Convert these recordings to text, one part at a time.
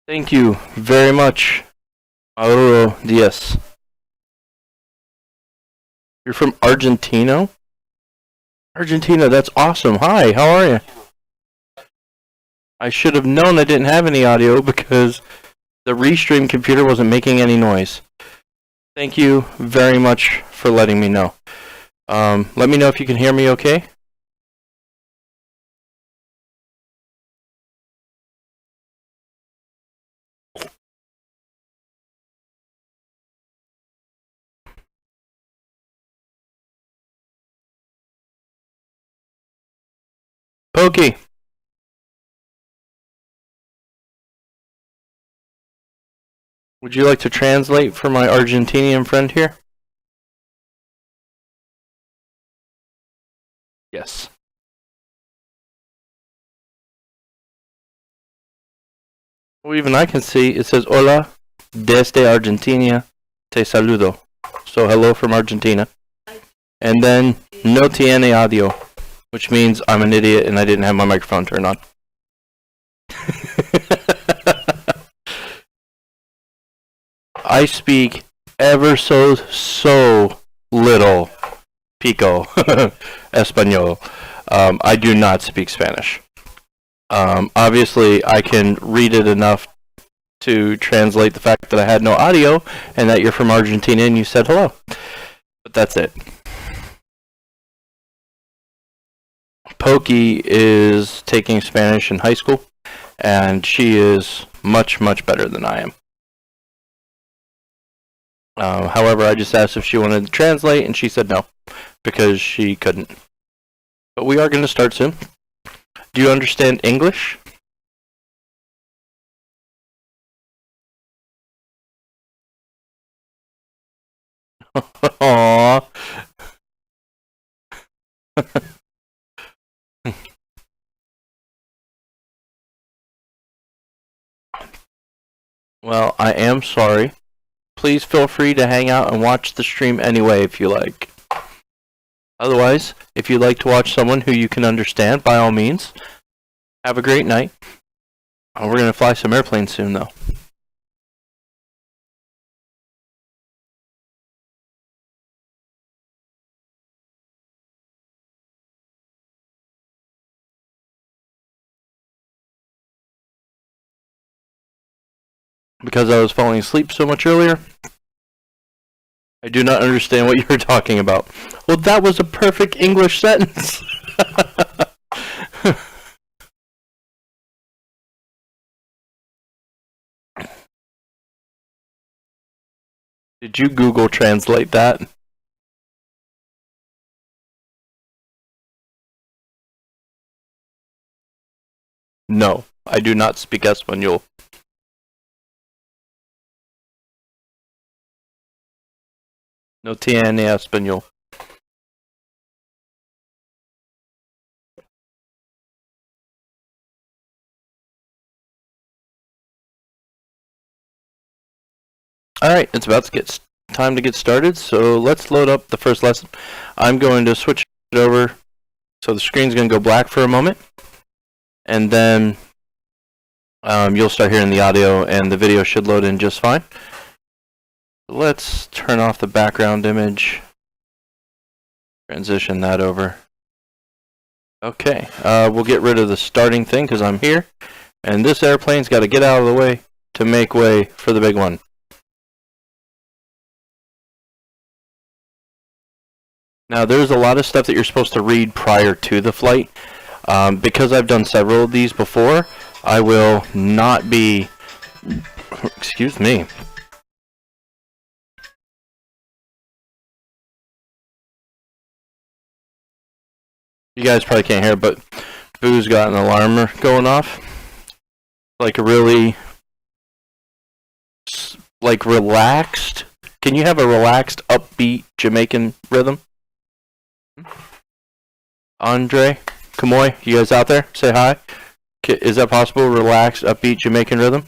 Thank you very much, Mauro Diaz. You're from Argentina? Argentina, that's awesome. Hi, how are you? I should have known I didn't have any audio because the restream computer wasn't making any noise. Thank you very much for letting me know. Let me know if you can hear me okay. Pokey. Would you like to translate for my Argentinian friend here? Yes. Well, even I can see it says Hola desde Argentina te saludo. So hello from Argentina. And then no tiene audio, which means I'm an idiot and I didn't have my microphone turned on. I speak ever so little Pico Espanol. I do not speak Spanish. Obviously, I can read it enough to translate the fact that I had no audio and that you're from Argentina and you said hello. But that's it. Pokey is taking Spanish in high school, and she is much, much better than I am. However, I just asked if she wanted to translate, and she said no, because she couldn't. But we are going to start soon. Do you understand English? Aww. Well, I am sorry. Please feel free to hang out and watch the stream anyway if you like. Otherwise, if you'd like to watch someone who you can understand, by all means, have a great night. We're going to fly some airplanes soon, though. Because I was falling asleep so much earlier, I do not understand what you were talking about. Well, that was a perfect English sentence. Did you Google Translate that? No, I do not speak Espanol. No tiene Espanol. Alright, it's about to get time to get started, so let's load up the first lesson. I'm going to switch it over, so the screen's going to go black for a moment, and then you'll start hearing the audio, and the video should load in just fine. Let's turn off the background image, transition that over. Okay, we'll get rid of the starting thing because I'm here, and this airplane's got to get out of the way to make way for the big one. Now, there's a lot of stuff that you're supposed to read prior to the flight. Because I've done several of these before, I will not be... Excuse me. You guys probably can't hear, but Boo's got an alarm going off. Like a really... like relaxed... Can you have a relaxed, upbeat Jamaican rhythm? Andre, Kamoy, you guys out there? Say hi. Is that possible? Relaxed, upbeat Jamaican rhythm?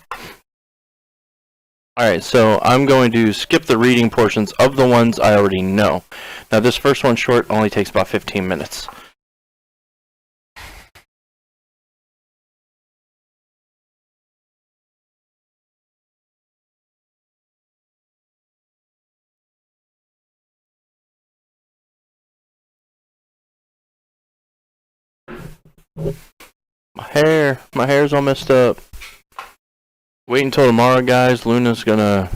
Alright, so I'm going to skip the reading portions of the ones I already know. Now this first one short only takes about 15 minutes. My hair's all messed up. Wait until tomorrow, guys. Luna's gonna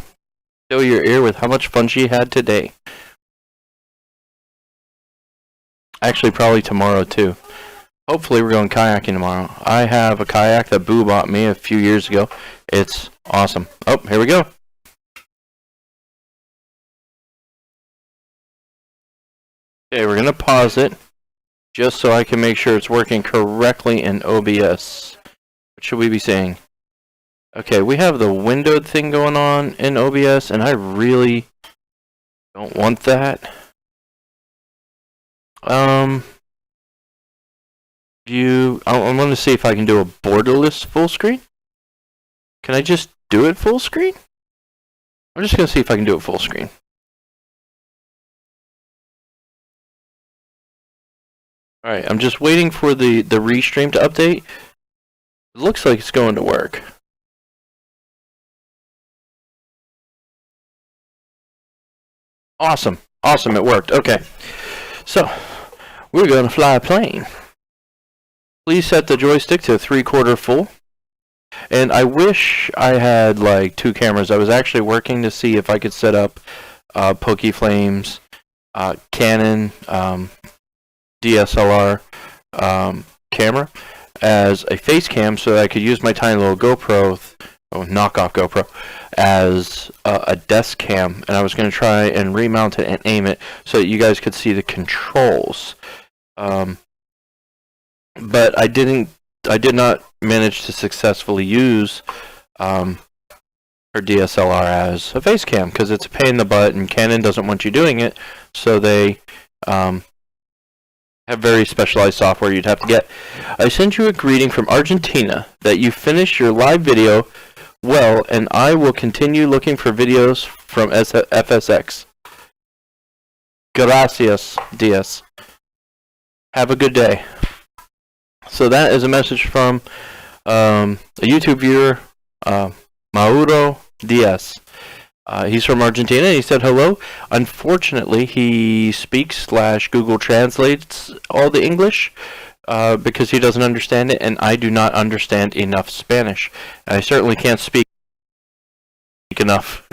fill your ear with how much fun she had today. Actually, probably tomorrow too. Hopefully we're going kayaking tomorrow. I have a kayak that Boo bought me a few years ago. It's awesome. Oh, here we go. Okay, we're gonna pause it just so I can make sure it's working correctly in OBS. What should we be saying? Okay, we have the windowed thing going on in OBS, and I really don't want that. I'm going to see if I can do a borderless full screen. Can I just do it full screen? I'm just going to see if I can do it full screen. Alright, I'm just waiting for the restream to update. It looks like it's going to work. Awesome. Awesome, it worked. Okay. So, we're going to fly a plane. Please set the joystick to 3/4 full. And I wish I had like 2 cameras. I was actually working to see if I could set up Pokeflame's Canon DSLR camera as a face cam so that I could use my tiny little GoPro, knockoff GoPro, as a desk cam, and I was going to try and remount it and aim it so that you guys could see the controls. But I did not manage to successfully use her DSLR as a face cam because it's a pain in the butt, and Canon doesn't want you doing it, so they have very specialized software you'd have to get. I sent you a greeting from Argentina that you finished your live video well, and I will continue looking for videos from FSX. Gracias, Diaz. Have a good day. So that is a message from a YouTube viewer, Mauro Diaz. He's from Argentina. He said hello. Unfortunately, he speaks / Google translates all the English because he doesn't understand it, and I do not understand enough Spanish. I certainly can't speak enough.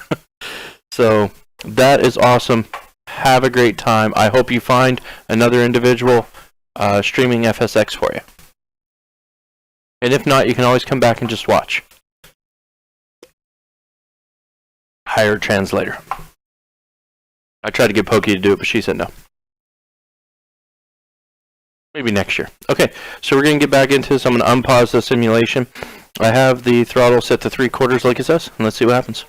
So that is awesome. Have a great time. I hope you find another individual streaming FSX for you. And if not, you can always come back and just watch. Hire a translator. I tried to get Pokey to do it, but she said no. Maybe next year. Okay, so we're going to get back into this. I'm going to unpause the simulation. I have the throttle set to 3/4 like it says, and let's see what happens.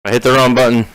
I hit the wrong button.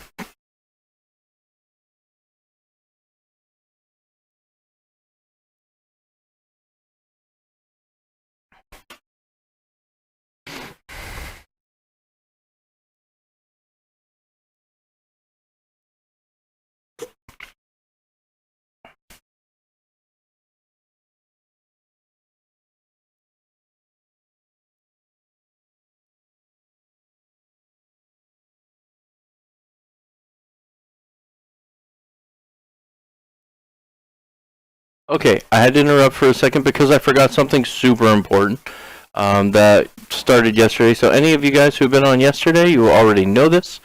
Okay, I had to interrupt for a second because I forgot something super important that started yesterday. So any of you guys who've been on yesterday, you will already know this.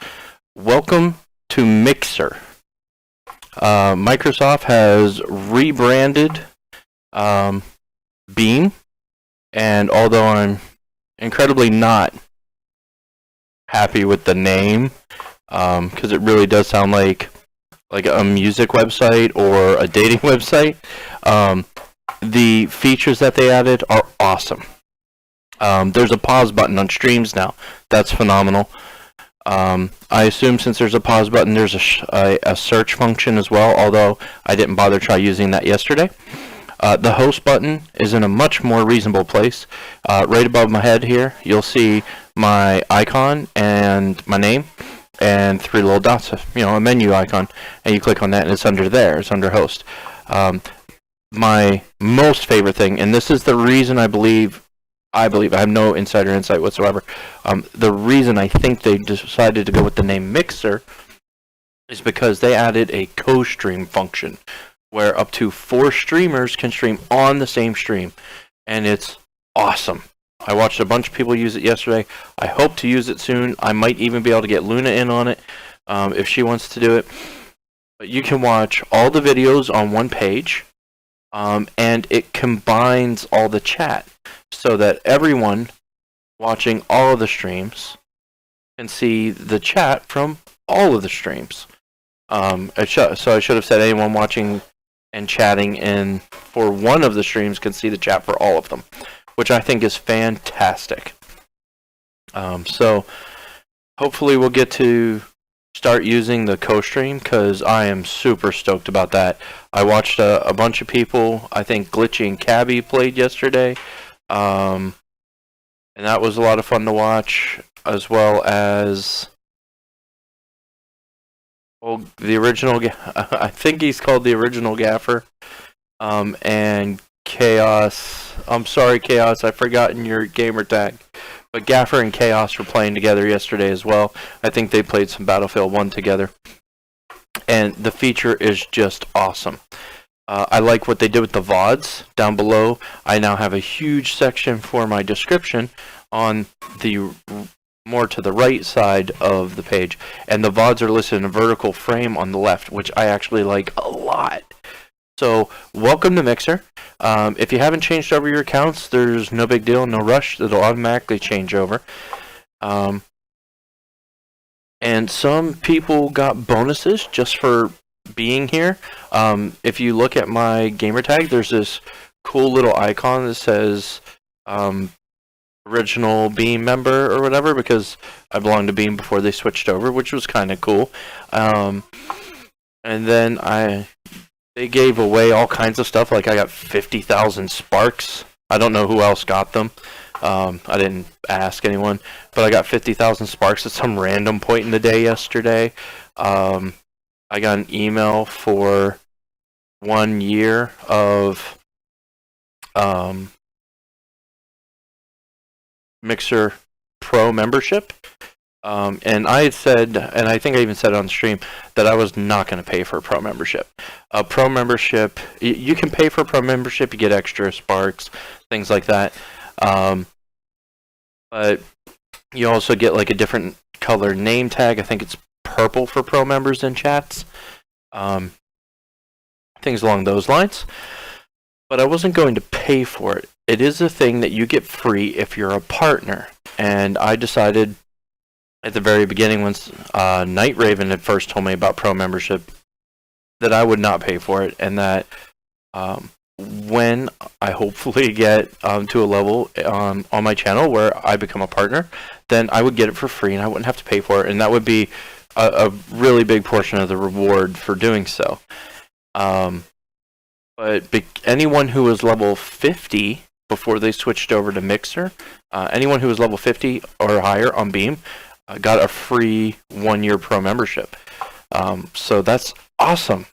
welcome to Mixer. Microsoft has rebranded Beam, and although I'm incredibly not happy with the name, because it really does sound like a music website or a dating website, the features that they added are awesome. There's a pause button on streams now. That's phenomenal. I assume since there's a pause button, there's a search function as well, although I didn't bother try using that yesterday. The host button is in a much more reasonable place. Right above my head here, you'll see my icon and my name and 3 little dots, a menu icon, and you click on that and it's under there, it's under host. My most favorite thing, and this is the reason I believe, I have no insider insight whatsoever, the reason I think they decided to go with the name Mixer is because they added a co-stream function where up to 4 streamers can stream on the same stream, and it's awesome. I watched a bunch of people use it yesterday. I hope to use it soon. I might even be able to get Luna in on it if she wants to do it. But you can watch all the videos on one page, and it combines all the chat so that everyone watching all of the streams can see the chat from all of the streams. So I should have said anyone watching and chatting in for one of the streams can see the chat for all of them, which I think is fantastic. So hopefully we'll get to start using the co-stream, because I am super stoked about that. I watched a bunch of people, I think Glitchy and Cabby played yesterday, and that was a lot of fun to watch, as well as the original, I think he's called the original Gaffer, and Chaos. I'm sorry, Chaos, I've forgotten your gamer tag. But Gaffer and Chaos were playing together yesterday as well. I think they played some Battlefield 1 together. And the feature is just awesome. I like what they did with the VODs down below. I now have a huge section for my description on the more to the right side of the page. And the VODs are listed in a vertical frame on the left, which I actually like a lot. So, welcome to Mixer. If you haven't changed over your accounts, there's no big deal, no rush. It'll automatically change over. And some people got bonuses just for being here. If you look at my gamer tag, there's this cool little icon that says original Beam member or whatever, because I belonged to Beam before they switched over, which was kind of cool. And then they gave away all kinds of stuff, like I got 50,000 sparks. I don't know who else got them. I didn't ask anyone, but I got 50,000 sparks at some random point in the day yesterday. I got an email for 1 year of Mixer Pro membership. And I had said, and I think I even said it on the stream, that I was not going to pay for a Pro membership. A Pro membership, you can pay for a Pro membership, you get extra sparks, things like that. But you also get like a different color name tag. I think it's purple for Pro members in chats. Things along those lines. But I wasn't going to pay for it. It is a thing that you get free if you're a partner. And I decided at the very beginning, when Night Raven had first told me about Pro membership, that I would not pay for it, and that when I hopefully get to a level on my channel where I become a partner, then I would get it for free and I wouldn't have to pay for it, and that would be a really big portion of the reward for doing so. But anyone who was level 50 before they switched over to Mixer, anyone who was level 50 or higher on Beam, got a free 1 year Pro membership. So that's awesome.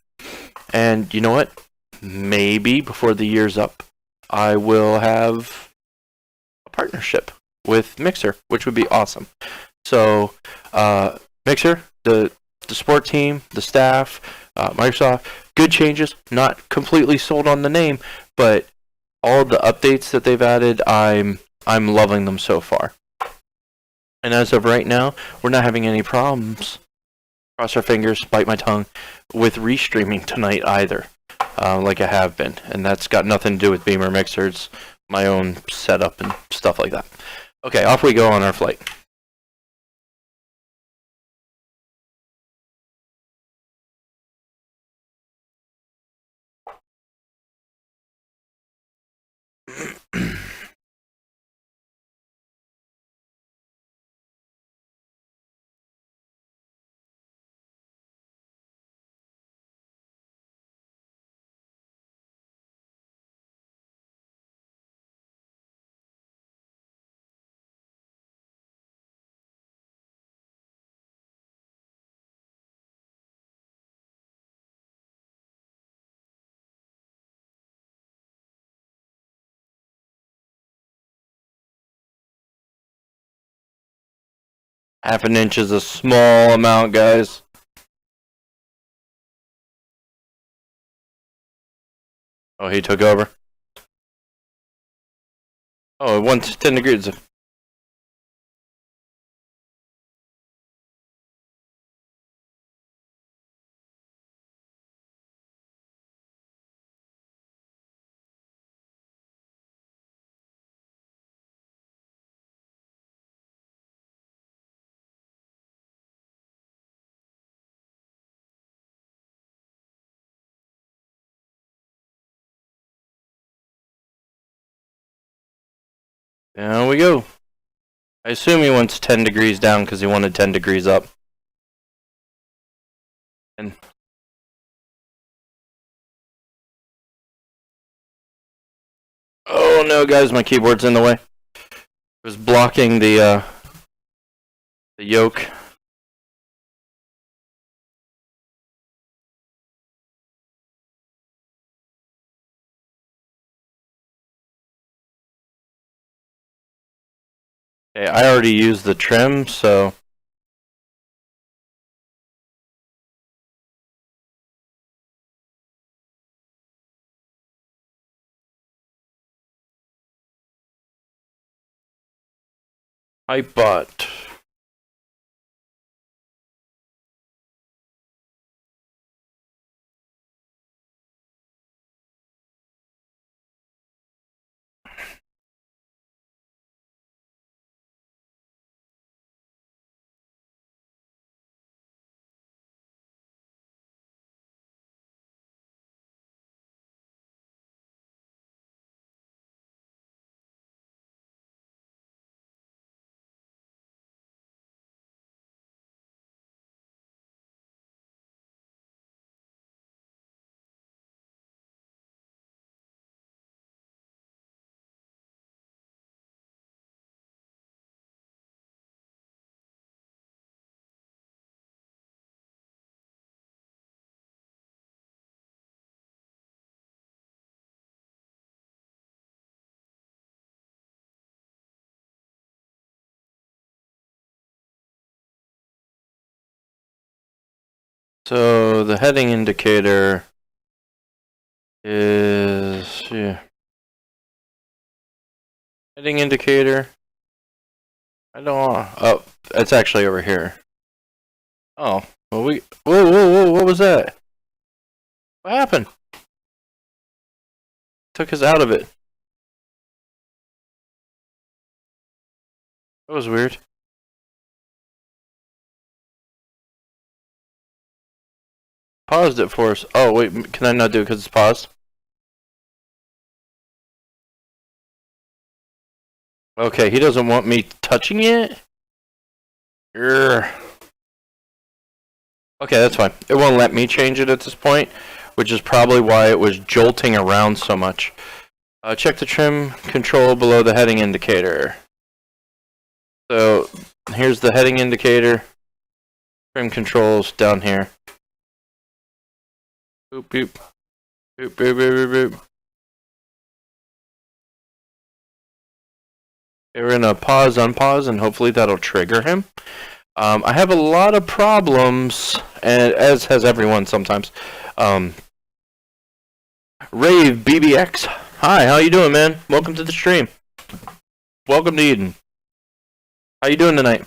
And you know what? Maybe before the year's up, I will have a partnership with Mixer, which would be awesome. So, Mixer, the support team, the staff, Microsoft, good changes. Not completely sold on the name, but all the updates that they've added, I'm loving them so far. And as of right now, we're not having any problems cross our fingers, bite my tongue, with restreaming tonight either, like I have been. And that's got nothing to do with Beamer Mixer. It's my own setup and stuff like that. Okay, off we go on our flight. Half an inch is a small amount, guys. Oh, he took over. Oh, it went to 10 degrees. There we go. I assume he wants 10 degrees down because he wanted 10 degrees up. And oh no, guys, my keyboard's in the way. It was blocking the yoke. Okay, I already used the trim, so I bought. So the heading indicator is heading indicator. I don't know. Oh, it's actually over here. Oh, well whoa, what was that? What happened? Took us out of it. That was weird. Paused it for us. Oh wait, can I not do it because it's paused? Okay, he doesn't want me touching it? Urgh. Okay, that's fine. It won't let me change it at this point, which is probably why it was jolting around so much. Check the trim control below the heading indicator. So, here's the heading indicator. Trim controls down here. Boop, boop. Boop, boop, boop, boop, boop. We're gonna pause, unpause, and hopefully that'll trigger him. I have a lot of problems, and as has everyone sometimes. Rave BBX, hi, how you doing, man? Welcome to the stream. Welcome to Eden. How you doing tonight?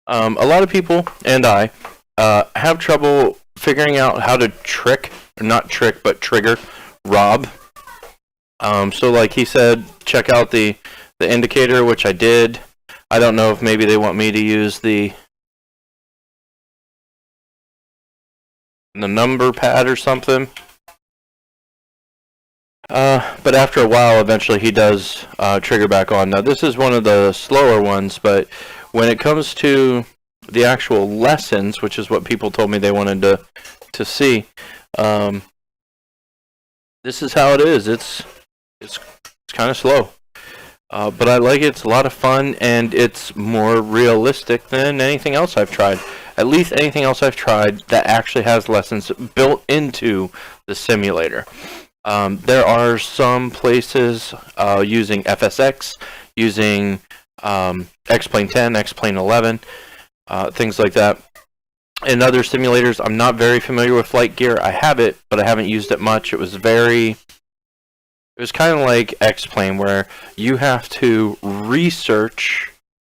A lot of people and I have trouble figuring out how to trick, or not trick, but trigger Rob. So like he said, check out the indicator, which I did. I don't know if maybe they want me to use the number pad or something. But after a while, eventually he does trigger back on. Now this is one of the slower ones, but when it comes to the actual lessons, which is what people told me they wanted to see, this is how it is. It's kind of slow, but I like it. It's a lot of fun, and it's more realistic than anything else I've tried. At least anything else I've tried that actually has lessons built into the simulator. There are some places using FSX, using X-Plane 10, X-Plane 11, things like that. In other simulators, I'm not very familiar with flight gear. I have it, but I haven't used it much. It was kind of like X-Plane, where you have to research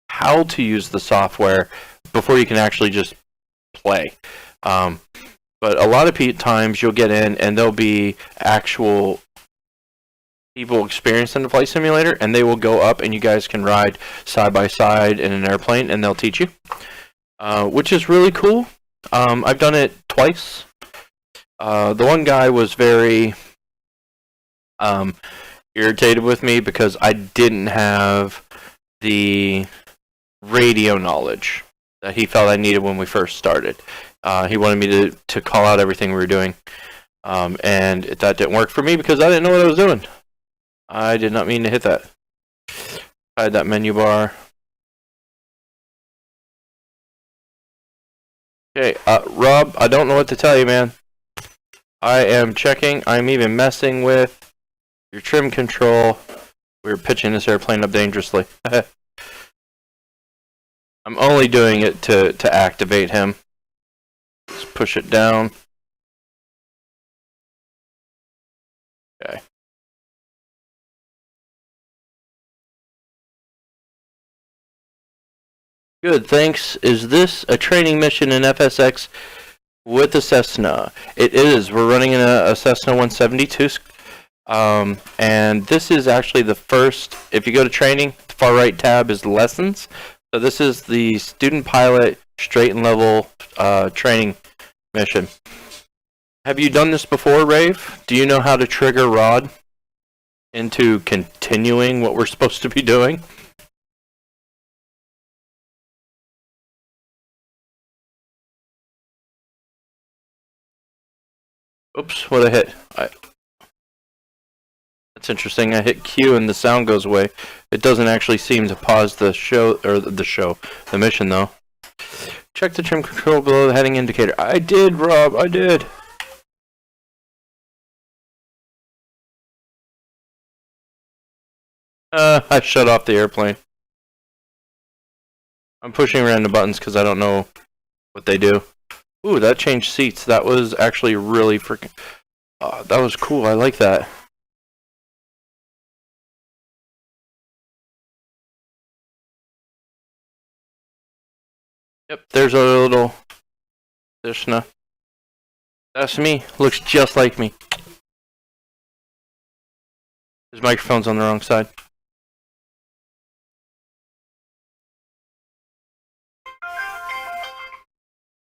how to use the software before you can actually just play. But a lot of times you'll get in and there'll be actual people experienced in the flight simulator, and they will go up and you guys can ride side by side in an airplane, and they'll teach you, which is really cool. I've done it twice. The one guy was very irritated with me because I didn't have the radio knowledge that he felt I needed when we first started. He wanted me to call out everything we were doing, and that didn't work for me because I didn't know what I was doing. I did not mean to hit that. I had that menu bar. Okay, Rob, I don't know what to tell you, man. I am checking. I'm even messing with your trim control. We're pitching this airplane up dangerously. I'm only doing it to activate him. Let's push it down. Okay. Good, thanks. Is this a training mission in FSX with a Cessna? It is. We're running in a Cessna 172. And this is actually the first, if you go to training, the far right tab is lessons. So this is the student pilot straight and level training mission. Have you done this before, Rave? Do you know how to trigger Rod into continuing what we're supposed to be doing? Oops, what I hit? That's interesting. I hit Q and the sound goes away. It doesn't actually seem to pause the show, or the mission though. Check the trim control below the heading indicator. I did, Rob, I did. I shut off the airplane. I'm pushing random buttons because I don't know what they do. Ooh, that changed seats. That was actually really freaking... that was cool. I like that. Yep, there's a little... Cessna. That's me. Looks just like me. His microphone's on the wrong side.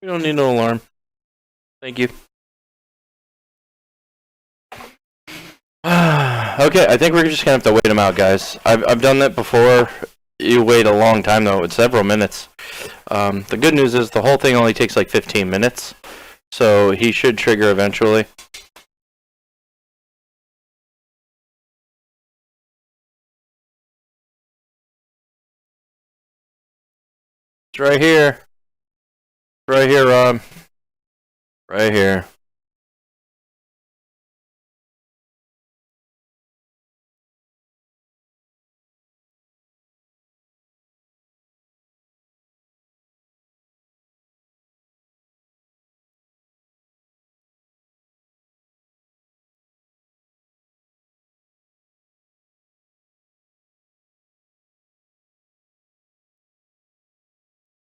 We don't need no alarm. Thank you. Okay, I think we're just gonna have to wait him out, guys. I've done that before. You wait a long time though. It's several minutes. The good news is the whole thing only takes like 15 minutes, so he should trigger eventually. It's right here. Right here, Rob. Right here.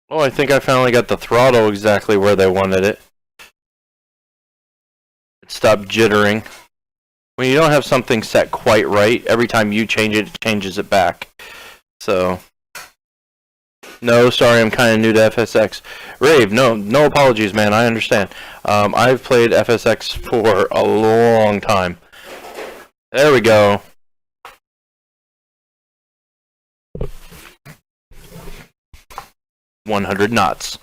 Oh, I think I finally got the throttle exactly where they wanted it. It stopped jittering. When you don't have something set quite right, every time you change it, it changes it back. So, no, sorry, I'm kind of new to FSX. Rave, no apologies, man. I understand. I've played FSX for a long time. There we go. $100 knots.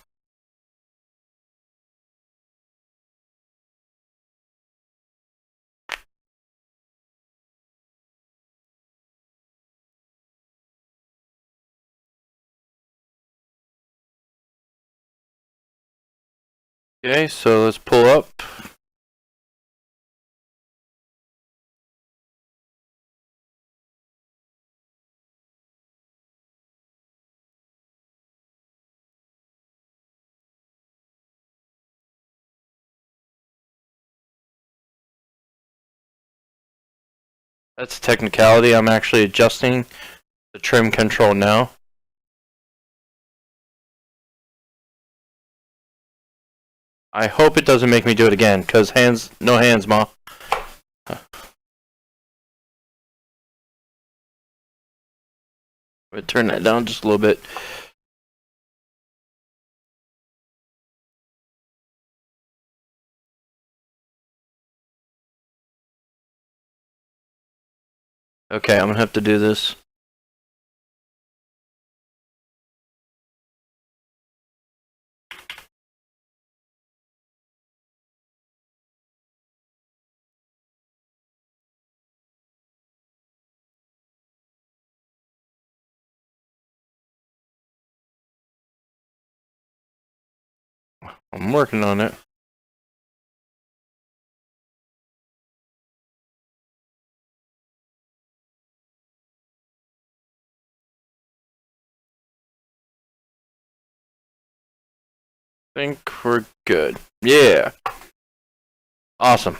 Okay, so let's pull up. That's a technicality. I'm actually adjusting the trim control now. I hope it doesn't make me do it again, because no hands, Ma. Turn that down just a little bit. Okay, I'm gonna have to do this. I'm working on it. Think we're good. Yeah. Awesome.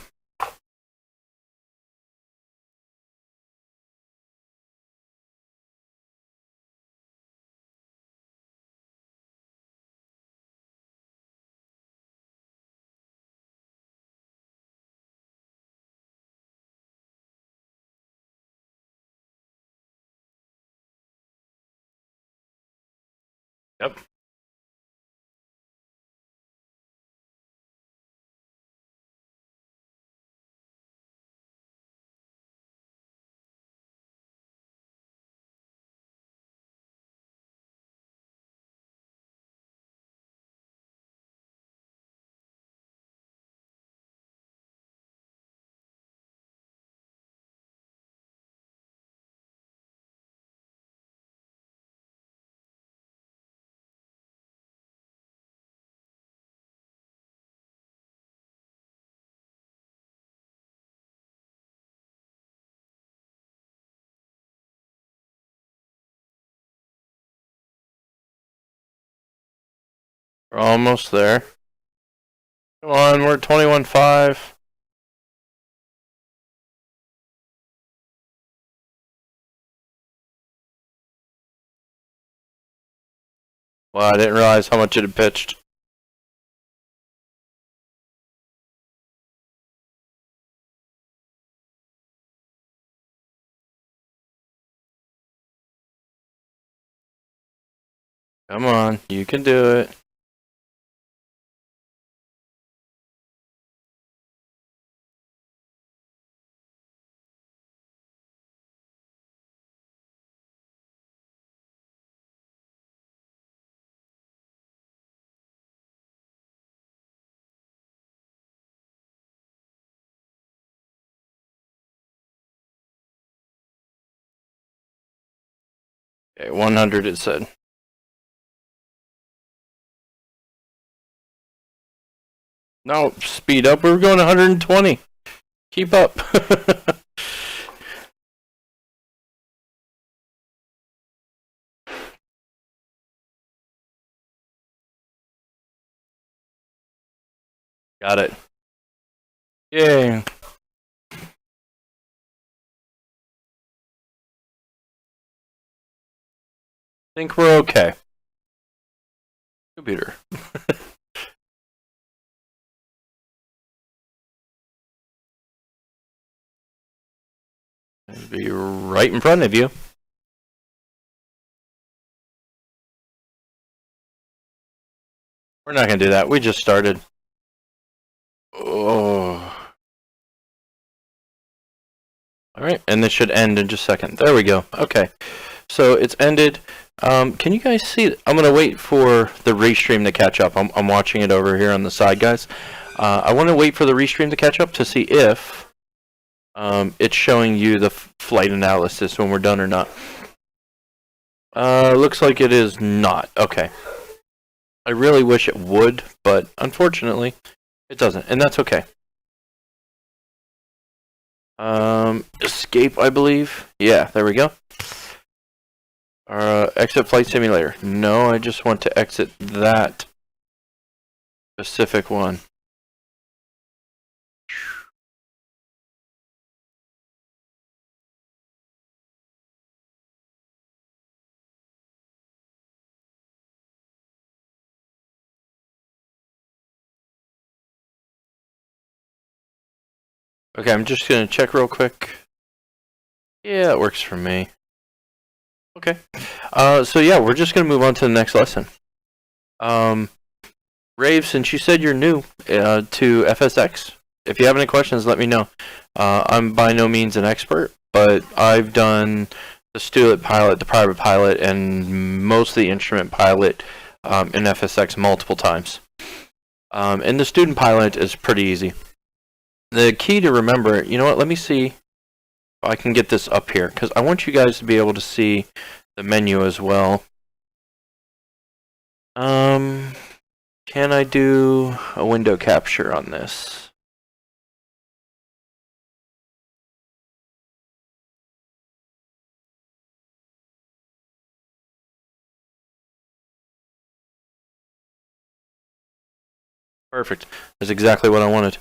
Yep. We're almost there. Come on, we're 21.5. Well, I didn't realize how much it had pitched. Come on, you can do it. Okay, 100 it said. No, speed up. We're going 120. Keep up. Got it. Yay. Think we're okay. Computer. It'll be right in front of you. We're not going to do that. We just started. Oh. Alright, and this should end in just a second. There we go. Okay. So it's ended. Can you guys see it? I'm going to wait for the restream to catch up. I'm watching it over here on the side, guys. I want to wait for the restream to catch up to see if it's showing you the flight analysis when we're done or not. Looks like it is not. Okay. I really wish it would, but unfortunately, it doesn't, and that's okay. Escape, I believe. Yeah, there we go. Exit flight simulator. No, I just want to exit that specific one. Okay, I'm just going to check real quick. Yeah, it works for me. Okay. So yeah, we're just going to move on to the next lesson. Rave, since you said you're new to FSX, if you have any questions, let me know. I'm by no means an expert, but I've done the student pilot, the private pilot, and most of the instrument pilot in FSX multiple times. And the student pilot is pretty easy. The key to remember, you know what, let me see if I can get this up here, because I want you guys to be able to see the menu as well. Can I do a window capture on this? Perfect. That's exactly what I wanted.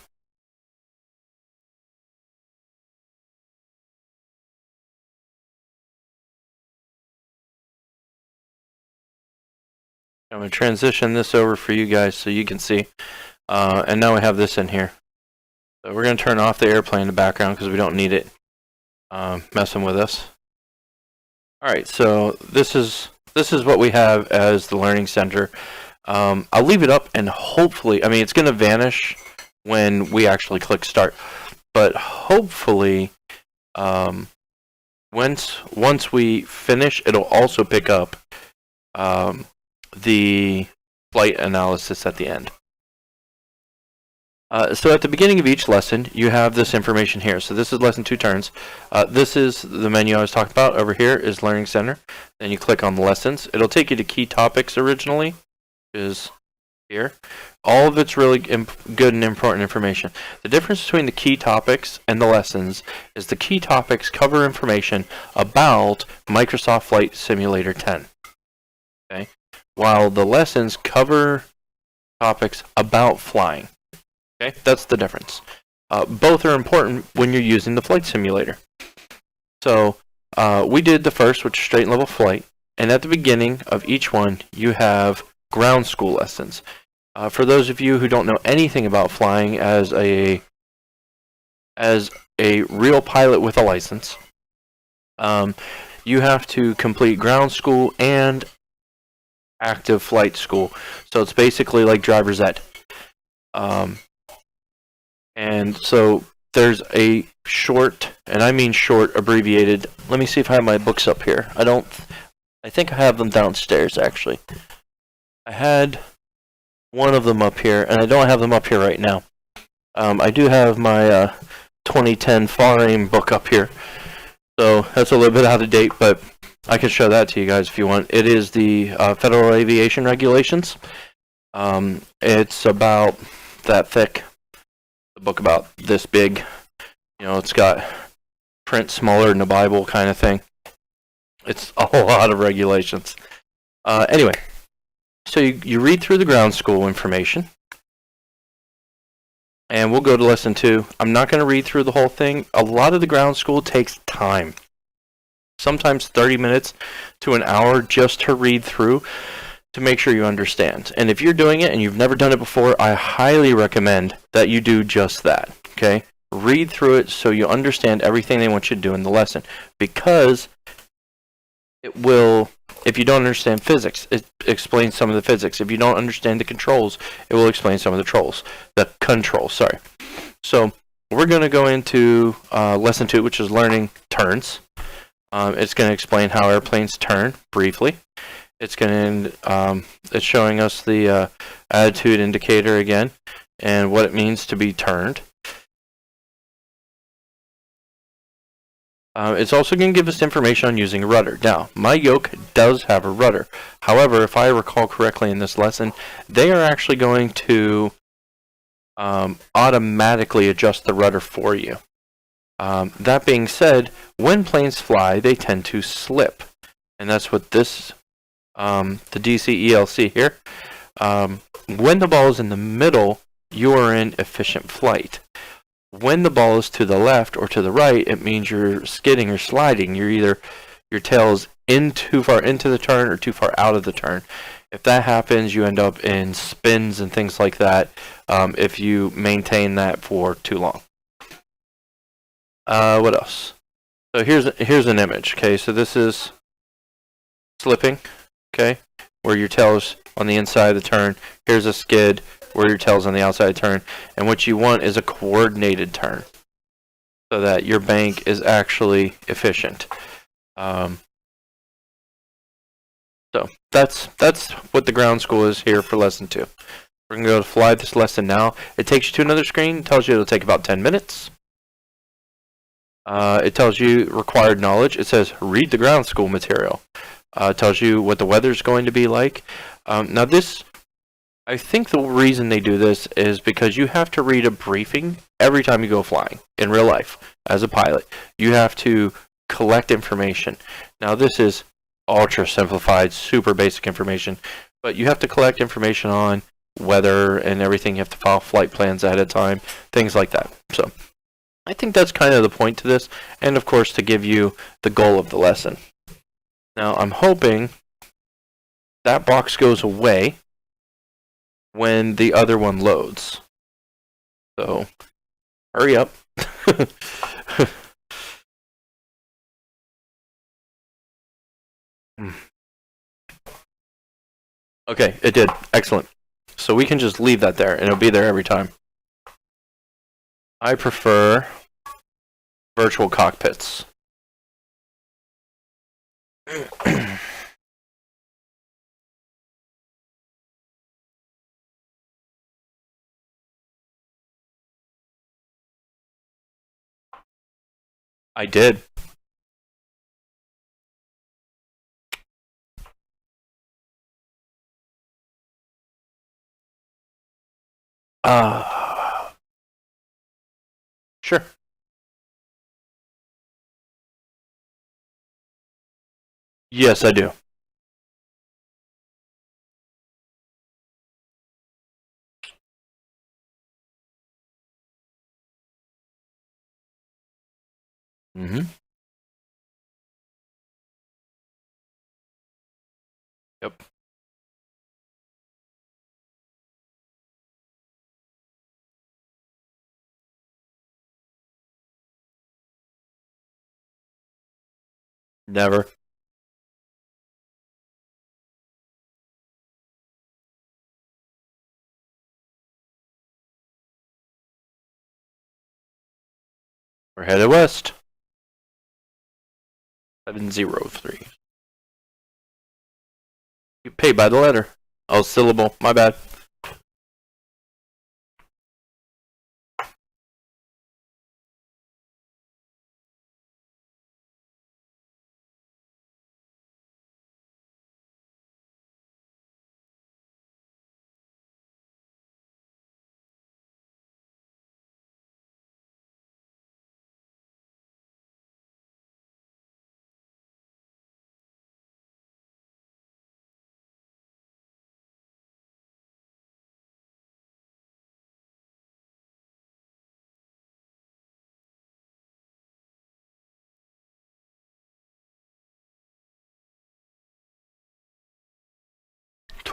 I'm going to transition this over for you guys so you can see. And now we have this in here. So we're going to turn off the airplane in the background because we don't need it messing with us. Alright, so this is what we have as the Learning Center. I'll leave it up and hopefully, I mean, it's going to vanish when we actually click start. But hopefully, once we finish, it'll also pick up the flight analysis at the end. So at the beginning of each lesson, you have this information here. So this is lesson 2 turns. This is the menu I was talking about. Over here is Learning Center. Then you click on the lessons. It'll take you to key topics originally, is here. All of it's really good and important information. The difference between the key topics and the lessons is the key topics cover information about Microsoft Flight Simulator 10. Okay? While the lessons cover topics about flying. Okay, that's the difference. Both are important when you're using the flight simulator. So we did the first, which is straight and level flight, and at the beginning of each one, you have ground school lessons. For those of you who don't know anything about flying as a real pilot with a license, you have to complete ground school and active flight school. So it's basically like driver's ed. And so there's a short, and I mean short, abbreviated. Let me see if I have my books up here. I think I have them downstairs actually. I had one of them up here, and I don't have them up here right now. I do have my 2010 FAR-AIM book up here. So that's a little bit out of date, but I can show that to you guys if you want. It is the Federal Aviation Regulations. It's about that thick. The book about this big. You know, it's got print smaller than the Bible kind of thing. It's a lot of regulations. Anyway, so you read through the ground school information. And we'll go to lesson 2. I'm not going to read through the whole thing. A lot of the ground school takes time. Sometimes 30 minutes to an hour just to read through. to make sure you understand. And if you're doing it and you've never done it before, I highly recommend that you do just that, okay? Read through it so you understand everything they want you to do in the lesson, because it will, if you don't understand physics, it explains some of the physics. If you don't understand the controls, it will explain some of the controls, sorry. So we're going to go into lesson 2, which is learning turns. It's going to explain how airplanes turn briefly. It's showing us the attitude indicator again and what it means to be turned. It's also going to give us information on using a rudder. Now, my yoke does have a rudder. However, if I recall correctly in this lesson, they are actually going to automatically adjust the rudder for you. That being said, when planes fly, they tend to slip. And that's what this, the DCELC here. When the ball is in the middle, you are in efficient flight. When the ball is to the left or to the right, it means you're skidding or sliding. You're either, your tail is too far into the turn or too far out of the turn. If that happens, you end up in spins and things like that if you maintain that for too long. What else? So here's an image. Okay, so this is slipping. Okay, where your tail is on the inside of the turn. Here's a skid where your tail's on the outside turn, and what you want is a coordinated turn so that your bank is actually efficient. So that's what the ground school is here for lesson 2. We're going to go to fly this lesson now. It takes you to another screen. It tells you it'll take about 10 minutes. It tells you required knowledge. It says read the ground school material. It tells you what the weather's going to be like. Now this, I think the reason they do this is because you have to read a briefing every time you go flying in real life as a pilot. You have to collect information. Now this is ultra simplified, super basic information, but you have to collect information on weather and everything. You have to file flight plans ahead of time, things like that. So I think that's kind of the point to this, and of course to give you the goal of the lesson. Now I'm hoping that box goes away when the other one loads. So hurry up. Okay, it did. Excellent. So we can just leave that there, and it'll be there every time. I prefer virtual cockpits. I did. Sure. Yes, I do. Mm-hmm. Yep. Never. We're headed west. 703. You pay by the letter. Oh, syllable. My bad.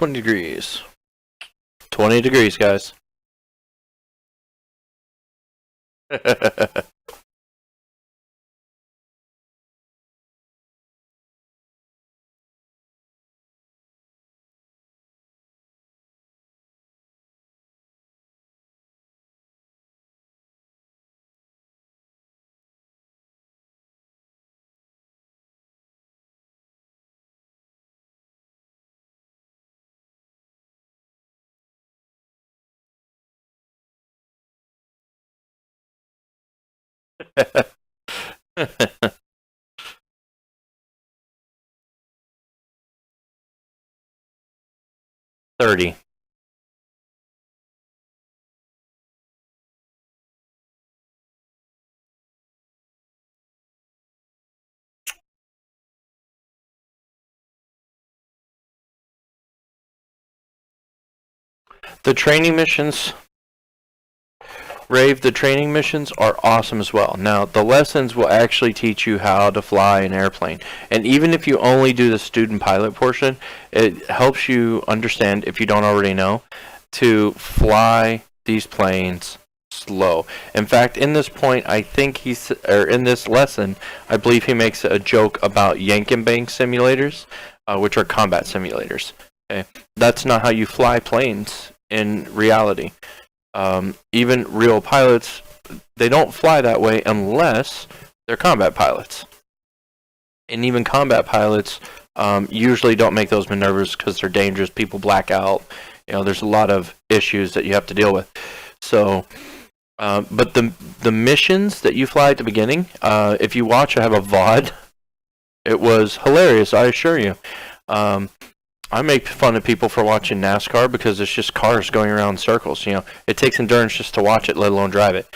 20 degrees. 20 degrees, guys. 30. The training missions, Rave, the training missions are awesome as well. Now, the lessons will actually teach you how to fly an airplane. And even if you only do the student pilot portion, it helps you understand, if you don't already know, to fly these planes slow. In fact, in this point, I think in this lesson, I believe he makes a joke about yank and bank simulators, which are combat simulators. Okay? That's not how you fly planes in reality. Even real pilots, they don't fly that way unless they're combat pilots. And even combat pilots usually don't make those maneuvers because they're dangerous. People black out. You know, there's a lot of issues that you have to deal with. So, but the missions that you fly at the beginning, if you watch, I have a VOD. It was hilarious, I assure you. I make fun of people for watching NASCAR because it's just cars going around in circles. You know, it takes endurance just to watch it, let alone drive it.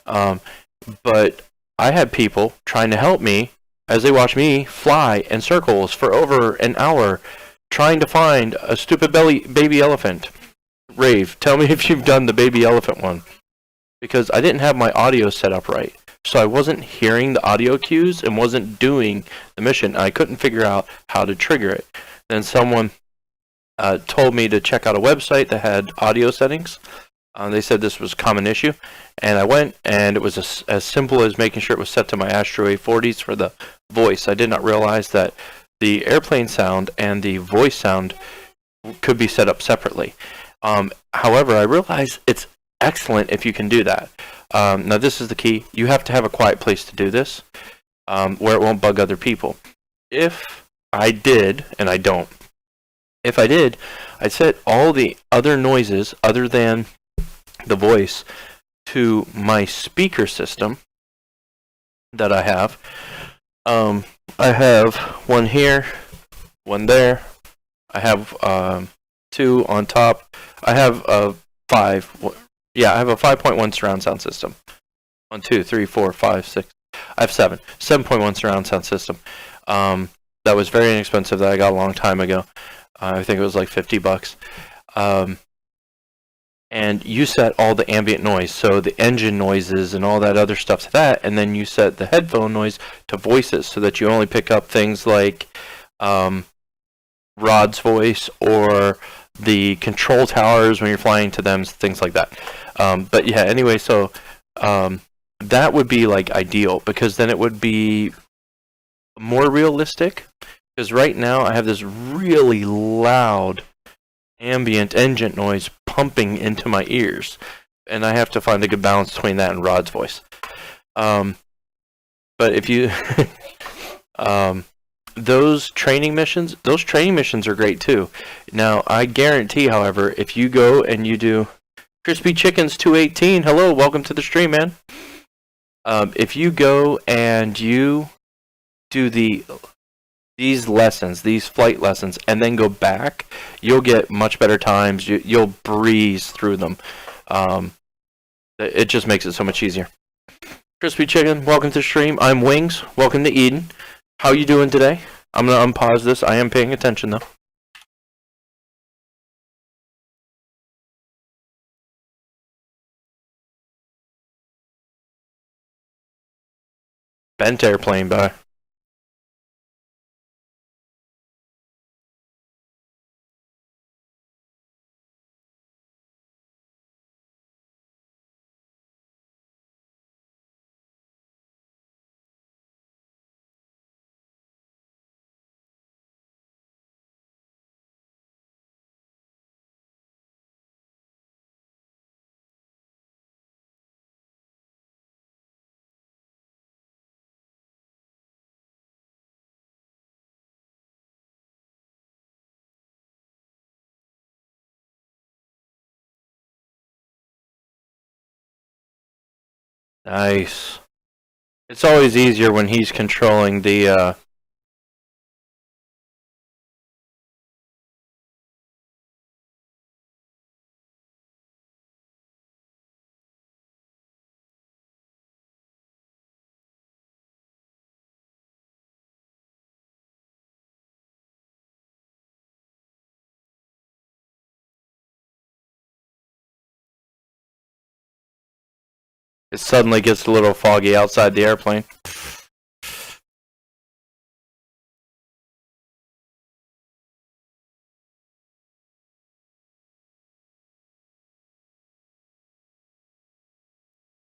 But I had people trying to help me as they watch me fly in circles for over an hour, trying to find a stupid baby elephant. Rave, tell me if you've done the baby elephant one, because I didn't have my audio set up right, so I wasn't hearing the audio cues and wasn't doing the mission. I couldn't figure out how to trigger it. Then someone told me to check out a website that had audio settings. They said this was a common issue, and I went, and it was as simple as making sure it was set to my Astro A40s for the voice. I did not realize that the airplane sound and the voice sound could be set up separately. However, I realized it's excellent if you can do that. Now, this is the key. You have to have a quiet place to do this, where it won't bug other people. If I did, and I don't. If I did, I'd set all the other noises other than the voice to my speaker system that I have. I have one here, one there. I have 2 on top. I have a 5. Yeah, I have a 5.1 surround sound system. 1, 2, 3, 4, 5, 6. I have 7. 7.1 surround sound system. That was very inexpensive that I got a long time ago. I think it was like $50. And you set all the ambient noise, so the engine noises and all that other stuff to that, and then you set the headphone noise to voices so that you only pick up things like Rod's voice or the control towers when you're flying to them, things like that. But yeah, anyway, so that would be like ideal, because then it would be more realistic. Because right now I have this really loud ambient engine noise pumping into my ears, and I have to find a good balance between that and Rod's voice. But if you those training missions are great too. Now, I guarantee, however, if you go and you do Crispy Chickens 218, hello, welcome to the stream, man. If you go and you do these lessons, these flight lessons, and then go back, you'll get much better times. You'll breeze through them. It just makes it so much easier. Crispy Chicken, welcome to the stream. I'm Wings. Welcome to Eden. How you doing today? I'm going to unpause this. I am paying attention, though. Bent airplane, bye. Nice. It's always easier when he's controlling the, it suddenly gets a little foggy outside the airplane.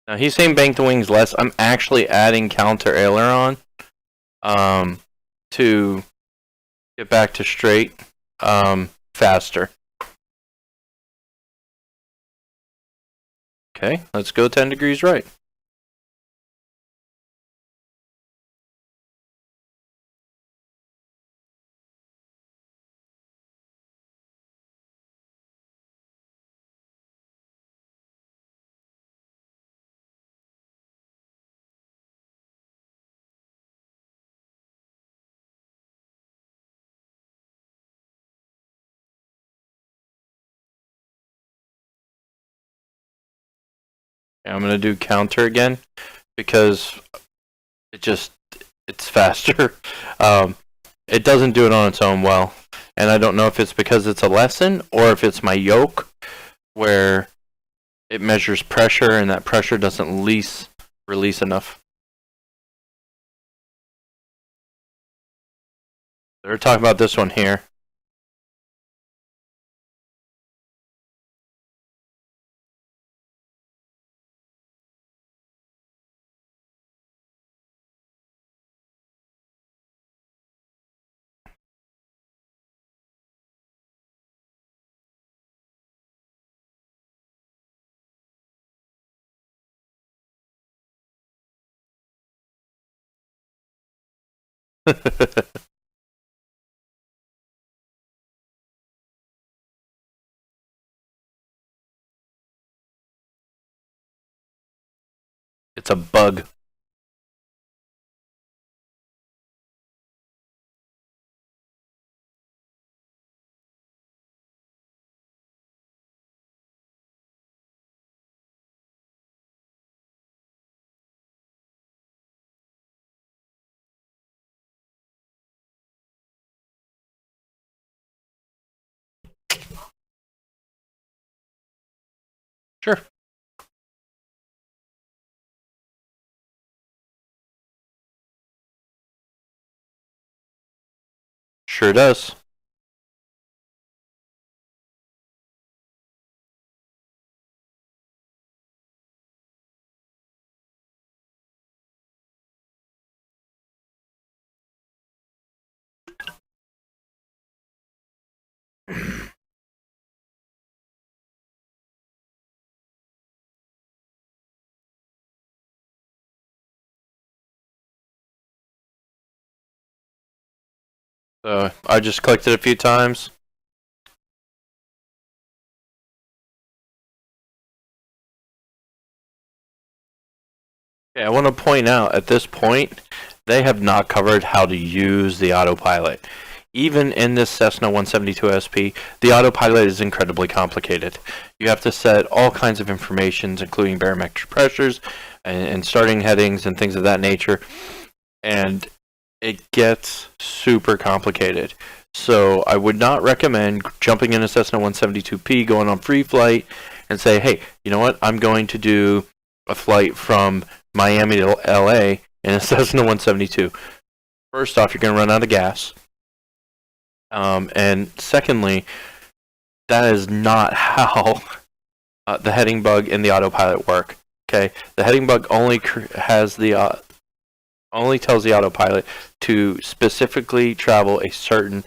Now he's saying bank the wings less. I'm actually adding counter aileron to get back to straight faster. Okay, let's go 10 degrees right. I'm gonna do counter again because it's faster. It doesn't do it on its own well, and I don't know if it's because it's a lesson or if it's my yoke where it measures pressure and that pressure doesn't release enough. They're talking about this one here. It's a bug. Sure. Sure does. So I just clicked it a few times. Okay, I want to point out at this point, they have not covered how to use the autopilot. Even in this Cessna 172 SP, the autopilot is incredibly complicated. You have to set all kinds of informations, including barometric pressures and starting headings and things of that nature. And it gets super complicated. So I would not recommend jumping in a Cessna 172P, going on free flight, and say, hey, you know what? I'm going to do a flight from Miami to LA in a Cessna 172. First off, you're going to run out of gas. And secondly, that is not how the heading bug and the autopilot work. Okay, the heading bug only has the only tells the autopilot to specifically travel a certain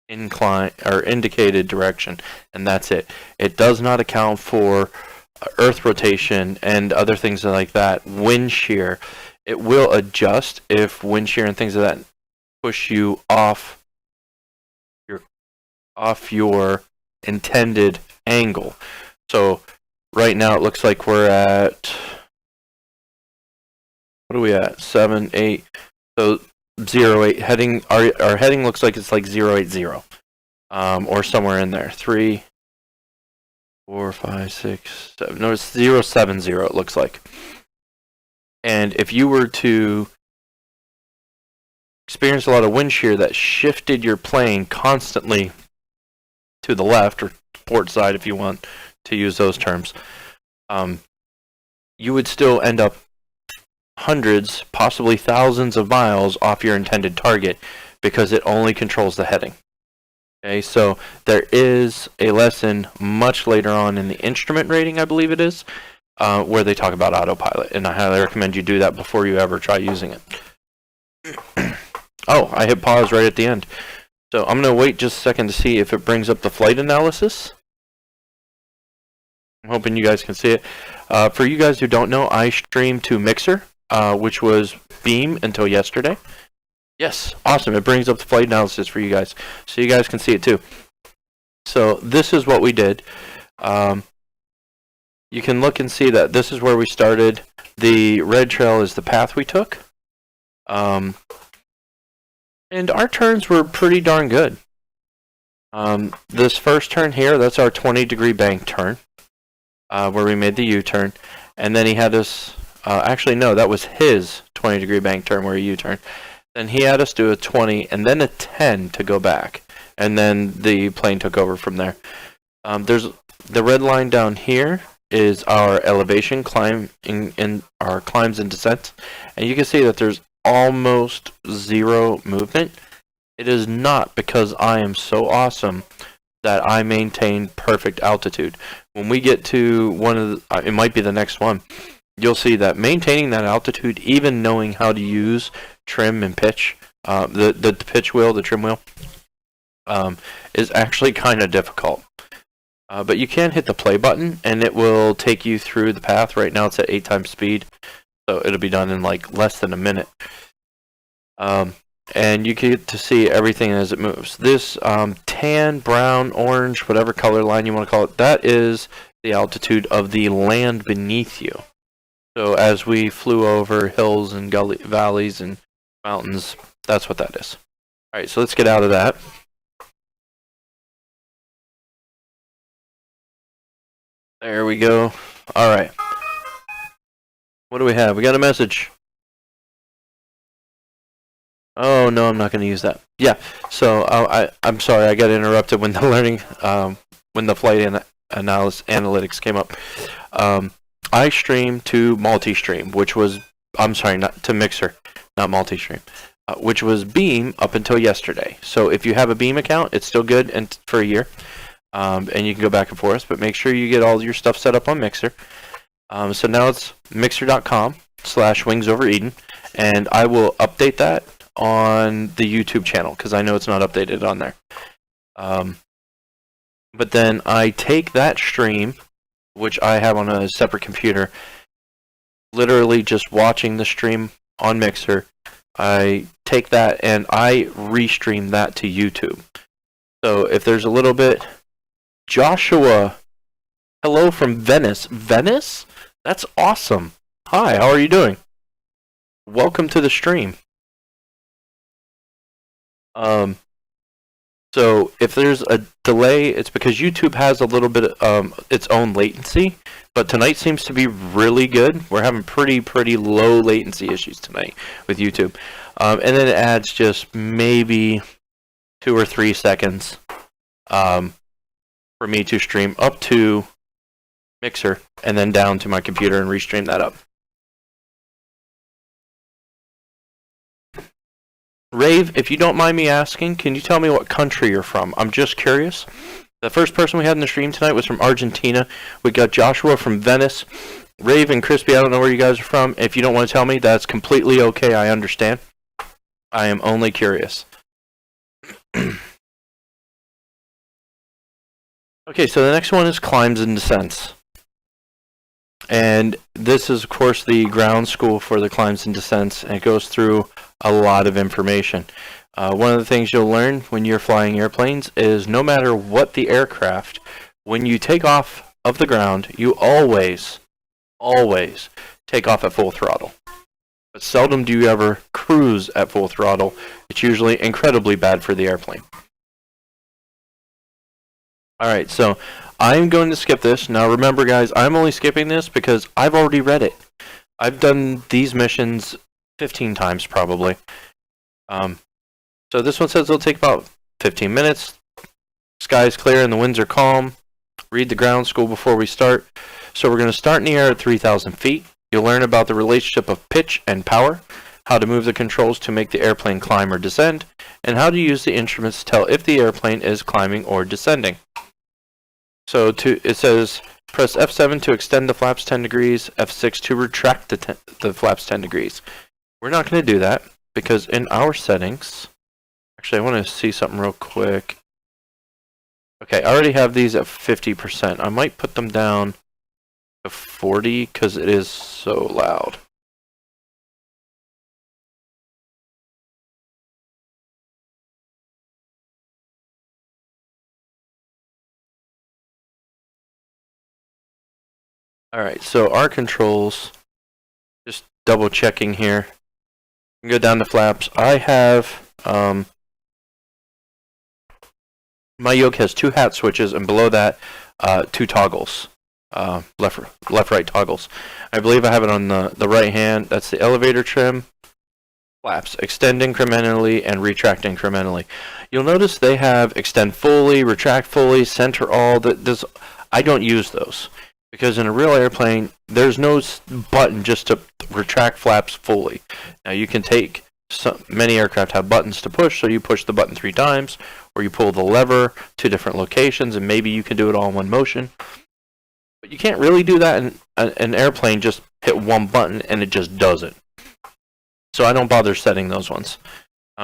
incline or indicated direction, and that's it. It does not account for earth rotation and other things like that. Wind shear, it will adjust if wind shear and things of that push you off your intended angle. So right now it looks like we're at what are we at? 7, 8. So 0, 8 heading. Our heading looks like it's like 080, or somewhere in there. 3, 4, 5, 6, 7. No, it's 070. It looks like. And if you were to experience a lot of wind shear that shifted your plane constantly to the left or port side, if you want to use those terms, you would still end up hundreds, possibly thousands of miles off your intended target because it only controls the heading. Okay, so there is a lesson much later on in the instrument rating, I believe it is, where they talk about autopilot, and I highly recommend you do that before you ever try using it. Oh, I hit pause right at the end. So I'm going to wait just a second to see if it brings up the flight analysis. I'm hoping you guys can see it. For you guys who don't know, I streamed to Mixer, which was Beam until yesterday. Yes, awesome. It brings up the flight analysis for you guys, so you guys can see it too. So this is what we did. You can look and see that this is where we started. The red trail is the path we took. And our turns were pretty darn good. This first turn here, that's our 20-degree bank turn, where we made the U-turn. And then he had us, actually no, that was his 20-degree bank turn where he U-turned. Then he had us do a 20 and then a 10 to go back. And then the plane took over from there. There's the red line down here is our elevation climb in our climbs and descents. And you can see that there's almost zero movement. It is not because I am so awesome that I maintain perfect altitude. When we get to one of the, it might be the next one, you'll see that maintaining that altitude, even knowing how to use trim and pitch, the pitch wheel, the trim wheel, is actually kind of difficult. But you can hit the play button and it will take you through the path. Right now it's at 8 times speed, so it'll be done in like less than a minute. And you get to see everything as it moves. This tan, brown, orange, whatever color line you want to call it, that is the altitude of the land beneath you. So as we flew over hills and valleys and mountains, that's what that is. Alright, so let's get out of that. There we go. Alright. What do we have? We got a message. Oh no, I'm not going to use that. Yeah, so I'm sorry, I got interrupted when the learning, when the flight analytics came up. I streamed to multi-stream, which was, I'm sorry, not to Mixer, not multi-stream, which was Beam up until yesterday. So if you have a Beam account, it's still good and for a year, and you can go back and forth, but make sure you get all your stuff set up on Mixer. So now it's mixer.com/WingsOverEden, and I will update that on the YouTube channel because I know it's not updated on there. But then I take that stream, which I have on a separate computer, literally just watching the stream on Mixer. I take that and I restream that to YouTube. So if there's a little bit, Joshua, hello from Venice. Venice? That's awesome. Hi, how are you doing? Welcome to the stream. So if there's a delay, it's because YouTube has a little bit of its own latency, but tonight seems to be really good. We're having pretty low latency issues tonight with YouTube. And then it adds just maybe 2 or 3 seconds for me to stream up to Mixer and then down to my computer and restream that up. Rave, if you don't mind me asking, can you tell me what country you're from? I'm just curious. The first person we had in the stream tonight was from Argentina. We got Joshua from Venice. Rave and Crispy, I don't know where you guys are from. If you don't want to tell me, that's completely okay. I understand. I am only curious. Okay, so the next one is climbs and descents. And this is, of course, the ground school for the climbs and descents, and it goes through a lot of information. One of the things you'll learn when you're flying airplanes is no matter what the aircraft, when you take off of the ground, you always take off at full throttle. but seldom do you ever cruise at full throttle. It's usually incredibly bad for the airplane. Alright, so I'm going to skip this. Now remember guys, I'm only skipping this because I've already read it. I've done these missions 15 times probably. So this one says it'll take about 15 minutes. Sky's clear and the winds are calm. Read the ground school before we start. So we're going to start in the air at 3,000 feet. You'll learn about the relationship of pitch and power, how to move the controls to make the airplane climb or descend, and how to use the instruments to tell if the airplane is climbing or descending. So it says press F7 to extend the flaps 10 degrees, F6 to retract the flaps 10 degrees. We're not going to do that because in our settings, actually I want to see something real quick. Okay, I already have these at 50%. I might put them down to 40 because it is so loud. Alright, so our controls, just double checking here. Go down to flaps. I have, my yoke has 2 hat switches, and below that, 2 toggles. Left-right toggles. I believe I have it on the right hand. That's the elevator trim. Flaps. Extend incrementally and retract incrementally. You'll notice they have extend fully, retract fully, center all. I don't use those. Because in a real airplane, there's no button just to retract flaps fully. Now you can take, many aircraft have buttons to push, so you push the button 3 times, or you pull the lever to different locations, and maybe you can do it all in one motion. But you can't really do that in an airplane, just hit one button and it just does it. So I don't bother setting those ones.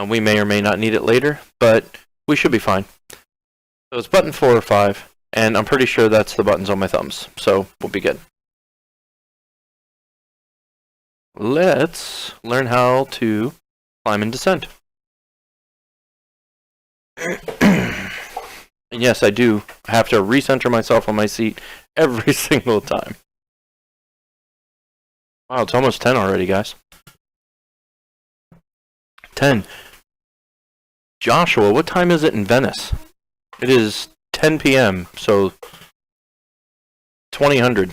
We may or may not need it later, but we should be fine. So it's button 4 or 5. And I'm pretty sure that's the buttons on my thumbs, so we'll be good. Let's learn how to climb and descend. And yes, I do have to recenter myself on my seat every single time. Wow, it's almost 10 already, guys. 10. Joshua, what time is it in Venice? It is 10 p.m., so 2000,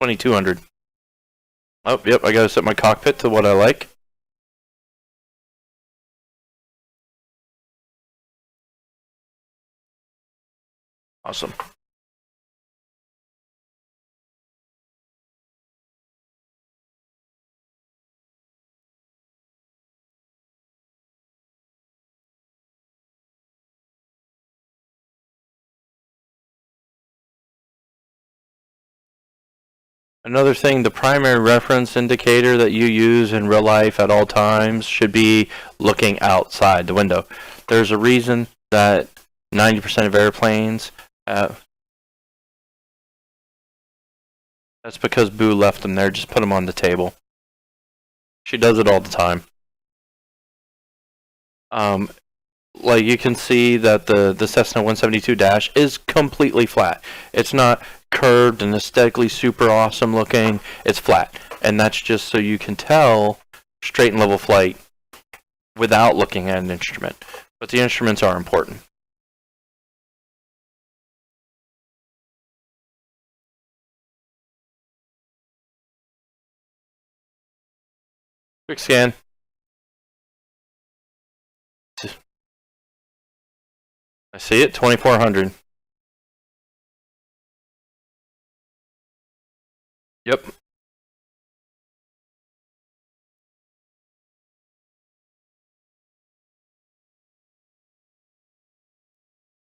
2200. Oh, yep, I gotta set my cockpit to what I like. Awesome. Another thing, the primary reference indicator that you use in real life at all times should be looking outside the window. There's a reason that 90% of airplanes have. That's because Boo left them there. Just put them on the table. She does it all the time. Like you can see that the Cessna 172- is completely flat. It's not curved and aesthetically super awesome looking. It's flat, and that's just so you can tell straight and level flight without looking at an instrument. But the instruments are important. Quick scan. I see it, 2400. Yep.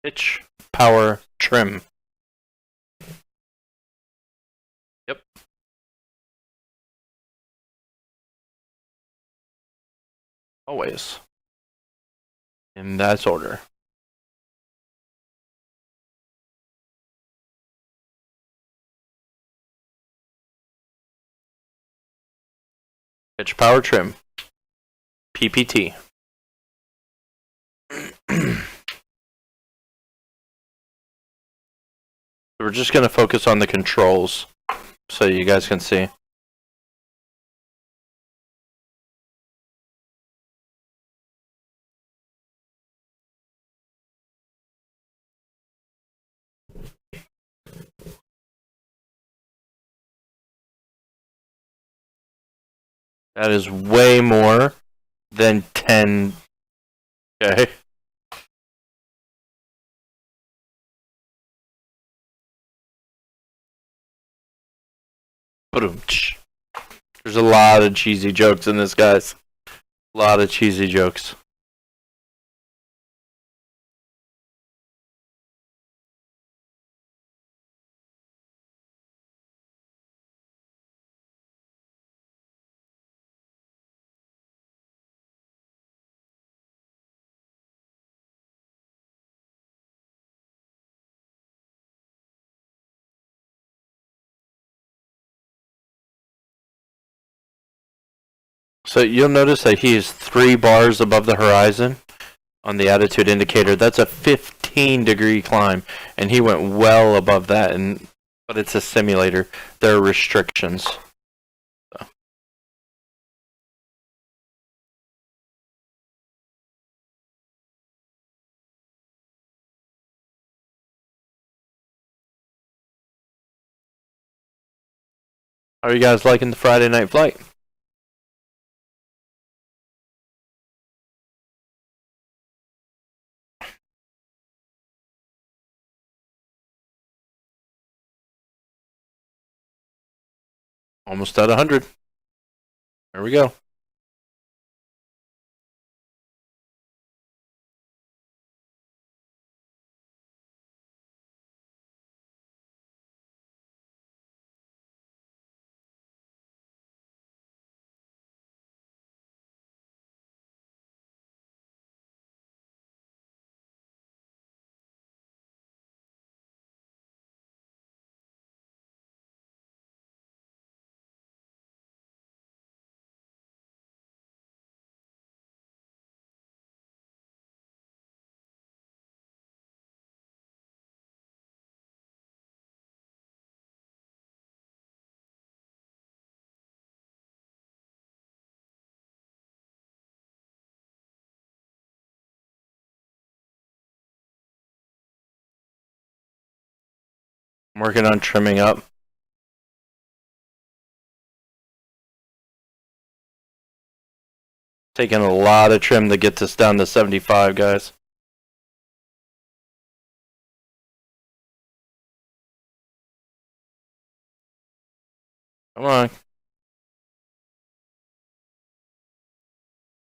Pitch, power, trim. Yep. Always. In that order. Pitch, power, trim. PPT. We're just going to focus on the controls so you guys can see. That is way more than 10. Okay. There's a lot of cheesy jokes in this, guys. A lot of cheesy jokes. So you'll notice that he is 3 bars above the horizon on the attitude indicator. That's a 15-degree climb, and he went well above that. But it's a simulator. There are restrictions. So. How are you guys liking the Friday night flight? Almost at 100. There we go. I'm working on trimming up. Taking a lot of trim to get this down to 75, guys. Come on.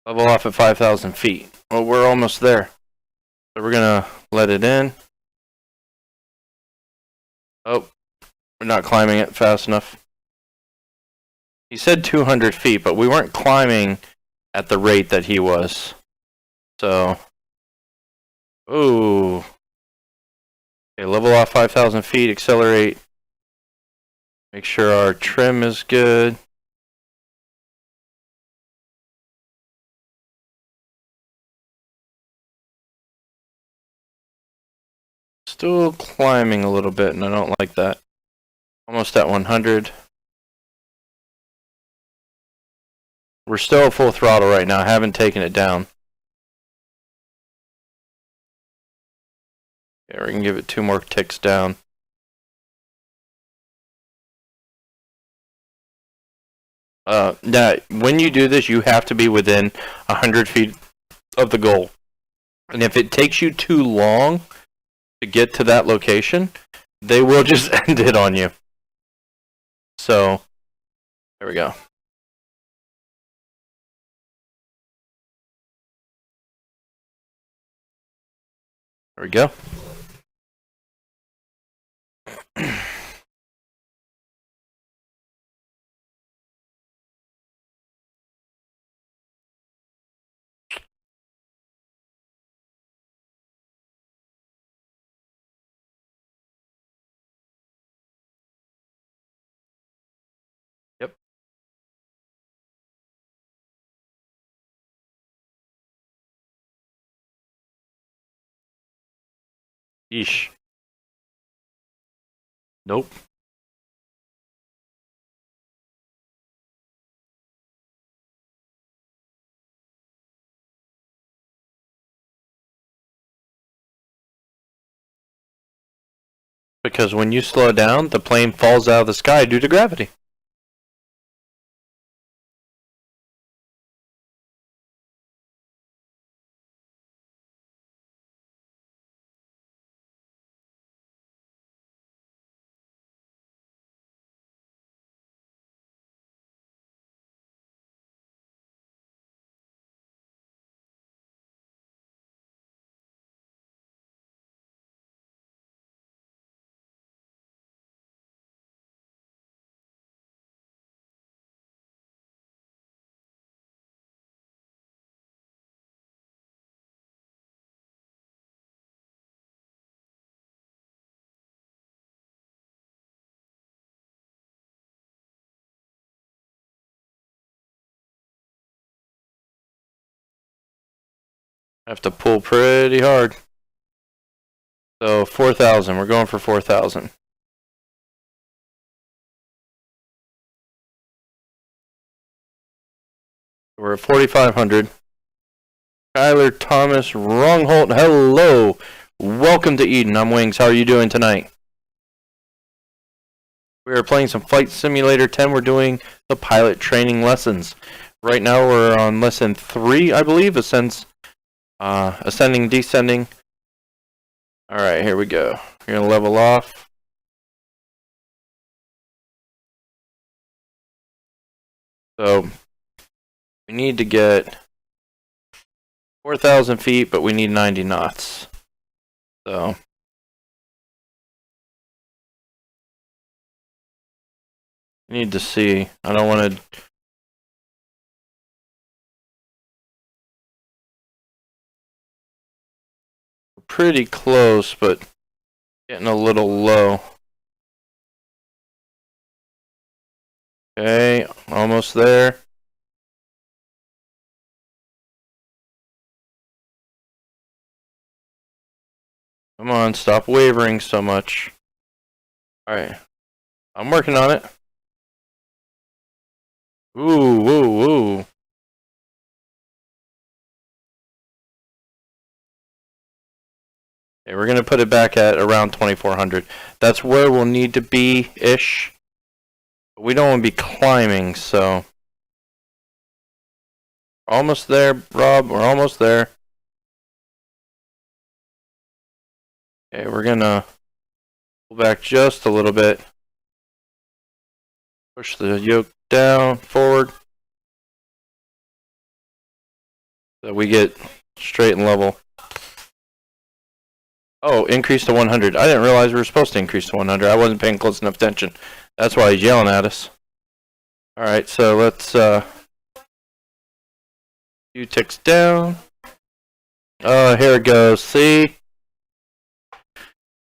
Level off at 5,000 feet. Well, we're almost there. So we're going to let it in. Oh, we're not climbing it fast enough. He said 200 feet, but we weren't climbing at the rate that he was. So, ooh. Okay, level off 5,000 feet, accelerate. Make sure our trim is good. Still climbing a little bit, and I don't like that. Almost at 100. We're still at full throttle right now. I haven't taken it down. Yeah, we can give it 2 more ticks down. Now, when you do this, you have to be within 100 feet of the goal. And if it takes you too long to get to that location, they will just end it on you. So, there we go. There we go. Yep. Yeesh. Nope. Because when you slow down, the plane falls out of the sky due to gravity. Have to pull pretty hard. So 4,000. We're going for 4,000. We're at 4,500. Tyler Thomas Rongholt, hello. Welcome to Eden. I'm Wings. How are you doing tonight? We are playing some Flight Simulator 10. We're doing the pilot training lessons. Right now we're on lesson 3, I believe. Ascending, descending. Alright, here we go. We're going to level off. So, we need to get 4,000 feet, but we need 90 knots. So, I need to see. I don't want to... Pretty close, but getting a little low. Okay, almost there. Come on, stop wavering so much. Alright. I'm working on it. Ooh, woo, woo. Okay, we're going to put it back at around 2,400. That's where we'll need to be-ish. But we don't want to be climbing, so... Almost there, Rob. We're almost there. Okay, we're going to pull back just a little bit. Push the yoke down, forward. So we get straight and level. Oh, increase to 100. I didn't realize we were supposed to increase to 100. I wasn't paying close enough attention. That's why he's yelling at us. Alright, so let's, few ticks down. Oh, here it goes. See?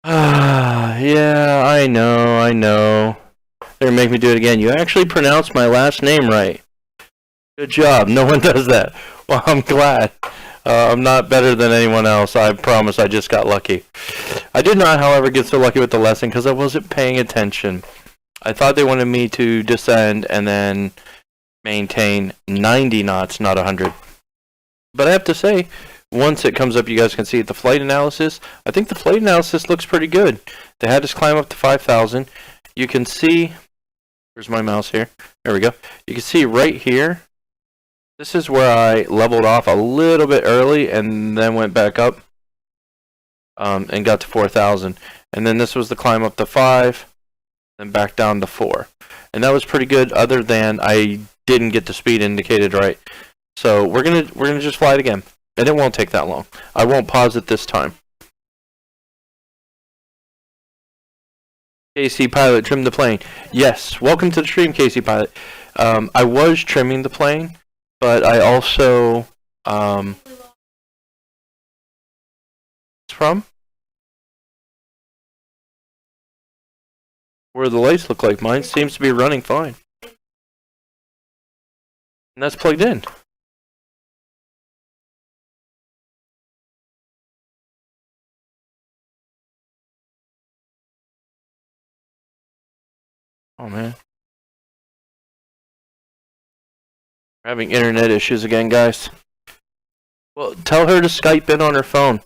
Yeah, I know. They're gonna make me do it again. You actually pronounced my last name right. Good job. No one does that. Well, I'm glad. I'm not better than anyone else. I promise. I just got lucky. I did not, however, get so lucky with the lesson because I wasn't paying attention. I thought they wanted me to descend and then maintain 90 knots, not 100. But I have to say, once it comes up, you guys can see the flight analysis. I think the flight analysis looks pretty good. They had us climb up to 5,000. You can see, where's my mouse here? There we go. You can see right here, this is where I leveled off a little bit early and then went back up and got to 4,000. And then this was the climb up to 5, then back down to 4. And that was pretty good, other than I didn't get the speed indicated right. So we're gonna just fly it again. And it won't take that long. I won't pause it this time. KC Pilot, trim the plane. Yes, welcome to the stream, KC Pilot. I was trimming the plane, but I also from where the lights look like. Mine seems to be running fine, and that's plugged in. Oh man, we're having internet issues again, guys. Well, tell her to Skype in on her phone.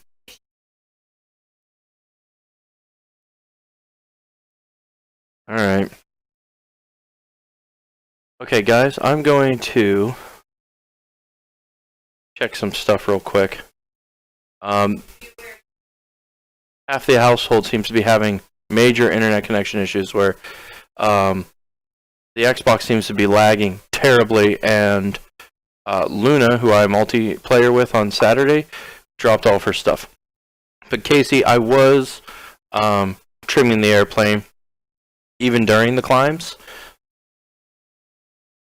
Alright. Okay, guys, I'm going to check some stuff real quick. Half the household seems to be having major internet connection issues where the Xbox seems to be lagging terribly, and Luna, who I multiplayer with on Saturday, dropped all of her stuff. But Casey, I was trimming the airplane even during the climbs.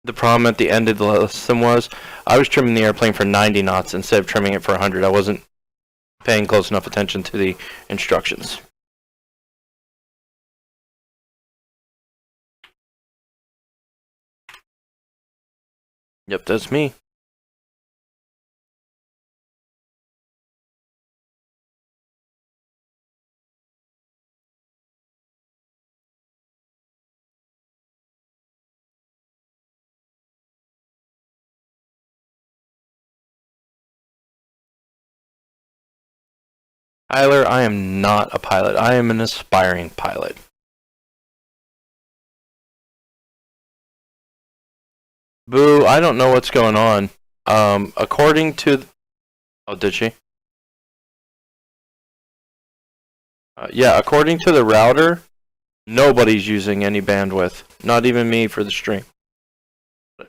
The problem at the end of the lesson was I was trimming the airplane for 90 knots instead of trimming it for 100. I wasn't paying close enough attention to the instructions. Yep, that's me. Tyler, I am not a pilot. I am an aspiring pilot. Boo, I don't know what's going on. According to... Oh, did she? Yeah, according to the router, nobody's using any bandwidth. Not even me for the stream.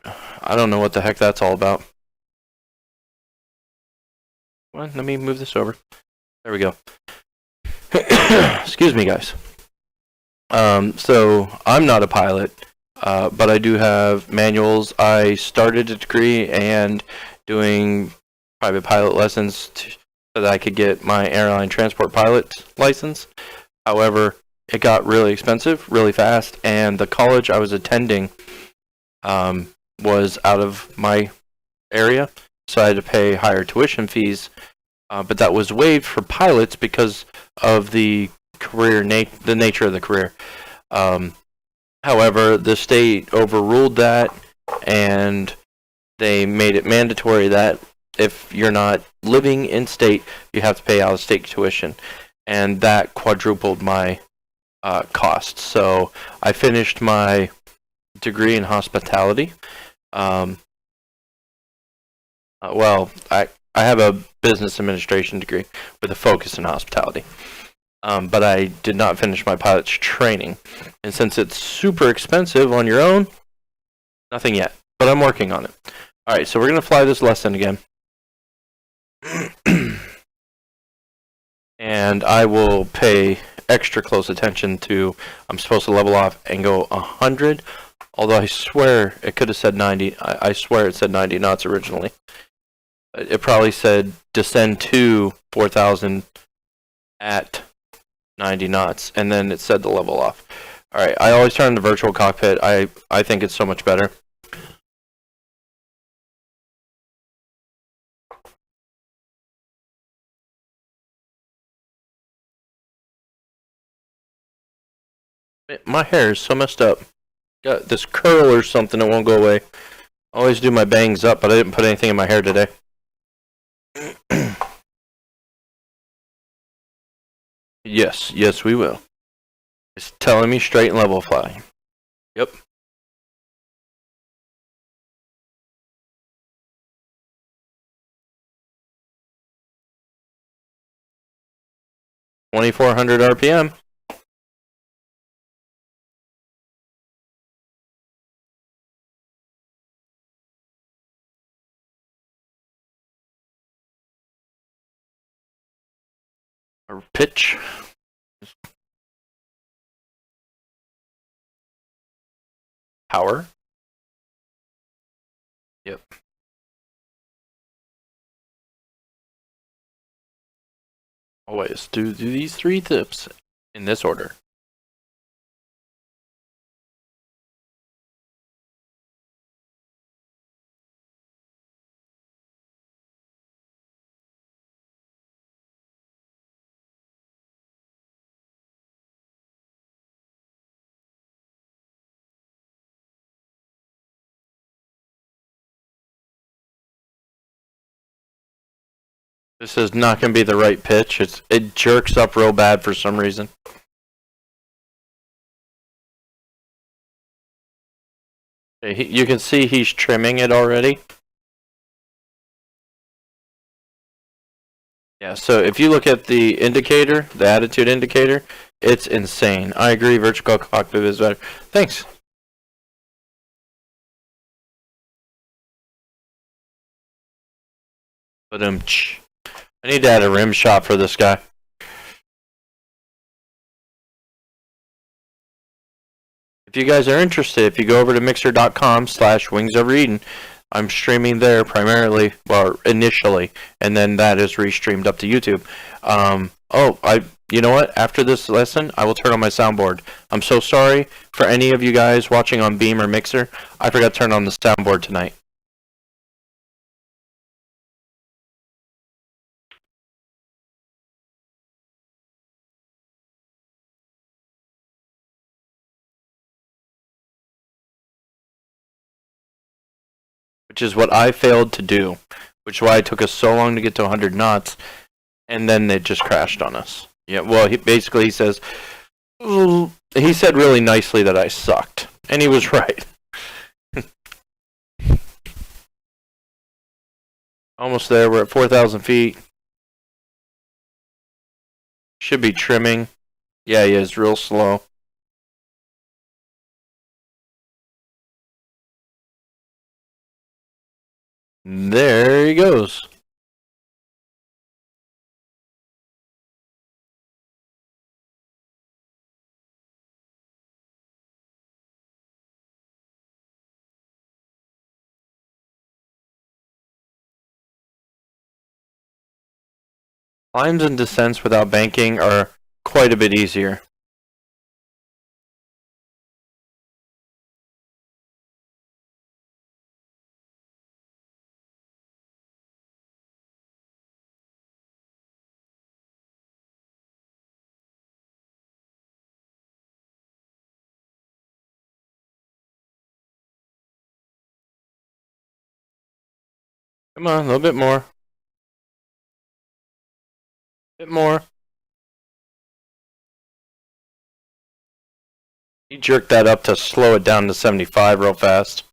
I don't know what the heck that's all about. Well, let me move this over. There we go. Excuse me, guys. So I'm not a pilot, but I do have manuals. I started a degree and doing private pilot lessons so that I could get my airline transport pilot license. However, it got really expensive really fast, and the college I was attending was out of my area, so I had to pay higher tuition fees. But that was waived for pilots because of the the nature of the career. However, the state overruled that, and they made it mandatory that if you're not living in state, you have to pay out of state tuition, and that quadrupled my costs. So I finished my degree in hospitality. Well, I have a business administration degree with a focus in hospitality. But I did not finish my pilot's training. And since it's super expensive on your own, nothing yet. But I'm working on it. Alright, so we're going to fly this lesson again. And I will pay extra close attention to, I'm supposed to level off and go 100. Although I swear it could have said 90. I swear it said 90 knots originally. It probably said descend to 4,000 at 90 knots, and then it said the level off. Alright, I always turn to virtual cockpit. I think it's so much better. My hair is so messed up. Got this curl or something that won't go away. I always do my bangs up, but I didn't put anything in my hair today. Yes, we will. It's telling me straight and level fly. Yep. $2,400 RPM. Or pitch. Power. Yep. Always do these 3 tips in this order. This is not going to be the right pitch. It jerks up real bad for some reason. You can see he's trimming it already. Yeah, so if you look at the indicator, the attitude indicator, it's insane. I agree, virtual cockpit is better. Thanks. But I need to add a rim shot for this guy. If you guys are interested, if you go over to mixer.com/WingsOverEden, I'm streaming there primarily, well, initially, and then that is restreamed up to YouTube. You know what? After this lesson, I will turn on my soundboard. I'm so sorry for any of you guys watching on Beam or Mixer. I forgot to turn on the soundboard tonight. Which is what I failed to do, which is why it took us so long to get to 100 knots. and then it just crashed on us. Yeah, well, he says, he said really nicely that I sucked, and he was right. Almost there. We're at 4,000 feet. Should be trimming. Yeah, he is real slow. There he goes. Climbs and descents without banking are quite a bit easier. Come on, a little bit more. Bit more. He jerked that up to slow it down to 75 real fast.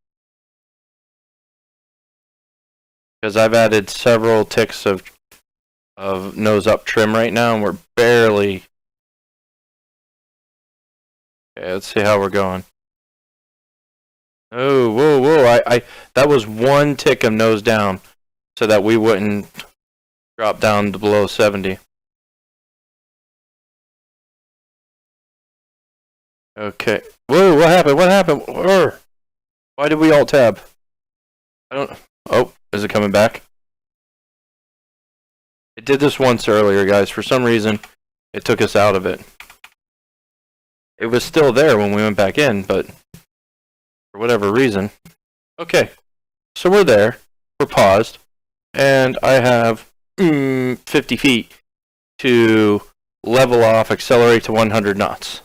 Because I've added several ticks of nose up trim right now, and we're barely. Okay, let's see how we're going. Oh, whoa! I that was one tick of nose down, so that we wouldn't drop down to below 70. Okay. Whoa! What happened? What happened? Why did we alt tab? I don't. Oh, is it coming back? It did this once earlier, guys. For some reason, it took us out of it. It was still there when we went back in, but for whatever reason. Okay, so we're there. We're paused. And I have 50 feet to level off, accelerate to 100 knots.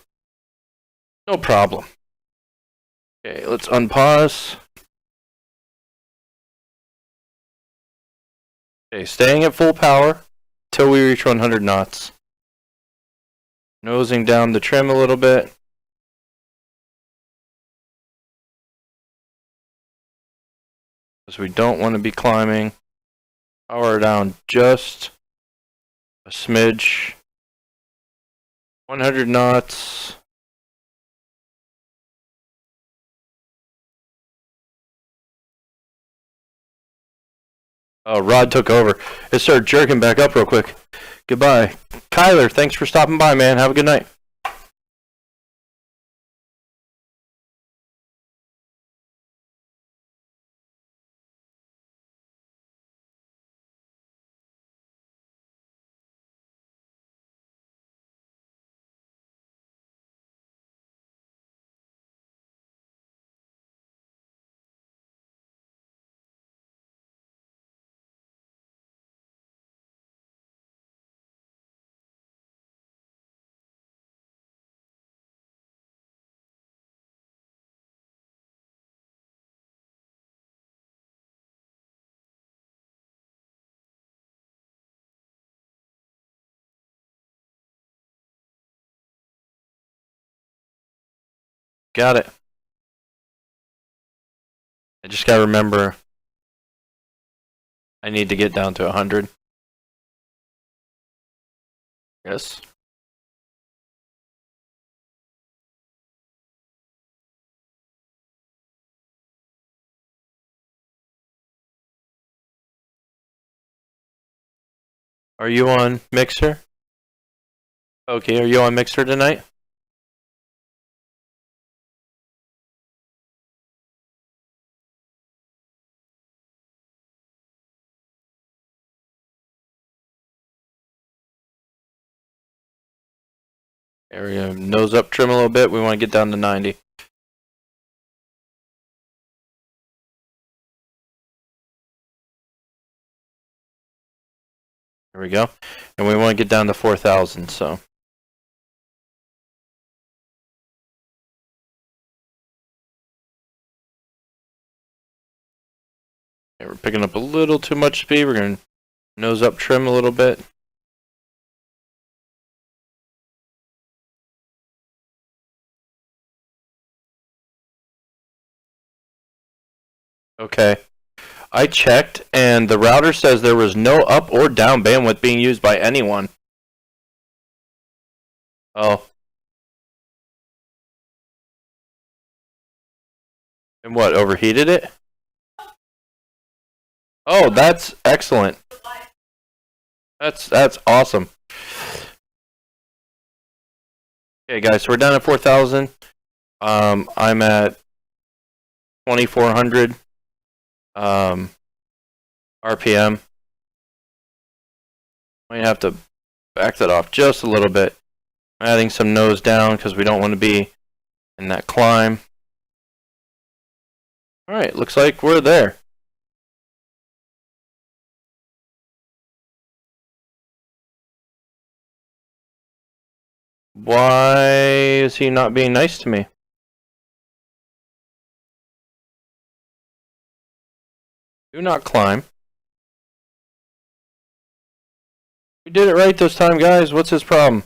No problem. Okay, let's unpause. Okay, staying at full power till we reach 100 knots. Nosing down the trim a little bit. Because we don't want to be climbing. Power down just a smidge. 100 knots. Oh, Rod took over. It started jerking back up real quick. Goodbye. Kyler, thanks for stopping by, man. Have a good night. Got it. I just gotta remember I need to get down to 100. Yes. Are you on Mixer? Okay, are you on Mixer tonight? Area nose up trim a little bit. We want to get down to 90. There we go. And we want to get down to 4,000, so. Okay, we're picking up a little too much speed. We're going to nose up trim a little bit. Okay. I checked, and the router says there was no up or down bandwidth being used by anyone. Oh. And what, overheated it? Oh, that's excellent. That's awesome. Okay, guys, so we're down at 4,000. I'm at 2,400 RPM. Might have to back that off just a little bit. Adding some nose down because we don't want to be in that climb. Alright, looks like we're there. Why is he not being nice to me? Do not climb. We did it right this time, guys. What's his problem?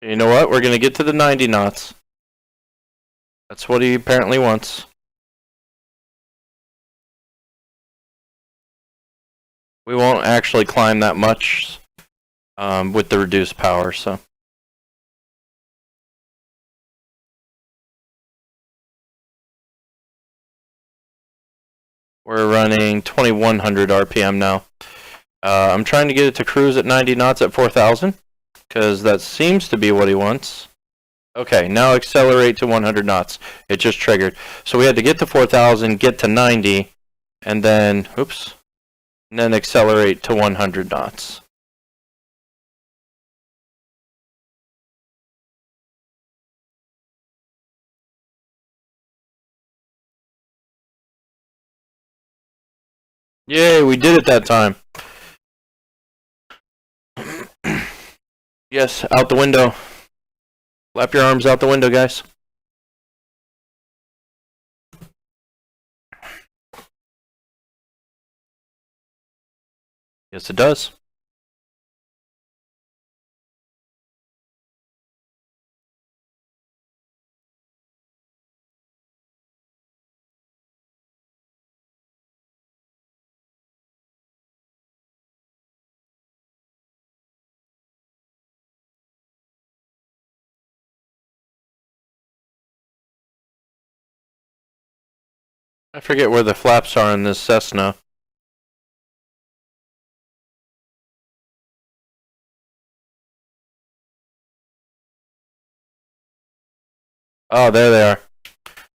You know what? We're going to get to the 90 knots. That's what he apparently wants. We won't actually climb that much with the reduced power, so. We're running 2,100 RPM now. I'm trying to get it to cruise at 90 knots at 4,000, because that seems to be what he wants. Okay, now accelerate to 100 knots. It just triggered. So we had to get to 4,000, get to 90, and then, oops, and then accelerate to 100 knots. Yay, we did it that time. Yes, out the window. Flap your arms out the window, guys. Yes, it does. I forget where the flaps are in this Cessna. Oh, there they are.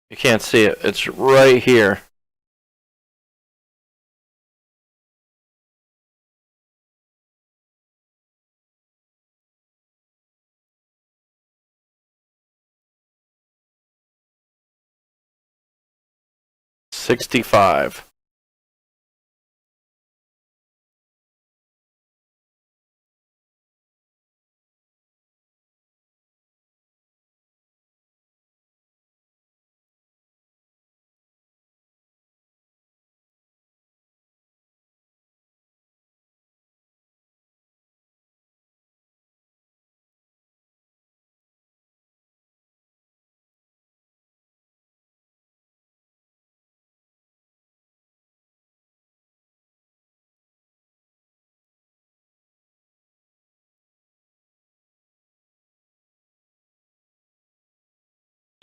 You can't see it. It's right here. $65.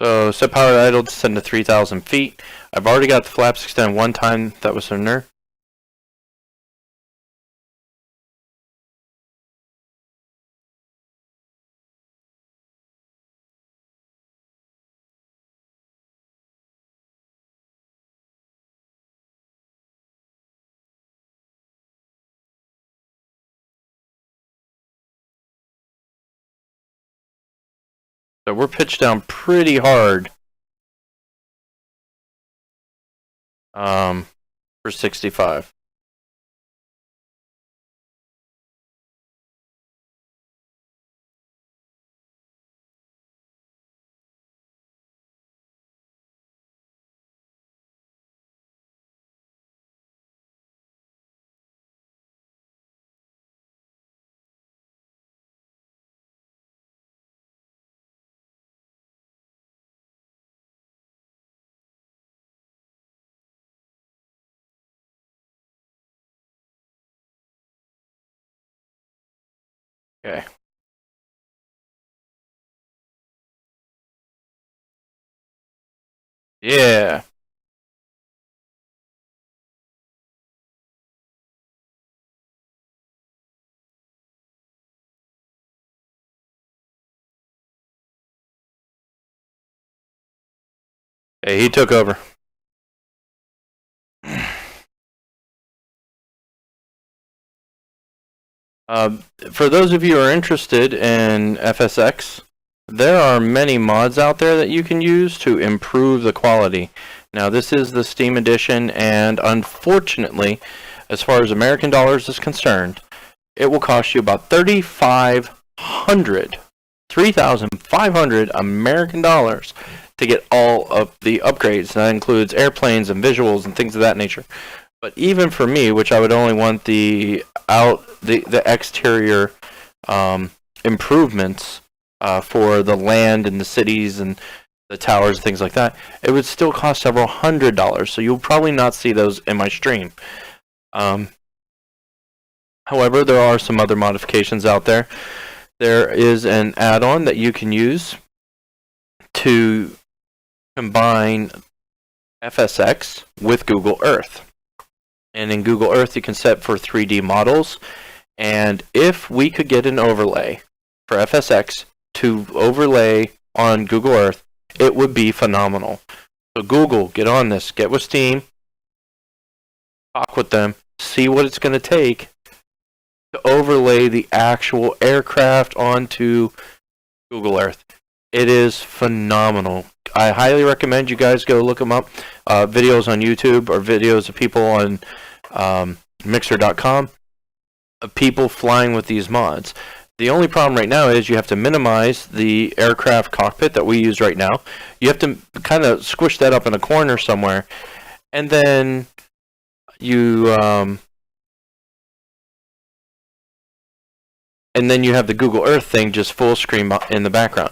So set power idle to send to 3,000 feet. I've already got the flaps extended one time. That was sooner. So we're pitched down pretty hard. For 65. Okay. Yeah. Hey, he took over. For those of you who are interested in FSX, there are many mods out there that you can use to improve the quality. Now, this is the Steam edition, and unfortunately, as far as American dollars is concerned, it will cost you about 3,500 American dollars to get all of the upgrades. That includes airplanes and visuals and things of that nature. But even for me, which I would only want the exterior improvements for the land and the cities and the towers and things like that, it would still cost several $100s. So you'll probably not see those in my stream. However, there are some other modifications out there. There is an add-on that you can use to combine FSX with Google Earth. And in Google Earth, you can set for 3D models. And if we could get an overlay for FSX to overlay on Google Earth, it would be phenomenal. So Google, get on this. Get with Steam. Talk with them. See what it's going to take to overlay the actual aircraft onto Google Earth. It is phenomenal. I highly recommend you guys go look them up. Videos on YouTube or videos of people on Mixer.com of people flying with these mods. The only problem right now is you have to minimize the aircraft cockpit that we use right now. You have to kind of squish that up in a corner somewhere, and then you have the Google Earth thing just full screen in the background.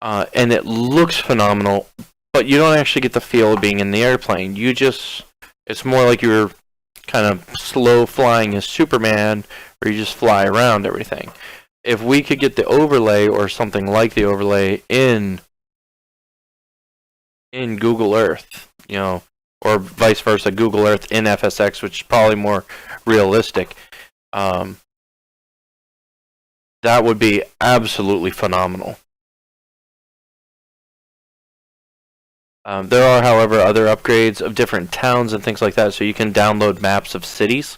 And it looks phenomenal, but you don't actually get the feel of being in the airplane. It's more like you're kind of slow flying as Superman, or you just fly around everything. If we could get the overlay or something like the overlay in Google Earth, or vice versa, Google Earth in FSX, which is probably more realistic, that would be absolutely phenomenal. There are, however, other upgrades of different towns and things like that, so you can download maps of cities,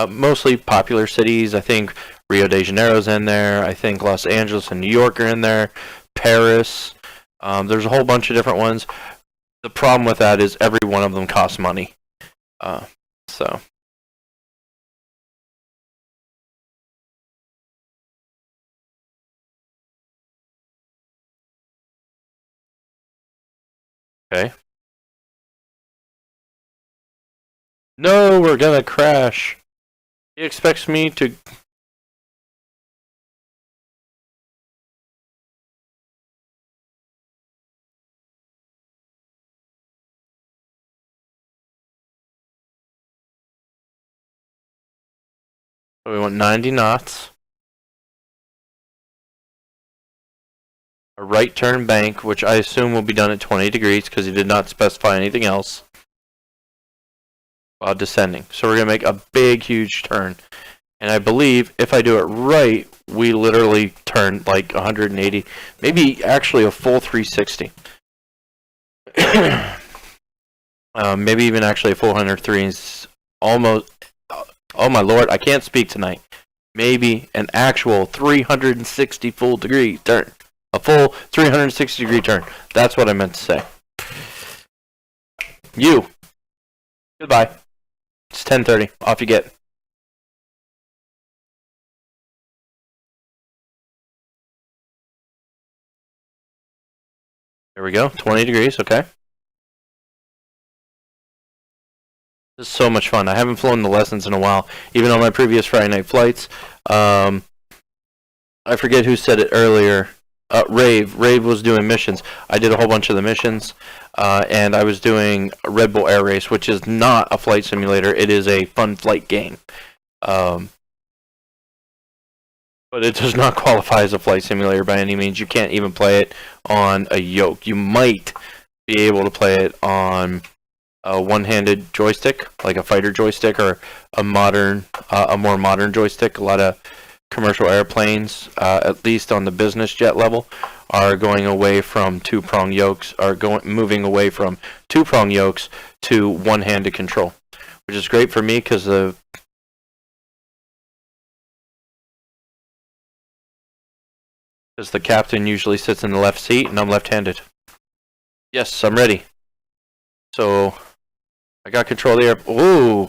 mostly popular cities. I think Rio de Janeiro's in there. I think Los Angeles and New York are in there. Paris. There's a whole bunch of different ones. The problem with that is every one of them costs money. So. Okay. No, we're gonna crash. He expects me to... So we want 90 knots. A right turn bank, which I assume will be done at 20 degrees because he did not specify anything else while descending. So we're going to make a big, huge turn. And I believe if I do it right, we literally turn like 180, maybe actually a full 360. Maybe even actually a full 103. Almost, oh my lord, I can't speak tonight. Maybe an actual 360 full degree turn. A full 360 degree turn. That's what I meant to say. You. Goodbye. It's 10:30. Off you get. There we go. 20 degrees. Okay. This is so much fun. I haven't flown the lessons in a while. Even on my previous Friday night flights. I forget who said it earlier. Rave was doing missions. I did a whole bunch of the missions, and I was doing Red Bull Air Race, which is not a flight simulator. It is a fun flight game. but it does not qualify as a flight simulator by any means. You can't even play it on a yoke. You might be able to play it on a one-handed joystick, like a fighter joystick, or a more modern joystick. A lot of commercial airplanes, at least on the business jet level, are going away from two-prong yokes, moving away from two-prong yokes to one-handed control, which is great for me because the captain usually sits in the left seat and I'm left-handed. Yes, I'm ready. So I got control of the air. Ooh.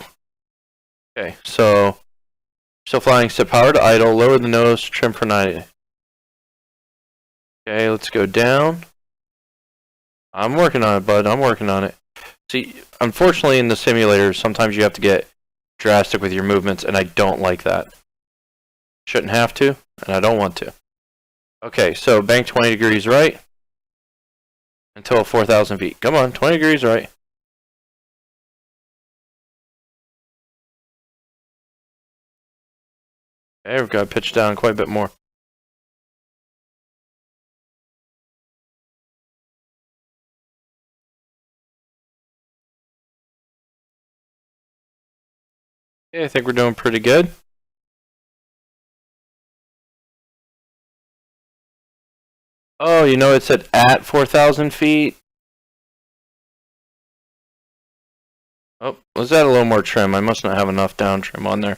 Okay, so still flying, set power to idle, lower the nose, trim for 90. Okay, let's go down. I'm working on it, bud. I'm working on it. See, unfortunately in the simulator, sometimes you have to get drastic with your movements, and I don't like that. Shouldn't have to, and I don't want to. Okay, so bank 20 degrees right until 4,000 feet. Come on, 20 degrees right. Okay, we've got to pitch down quite a bit more. Okay, I think we're doing pretty good. Oh, you know it said at 4,000 feet. Oh, let's add a little more trim. I must not have enough down trim on there.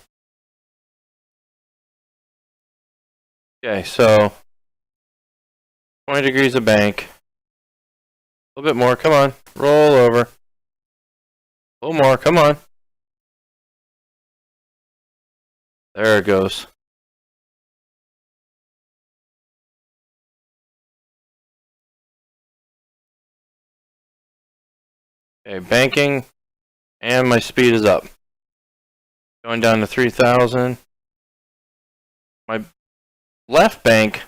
Okay, so 20 degrees of bank. A little bit more, come on. Roll over. A little more, come on. There it goes. Okay, banking. And my speed is up. Going down to 3,000. My left bank.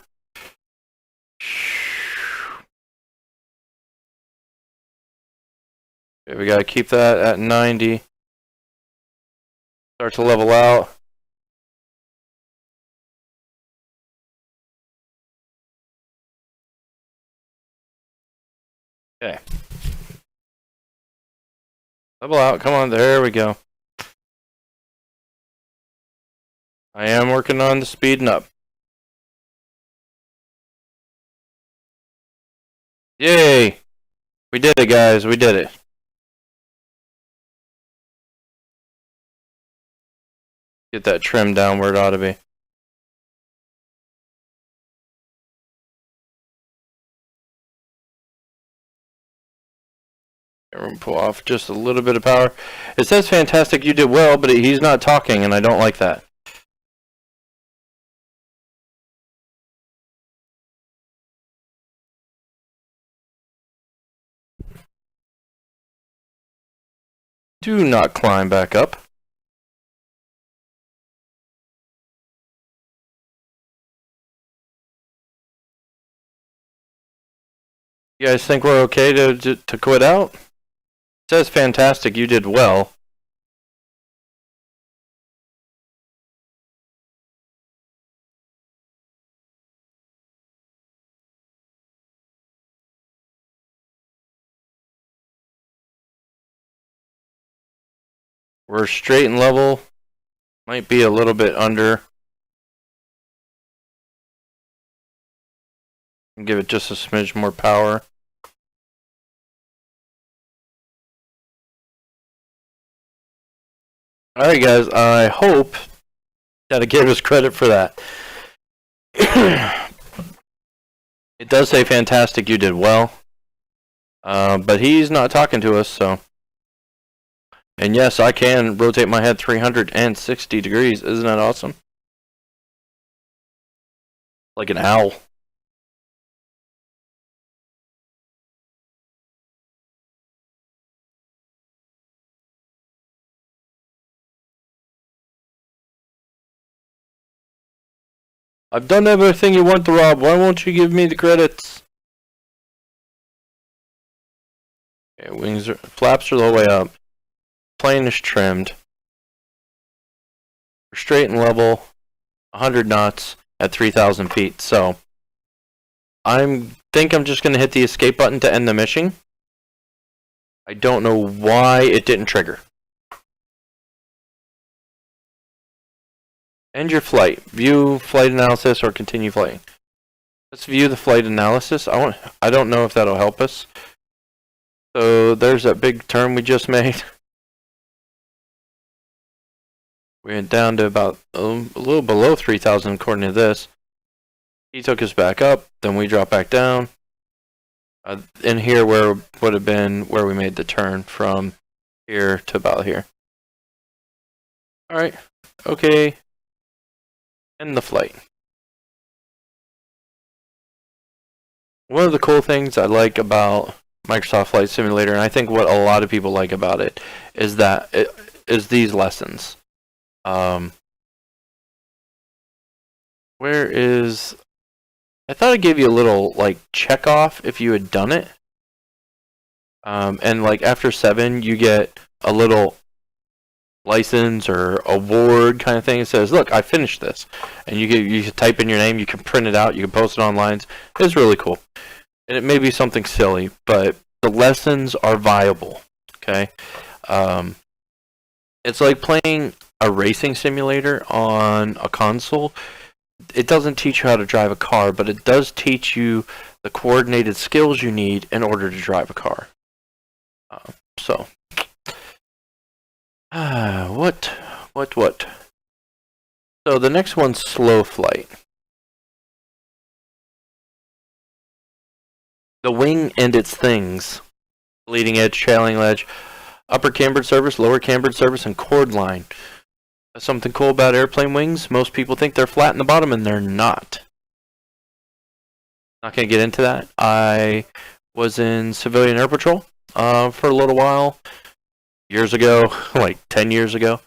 Okay, we gotta keep that at 90. Start to level out. Okay. Level out, come on, there we go. I am working on the speeding up. Yay! We did it, guys, we did it. Get that trim down where it ought to be. Everyone pull off just a little bit of power. It says fantastic, you did well, but he's not talking, and I don't like that. Do not climb back up. You guys think we're okay to quit out? It says fantastic, you did well. We're straight and level. Might be a little bit under. Give it just a smidge more power. Alright guys, I hope that I gave us credit for that. It does say fantastic, you did well. But he's not talking to us, so. And yes, I can rotate my head 360 degrees. Isn't that awesome? Like an owl. I've done everything you want to, Rob. Why won't you give me the credits? Okay, flaps are the way up. Plane is trimmed. We're straight and level. 100 knots. at 3,000 feet. So I think I'm just going to hit the escape button to end the mission. I don't know why it didn't trigger. End your flight. View flight analysis or continue flighting. Let's view the flight analysis. I don't know if that'll help us. So there's that big turn we just made. We went down to about a little below 3,000 according to this. He took us back up, then we dropped back down. In here where would have been where we made the turn from here to about here. Alright, okay. End the flight. One of the cool things I like about Microsoft Flight Simulator, and I think what a lot of people like about it, is that it is these lessons. Where is... I thought it gave you a little, like, check off if you had done it. And, like, after 7, you get a little license or award kind of thing. It says, look, I finished this. And you can type in your name, you can print it out, you can post it online. It's really cool. And it may be something silly, but the lessons are viable. Okay? It's like playing a racing simulator on a console. It doesn't teach you how to drive a car, but it does teach you the coordinated skills you need in order to drive a car. What? So the next one's slow flight. The wing and its things. Leading edge, trailing edge, upper cambered surface, lower cambered surface, and chord line. Something cool about airplane wings, most people think they're flat in the bottom, and they're not. Not going to get into that. I was in Civilian Air Patrol for a little while, years ago, like 10 years ago,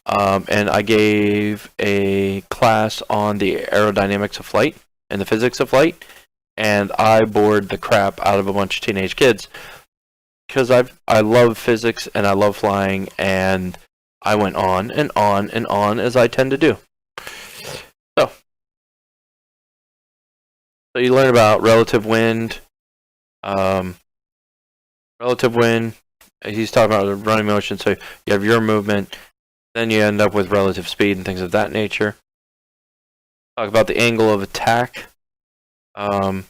and I gave a class on the aerodynamics of flight and the physics of flight, and I bored the crap out of a bunch of teenage kids because I love physics and I love flying, and I went on and on and on, as I tend to do. So you learn about relative wind. Relative wind, he's talking about the running motion, so you have your movement, then you end up with relative speed and things of that nature. Talk about the angle of attack. The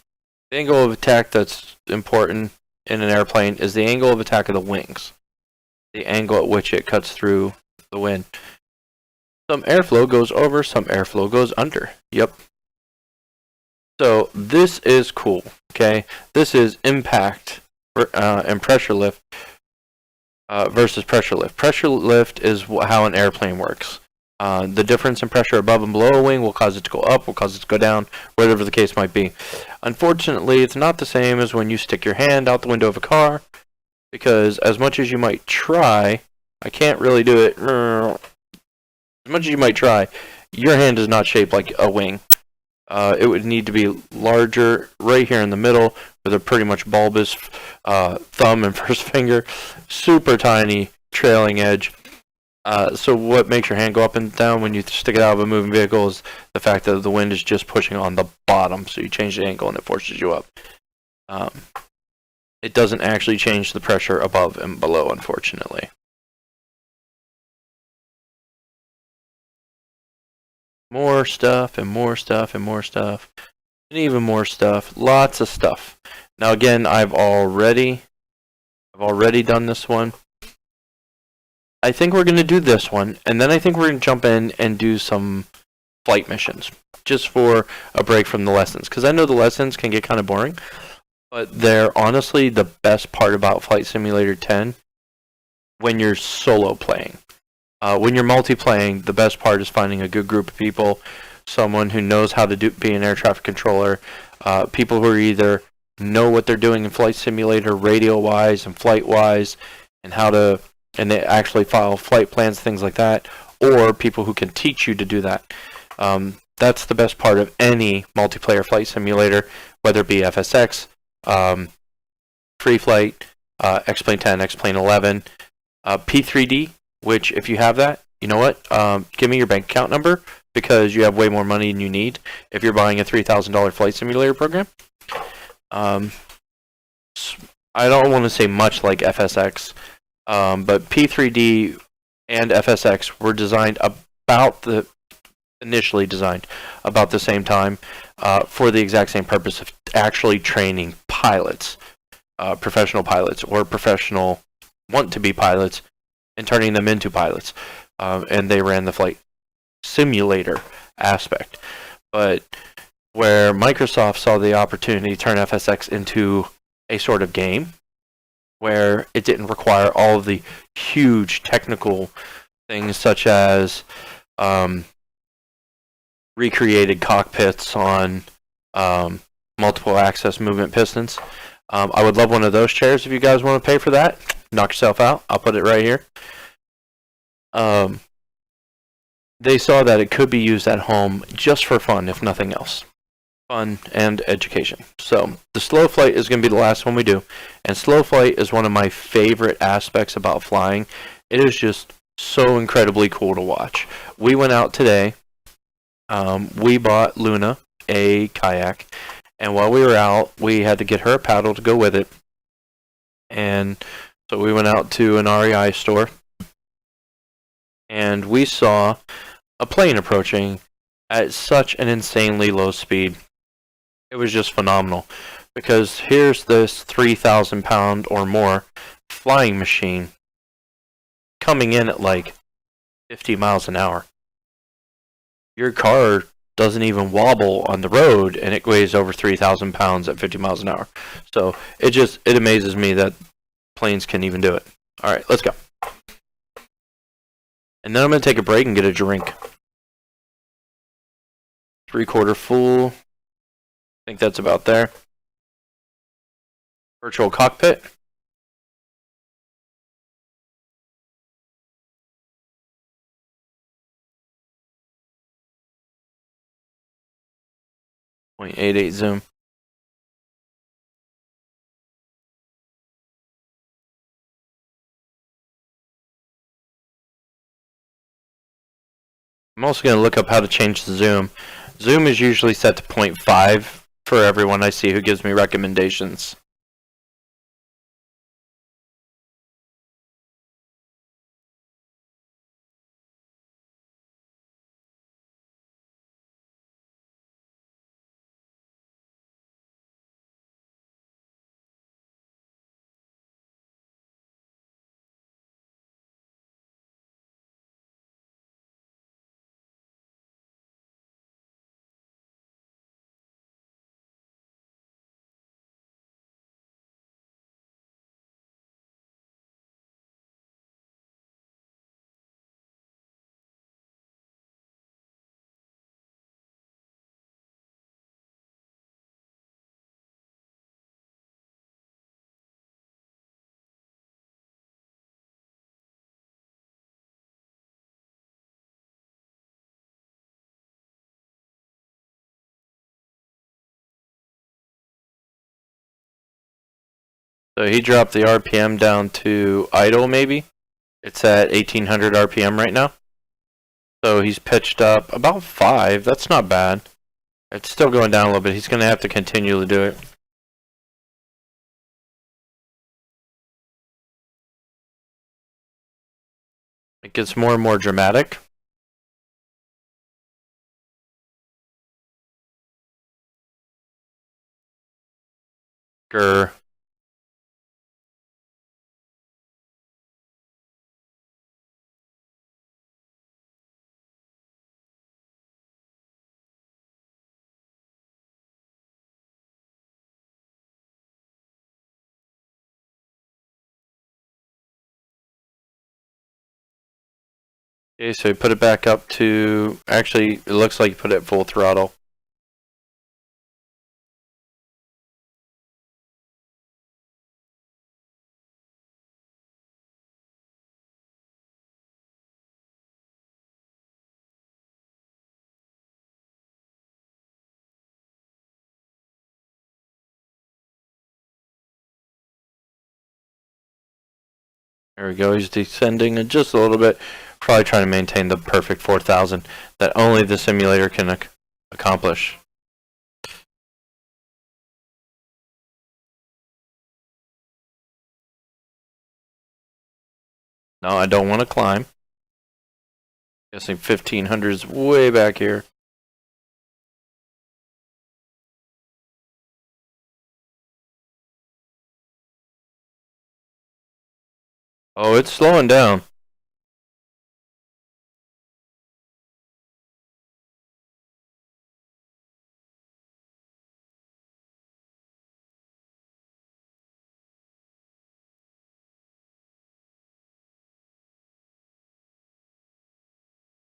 angle of attack that's important in an airplane is the angle of attack of the wings. The angle at which it cuts through the wind. Some airflow goes over, some airflow goes under. Yep. So this is cool, okay? This is impact and pressure lift versus pressure lift. Pressure lift is how an airplane works. The difference in pressure above and below a wing will cause it to go up, will cause it to go down, whatever the case might be. Unfortunately, it's not the same as when you stick your hand out the window of a car, because as much as you might try, I can't really do it. As much as you might try, your hand is not shaped like a wing. It would need to be larger right here in the middle with a pretty much bulbous thumb and first finger, super tiny trailing edge. So what makes your hand go up and down when you stick it out of a moving vehicle is the fact that the wind is just pushing on the bottom, so you change the angle and it forces you up. It doesn't actually change the pressure above and below, unfortunately. More stuff and more stuff and more stuff and even more stuff. Lots of stuff. Now again, I've already done this one. I think we're going to do this one, and then I think we're going to jump in and do some flight missions just for a break from the lessons, because I know the lessons can get kind of boring, but they're honestly the best part about Flight Simulator 10 when you're solo playing. When you're multi-playing, the best part is finding a good group of people, someone who knows how to be an air traffic controller, people who are either know what they're doing in Flight Simulator radio-wise and flight-wise, and they actually file flight plans, things like that, or people who can teach you to do that. That's the best part of any multiplayer flight simulator, whether it be FSX, Free Flight, X-Plane 10, X-Plane 11, P3D, which if you have that, you know what, give me your bank account number, because you have way more money than you need if you're buying a $3,000 flight simulator program. I don't want to say much like FSX, but P3D and FSX were designed initially designed about the same time for the exact same purpose of actually training pilots, professional pilots, or professional want-to-be pilots, and turning them into pilots. And they ran the flight simulator aspect. But where Microsoft saw the opportunity to turn FSX into a sort of game, where it didn't require all of the huge technical things such as recreated cockpits on multiple access movement pistons. I would love one of those chairs if you guys want to pay for that. Knock yourself out. I'll put it right here. They saw that it could be used at home just for fun, if nothing else. Fun and education. So the slow flight is going to be the last one we do. And slow flight is one of my favorite aspects about flying. It is just so incredibly cool to watch. We went out today. We bought Luna a kayak. And while we were out, we had to get her a paddle to go with it. And so we went out to an REI store. And we saw a plane approaching at such an insanely low speed. It was just phenomenal. Because here's this 3,000 pound or more flying machine coming in at like 50 miles an hour. Your car doesn't even wobble on the road, and it weighs over 3,000 pounds at 50 miles an hour. So it amazes me that planes can even do it. All right, let's go. And then I'm going to take a break and get a drink. 3/4 full. I think that's about there. Virtual cockpit. .88 zoom. I'm also going to look up how to change the zoom. Zoom is usually set to 0.5 for everyone I see who gives me recommendations. So he dropped the RPM down to idle, maybe. It's at 1800 RPM right now. So he's pitched up about 5. That's not bad. It's still going down a little bit. He's going to have to continually do it. It gets more and more dramatic. Grr. Okay, so he put it back up to, actually, it looks like he put it at full throttle. There we go. He's descending just a little bit. Probably trying to maintain the perfect 4,000 that only the simulator can accomplish. No, I don't want to climb. Guessing 1,500 is way back here. Oh, it's slowing down.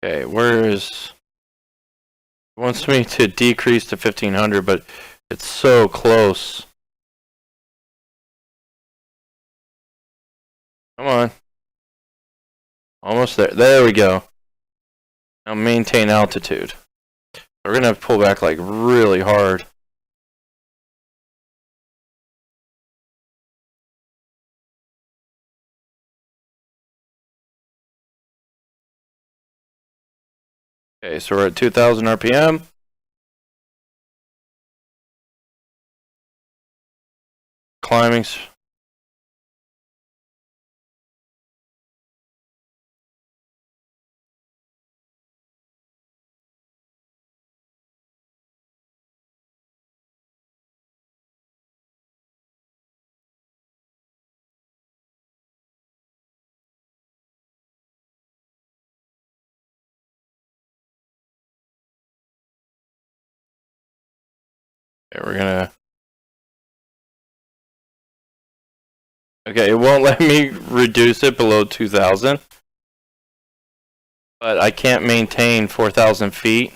Okay, where is... It wants me to decrease to 1,500, but it's so close. Come on. Almost there. There we go. Now maintain altitude. We're going to have to pull back like really hard. Okay, so we're at 2,000 RPM. Climbing. Okay, we're gonna... Okay, it won't let me reduce it below 2,000. But I can't maintain 4,000 feet.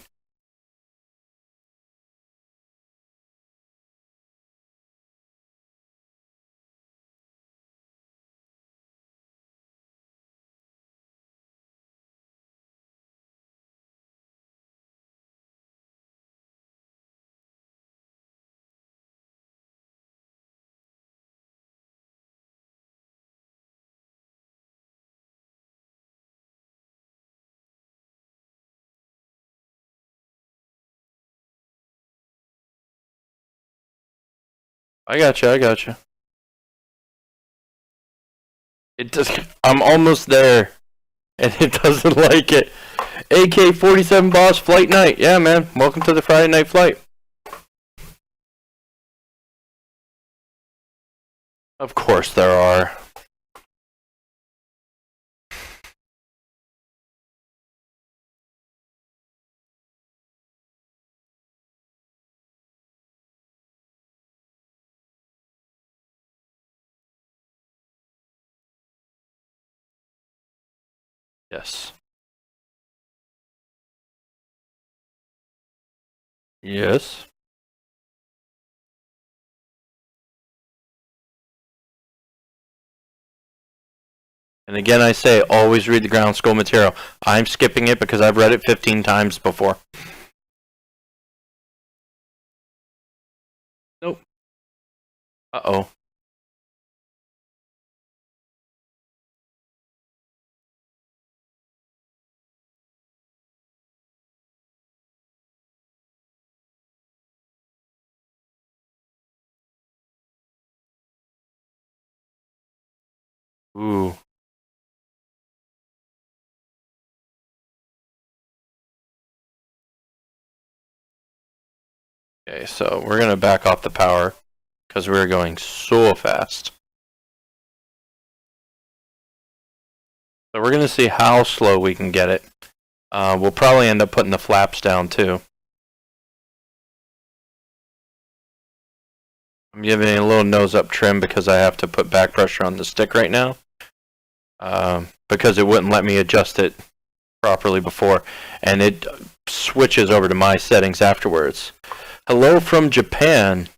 I gotcha, I gotcha. It does. I'm almost there, and it doesn't like it. AK-47 boss flight night. Yeah, man. Welcome to the Friday night flight. Of course there are. Yes. Yes. And again, I say, always read the ground school material. I'm skipping it because I've read it 15 times before. Nope. Uh-oh. Ooh. Okay, so we're going to back off the power because we're going so fast. So we're going to see how slow we can get it. We'll probably end up putting the flaps down too. I'm giving it a little nose up trim because I have to put back pressure on the stick right now. Because it wouldn't let me adjust it properly before. And it switches over to my settings afterwards. Hello from Japan.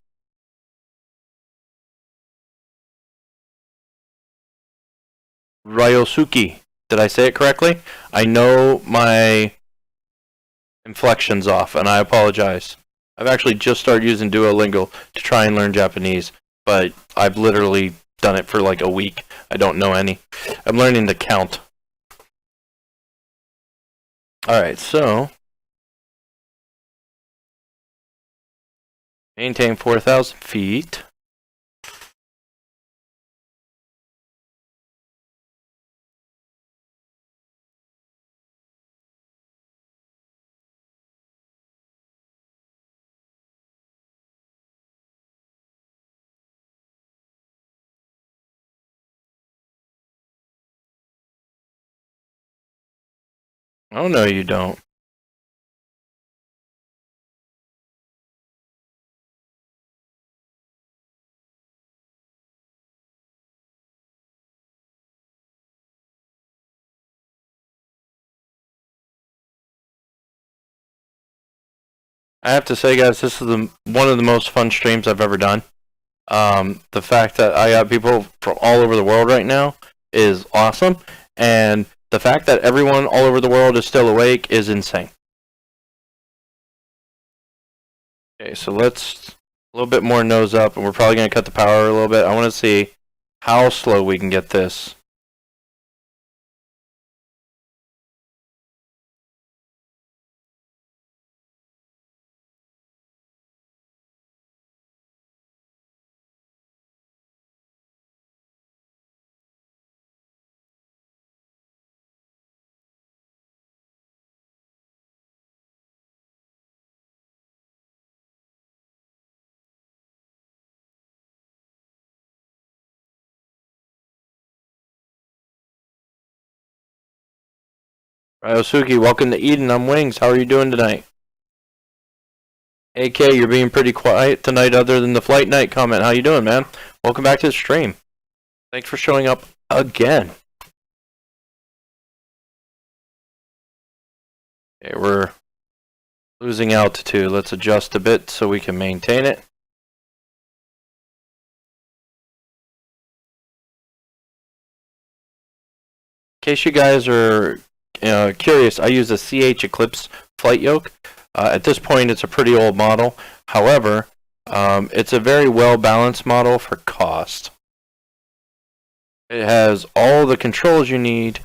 Ryosuke. Did I say it correctly? I know my inflection's off, and I apologize. I've actually just started using Duolingo to try and learn Japanese, but I've literally done it for like a week. I don't know any. I'm learning to count. Alright, so maintain 4,000 feet. Oh no, you don't. I have to say, guys, this is one of the most fun streams I've ever done. The fact that I got people from all over the world right now is awesome, and the fact that everyone all over the world is still awake is insane. Okay, so let's a little bit more nose up, and we're probably going to cut the power a little bit. I want to see how slow we can get this. Ryosuke, welcome to Eden. I'm Wings. How are you doing tonight? AK, you're being pretty quiet tonight other than the flight night comment. How you doing, man? Welcome back to the stream. Thanks for showing up again. Okay, we're losing altitude. Let's adjust a bit so we can maintain it. In case you guys are curious, I use a CH Eclipse flight yoke. At this point, it's a pretty old model. However, it's a very well-balanced model for cost. It has all the controls you need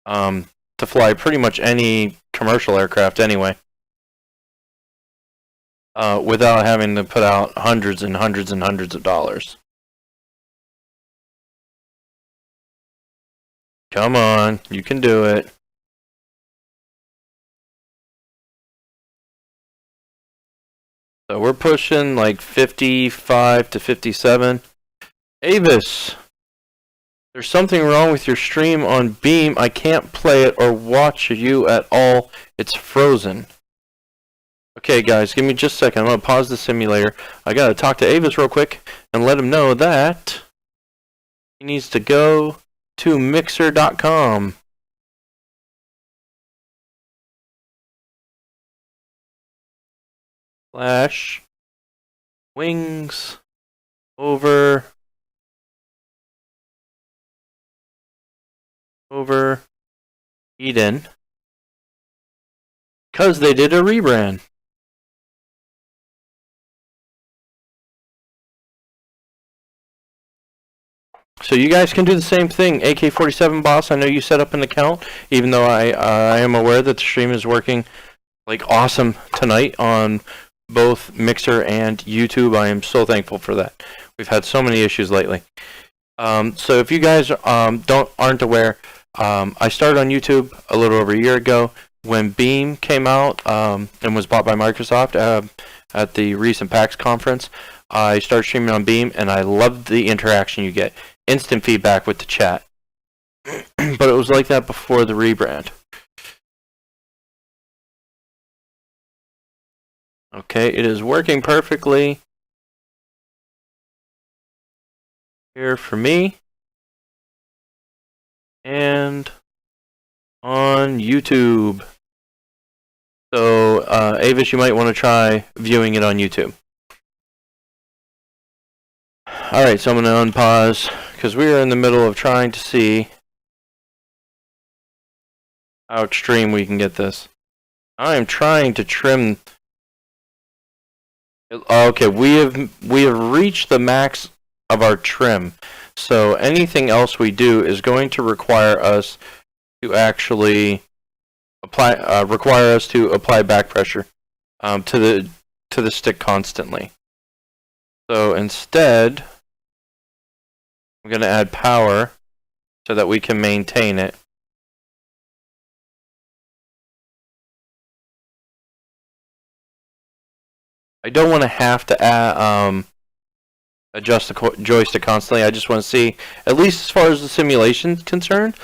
to fly pretty much any commercial aircraft anyway, without having to put out hundreds and hundreds and hundreds of dollars. Come on, you can do it. So we're pushing like 55 to 57. Avis, there's something wrong with your stream on Beam. I can't play it or watch you at all. It's frozen. Okay, guys, give me just a second. I'm going to pause the simulator. I got to talk to Avis real quick and let him know that he needs to go to mixer.com. / Wings over Eden, because they did a rebrand. So you guys can do the same thing. AK-47 boss, I know you set up an account, even though I am aware that the stream is working like awesome tonight on both Mixer and YouTube. I am so thankful for that. We've had so many issues lately. So if you guys aren't aware, I started on YouTube a little over a year ago when Beam came out and was bought by Microsoft at the recent PAX conference. I started streaming on Beam, and I loved the interaction you get. Instant feedback with the chat. But it was like that before the rebrand. Okay, it is working perfectly here for me and on YouTube. So, Avis, you might want to try viewing it on YouTube. Alright, so I'm going to unpause because we are in the middle of trying to see how extreme we can get this. I am trying to trim. Okay, we have reached the max of our trim. So anything else we do is going to require us to actually apply back pressure to the stick constantly. So instead, I'm going to add power so that we can maintain it. I don't want to have to adjust the joystick constantly. I just want to see, at least as far as the simulation is concerned,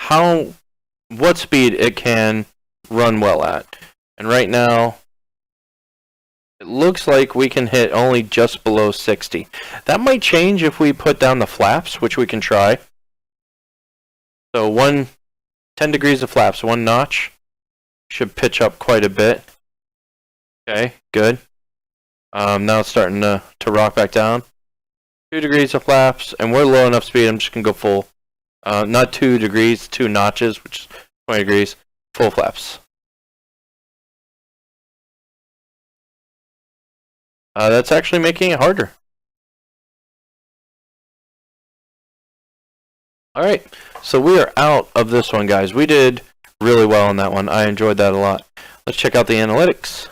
what speed it can run well at. And right now, it looks like we can hit only just below 60. That might change if we put down the flaps, which we can try. So 10 degrees of flaps, 1 notch. Should pitch up quite a bit. Okay, good. Now it's starting to rock back down. 2 degrees of flaps, and we're low enough speed. I'm just going to go full. Not 2 degrees, 2 notches, which is 20 degrees. Full flaps. That's actually making it harder. Alright, so we are out of this one, guys. We did really well on that one. I enjoyed that a lot. Let's check out the analytics.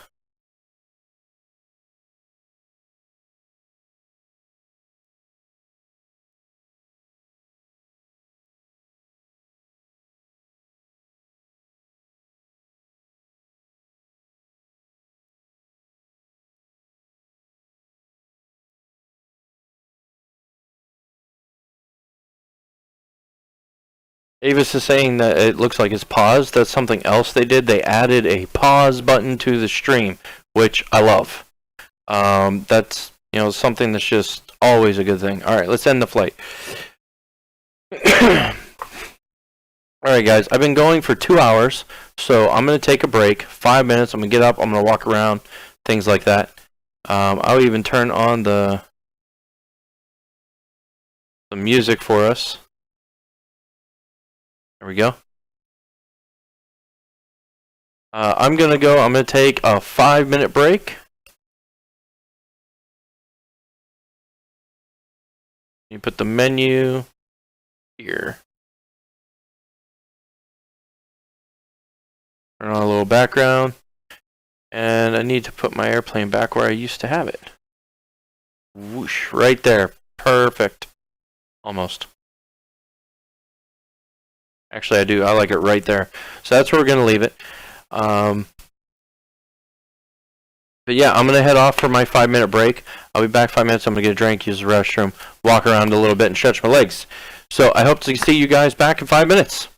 Avis is saying that it looks like it's paused. That's something else they did. They added a pause button to the stream, which I love. That's something that's just always a good thing. All right, let's end the flight. All right, guys. I've been going for 2 hours, so I'm gonna take a break. 5 minutes. I'm gonna get up. I'm gonna walk around, things like that. I'll even turn on the music for us. There we go. I'm gonna take a 5-minute break. You put the menu here. Turn on a little background. And I need to put my airplane back where I used to have it. Whoosh, right there. Perfect. Almost. Actually, I do. I like it right there. So that's where we're going to leave it. But yeah, I'm going to head off for my 5-minute break. I'll be back 5 minutes. I'm going to get a drink, use the restroom, walk around a little bit, and stretch my legs. So I hope to see you guys back in 5 minutes.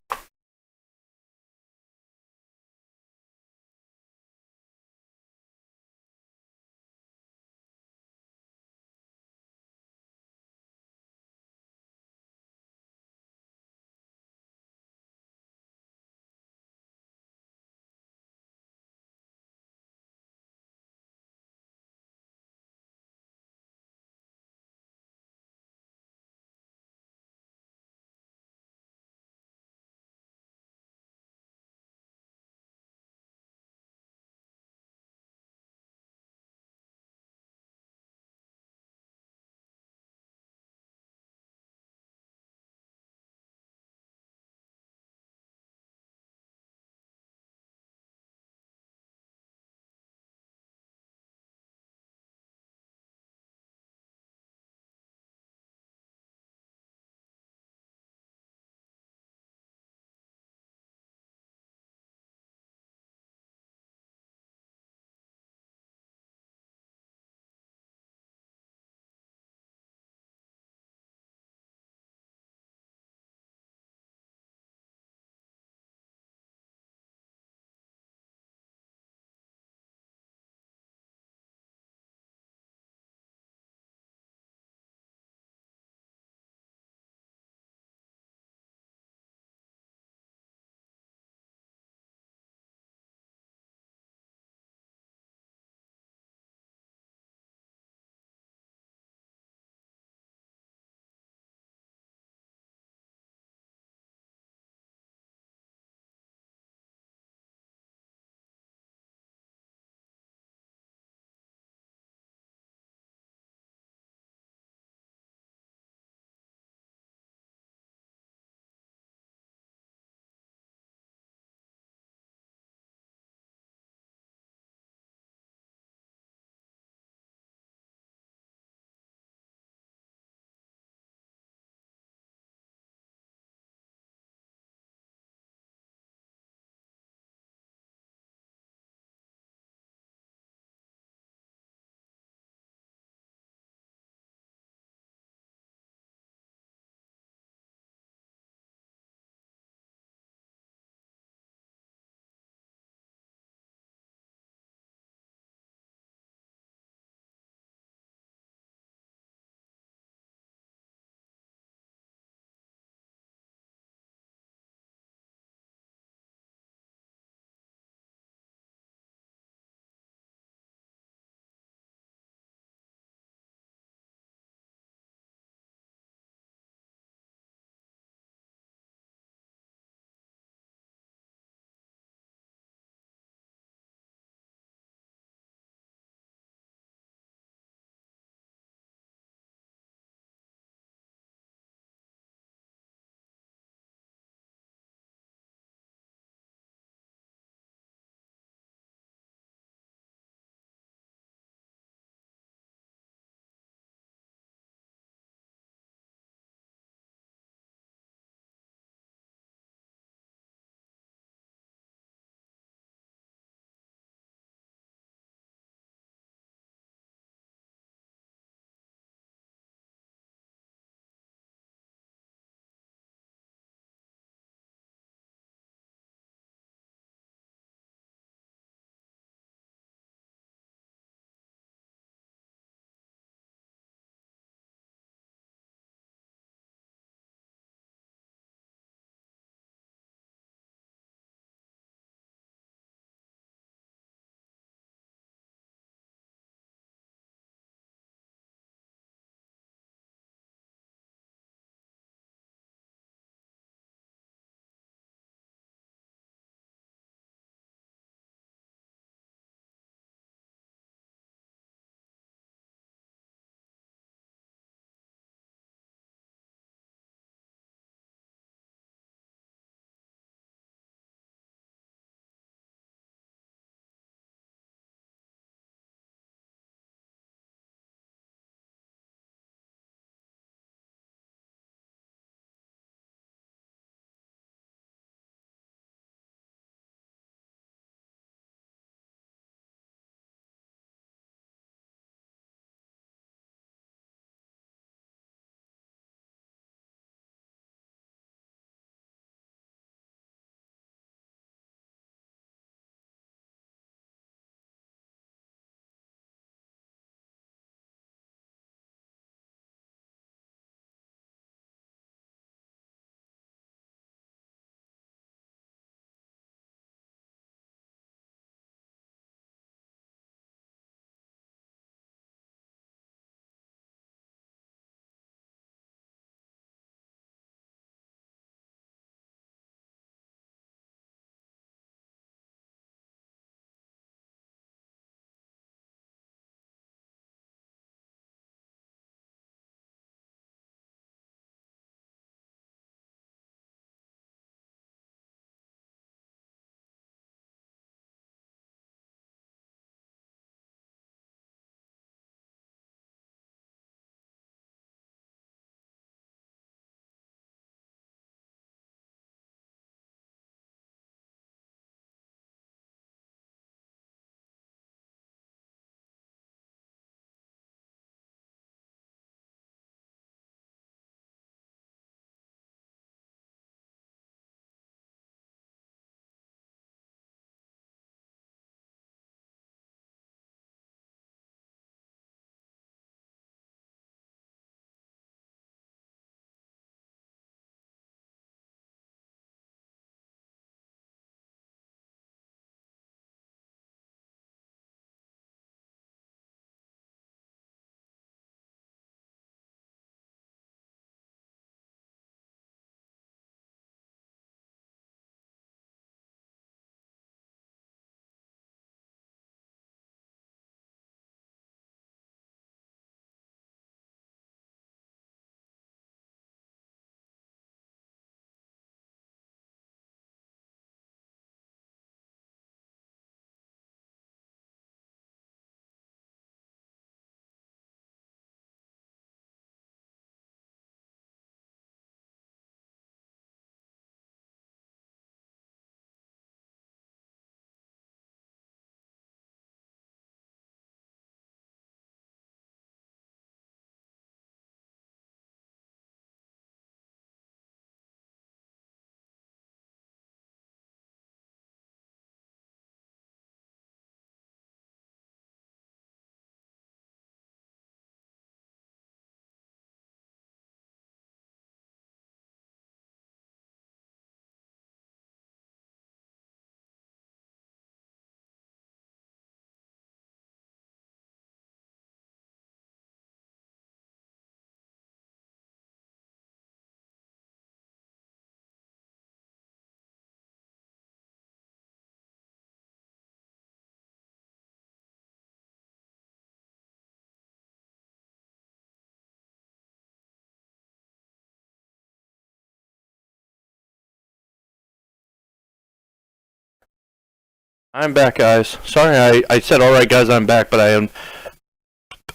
I'm back, guys. Sorry, I said all right, guys. I'm back, but I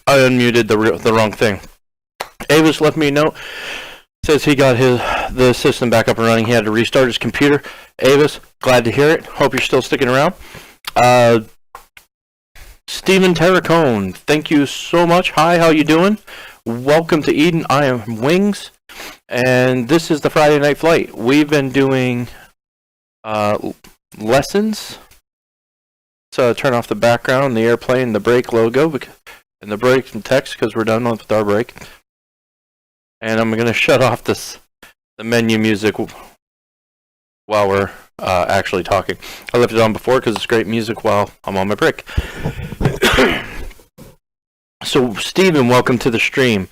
unmuted the wrong thing. Avis left me a note. Says he got the system back up and running. He had to restart his computer. Avis, glad to hear it. Hope you're still sticking around. Stephen Terracone, thank you so much. Hi, how you doing? Welcome to Eden. I am Wings, and this is the Friday Night Flight. We've been doing lessons. So turn off the background, the airplane, the break logo, and the break and text because we're done with our break. And I'm going to shut off the menu music while we're actually talking. I left it on before because it's great music while I'm on my break. So, Steven, welcome to the stream.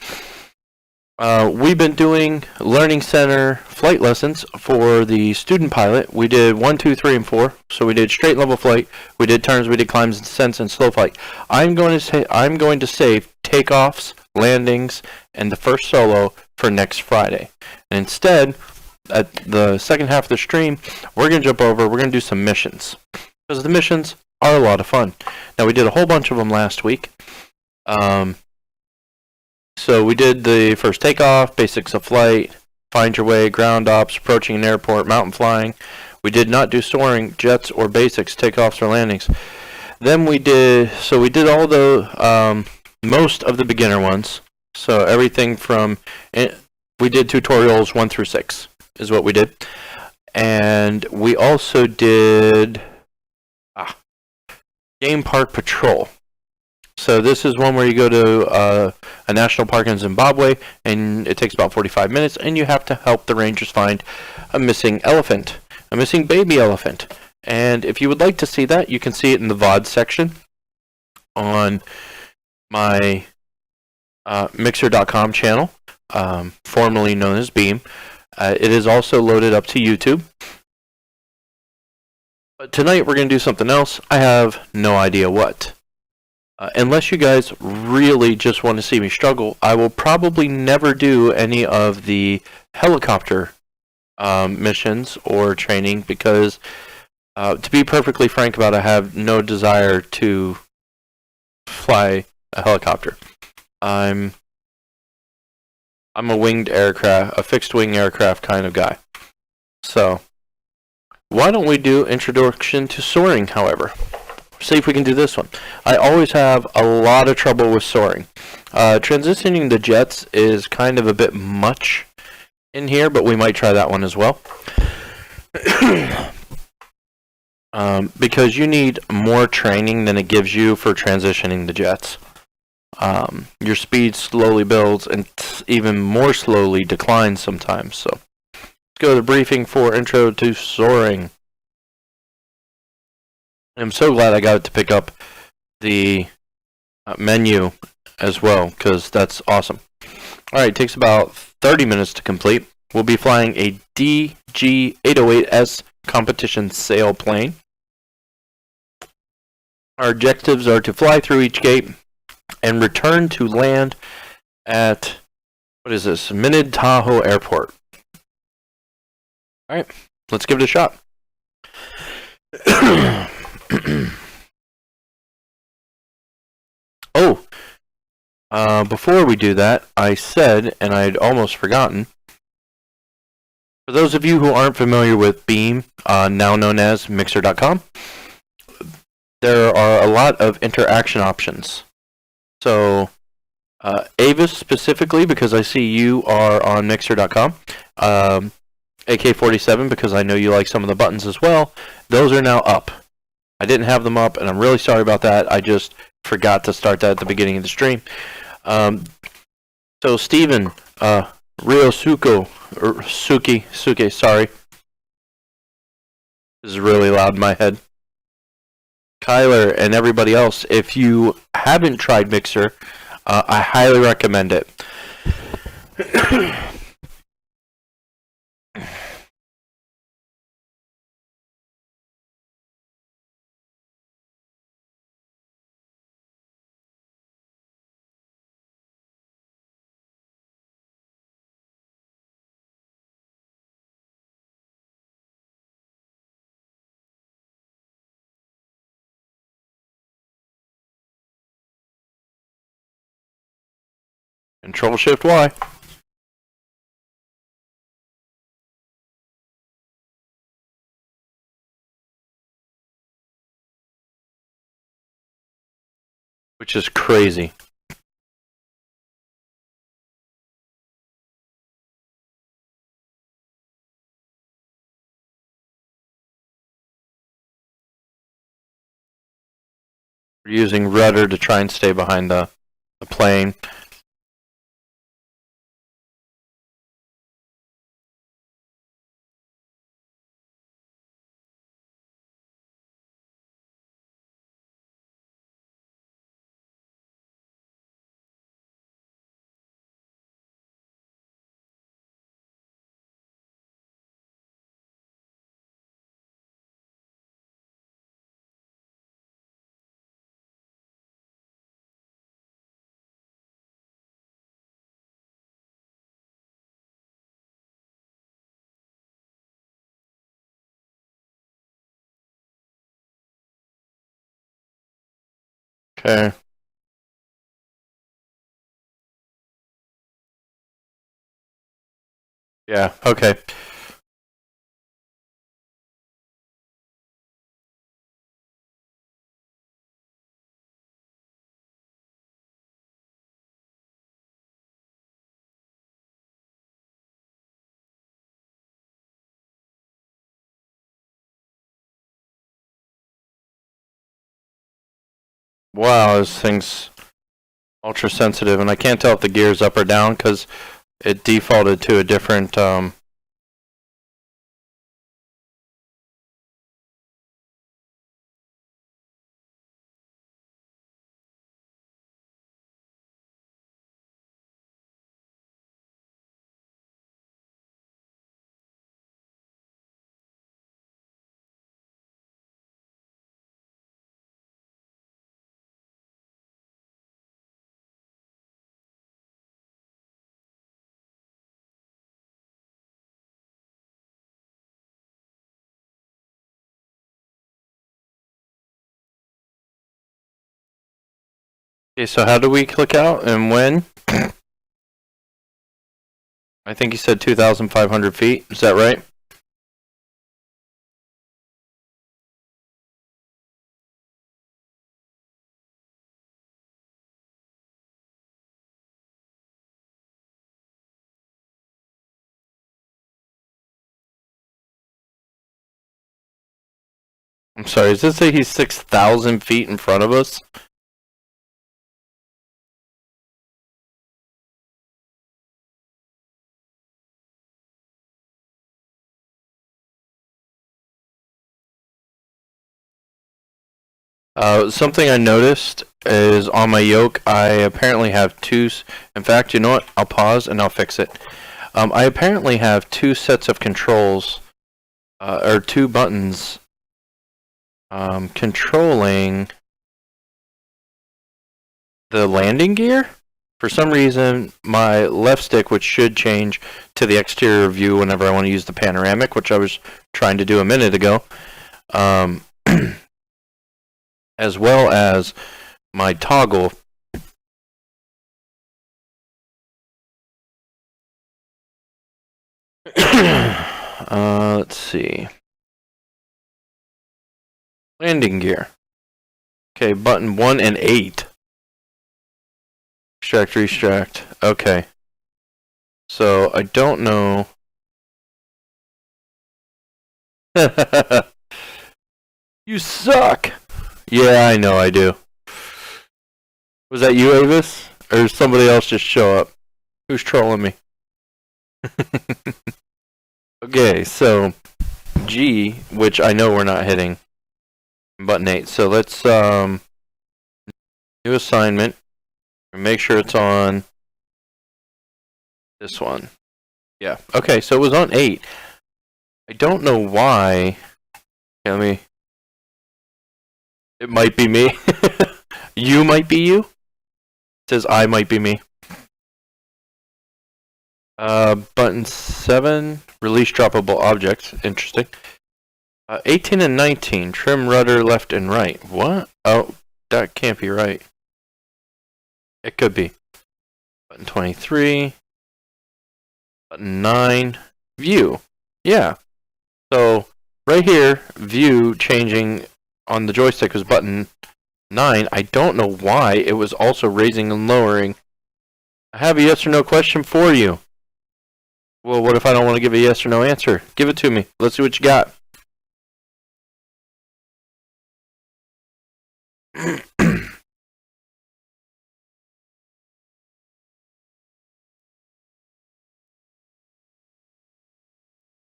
We've been doing Learning Center flight lessons for the student pilot. We did 1, 2, 3, and 4. So we did straight level flight, we did turns, we did climbs and descents, and slow flight. I'm going to save takeoffs, landings, and the first solo for next Friday. And instead, at the second half of the stream, we're going to jump over, we're going to do some missions. Because the missions are a lot of fun. Now, we did a whole bunch of them last week. So we did the first takeoff, basics of flight, find your way, ground ops, approaching an airport, mountain flying. We did not do soaring, jets, or basics, takeoffs, or landings. Then we did all the, most of the beginner ones. So everything from, we did tutorials 1 through 6 is what we did. And we also did Game Park Patrol. So this is one where you go to a national park in Zimbabwe, and it takes about 45 minutes, and you have to help the rangers find a missing elephant, a missing baby elephant. And if you would like to see that, you can see it in the VOD section on my Mixer.com channel, formerly known as Beam. It is also loaded up to YouTube. But tonight we're going to do something else. I have no idea what. Unless you guys really just want to see me struggle, I will probably never do any of the helicopter missions or training because, to be perfectly frank about it, I have no desire to fly a helicopter. I'm a winged aircraft, a fixed wing aircraft kind of guy. So, why don't we do Introduction to Soaring, however? See if we can do this one. I always have a lot of trouble with soaring. Transitioning the jets is kind of a bit much in here, but we might try that one as well. Because you need more training than it gives you for transitioning the jets. Your speed slowly builds and even more slowly declines sometimes. So let's go to the briefing for Intro to Soaring. I'm so glad I got it to pick up the menu as well, because that's awesome. Alright, it takes about 30 minutes to complete. We'll be flying a DG-808S competition sailplane. Our objectives are to fly through each gate and return to land at, what is this, Minid-Tahoe Airport. Alright, let's give it a shot. Before we do that, I said, and I'd almost forgotten, for those of you who aren't familiar with Beam, now known as Mixer.com, there are a lot of interaction options. So, Avis specifically, because I see you are on Mixer.com, AK-47, because I know you like some of the buttons as well, those are now up. I didn't have them up, and I'm really sorry about that. I just forgot to start that at the beginning of the stream. So Steven, Suki, sorry. This is really loud in my head. Kyler and everybody else, if you haven't tried Mixer, I highly recommend it. Control Shift Y. Which is crazy. We're using rudder to try and stay behind the plane. Okay. Yeah, okay. Wow, this thing's ultra sensitive, and I can't tell if the gear's up or down because it defaulted to a different Okay, so how do we click out and when? I think you said 2,500 feet. Is that right? I'm sorry, does it say he's 6,000 feet in front of us? Something I noticed is on my yoke, I apparently have two. In fact, you know what? I'll pause and I'll fix it. I apparently have two sets of controls, or two buttons, controlling the landing gear. For some reason, my left stick, which should change to the exterior view whenever I want to use the panoramic, which I was trying to do a minute ago, as well as my toggle. Let's see. Landing gear. Okay, button 1 and 8. Extract, restract. Okay. So, I don't know. You suck! Yeah, I know I do. Was that you, Avis? Or did somebody else just show up? Who's trolling me? Okay, so G, which I know we're not hitting, button 8. So let's new assignment and make sure it's on this one. Yeah. Okay, so it was on 8. I don't know why. Okay, let me. It might be me. You might be you. It says I might be me. Button 7, release droppable objects. Interesting. 18 and 19, trim rudder left and right. What? Oh, that can't be right. It could be. Button 23. Button 9. View. Yeah. So right here, view changing on the joystick was button 9. I don't know why it was also raising and lowering. I have a yes or no question for you. Well, what if I don't want to give a yes or no answer? Give it to me. Let's see what you got.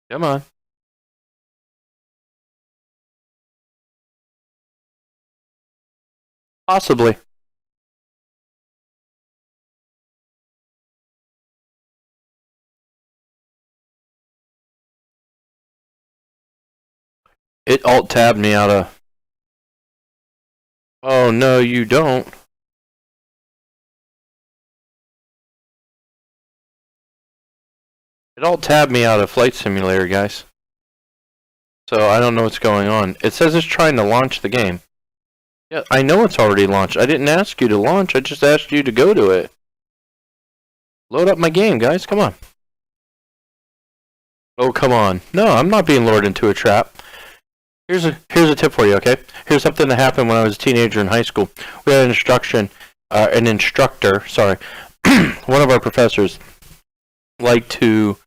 Come on. Possibly. It alt-tabbed me out of... Oh, no, you don't. It alt-tabbed me out of Flight Simulator, guys. So I don't know what's going on. It says it's trying to launch the game. Yeah, I know it's already launched. I didn't ask you to launch. I just asked you to go to it. Load up my game, guys. Come on. Oh, come on. No, I'm not being lured into a trap. Here's a tip for you, okay? Here's something that happened when I was a teenager in high school. We had an instructor, sorry, one of our professors liked to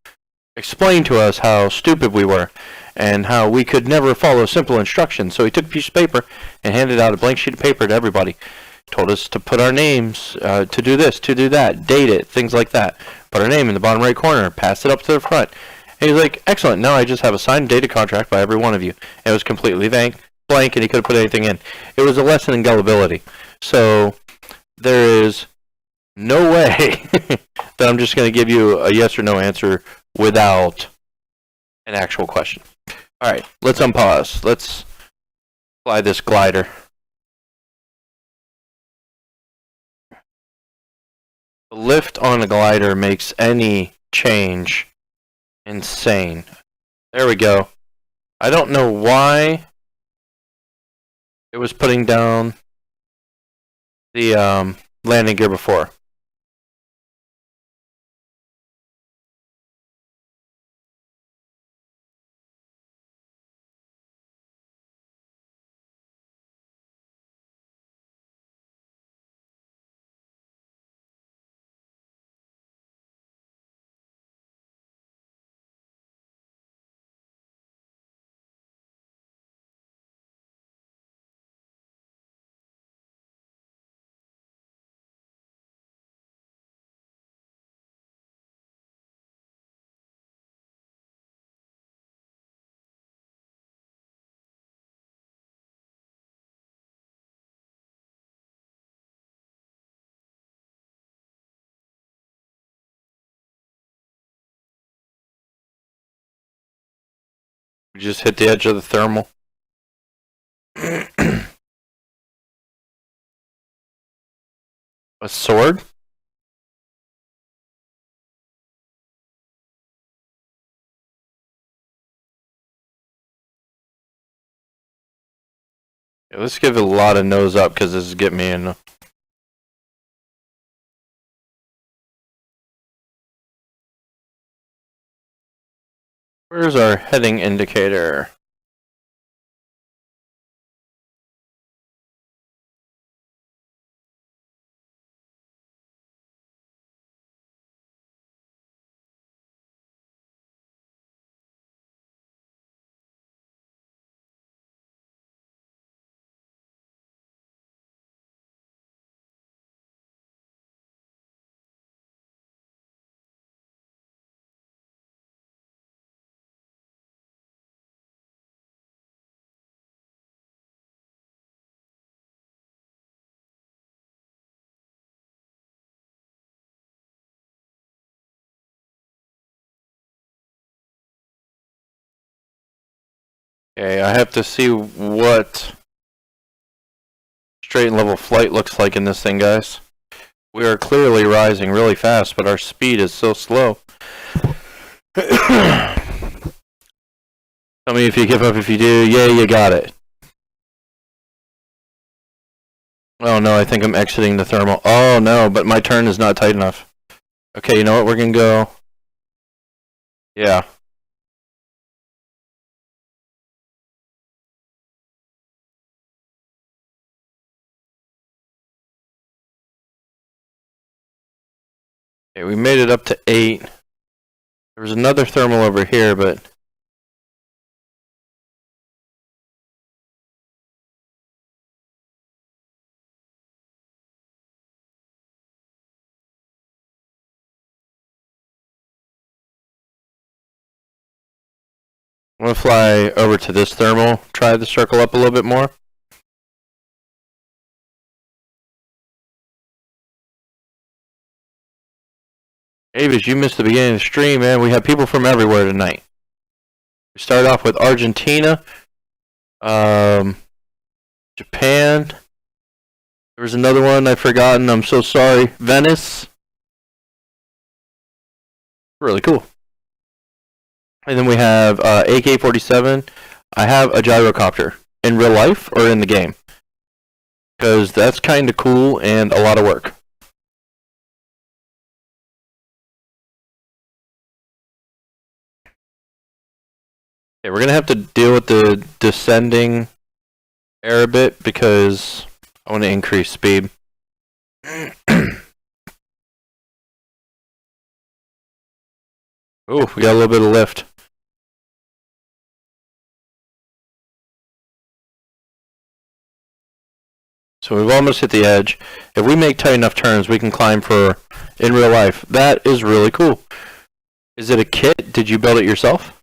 explain to us how stupid we were and how we could never follow simple instructions. So he took a piece of paper and handed out a blank sheet of paper to everybody. Told us to put our names, to do this, to do that, date it, things like that. Put our name in the bottom right corner, pass it up to the front. And he was like, excellent, now I just have a signed dated contract by every one of you. And it was completely blank, and he could have put anything in. It was a lesson in gullibility. So there is no way that I'm just going to give you a yes or no answer without an actual question. All right, let's unpause. Let's fly this glider. The lift on a glider makes any change insane. There we go. I don't know why it was putting down the landing gear before. We just hit the edge of the thermal. A sword? Yeah, let's give it a lot of nose up because this is getting me in. Where's our heading indicator? Okay, I have to see what straight and level flight looks like in this thing, guys. We are clearly rising really fast, but our speed is so slow. Tell me if you give up. If you do, yeah, you got it. Oh no, I think I'm exiting the thermal. Oh no, but my turn is not tight enough. Okay, you know what? We're gonna go. Yeah. Okay, we made it up to 8. There was another thermal over here, but I'm gonna fly over to this thermal, try to circle up a little bit more. Avis, you missed the beginning of the stream, man. We have people from everywhere tonight. We start off with Argentina, Japan. There was another one I've forgotten. I'm so sorry. Venice. Really cool. And then we have AK-47. I have a gyrocopter in real life or in the game, because that's kind of cool and a lot of work. Okay, we're gonna have to deal with the descending air a bit because I want to increase speed. Oh, we got a little bit of lift. So we've almost hit the edge. If we make tight enough turns, we can climb for in real life. That is really cool. Is it a kit? Did you build it yourself?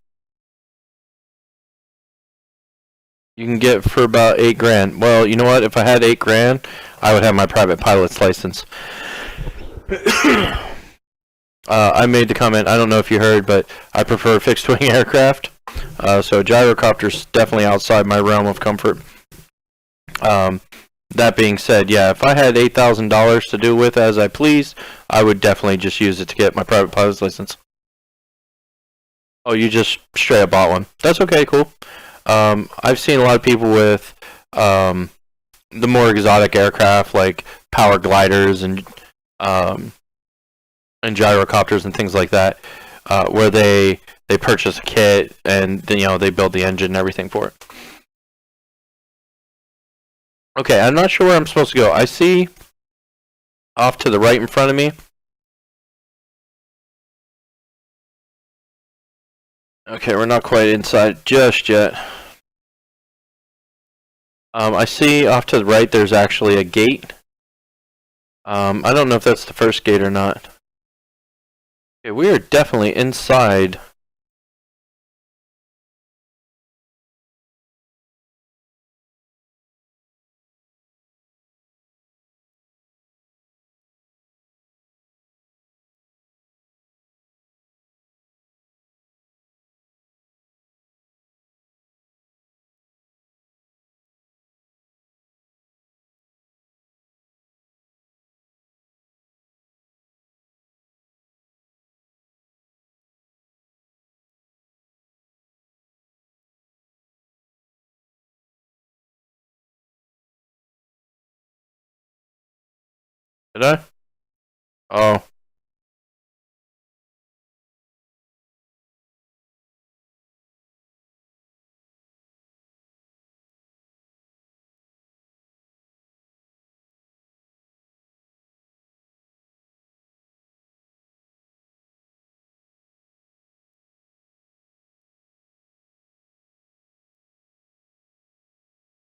You can get for about 8 grand. Well, you know what? If I had 8 grand, I would have my private pilot's license. I made the comment, I don't know if you heard, but I prefer fixed-wing aircraft. So gyrocopter's definitely outside my realm of comfort. That being said, yeah, if I had $8,000 to do with as I please, I would definitely just use it to get my private pilot's license. Oh, you just straight up bought one. That's okay, cool. I've seen a lot of people with the more exotic aircraft, like power gliders and gyrocopters and things like that, where they purchase a kit and then, they build the engine and everything for it. Okay, I'm not sure where I'm supposed to go. I see off to the right in front of me. Okay, we're not quite inside just yet. I see off to the right there's actually a gate. I don't know if that's the first gate or not. Okay, we are definitely inside. Did I? Oh.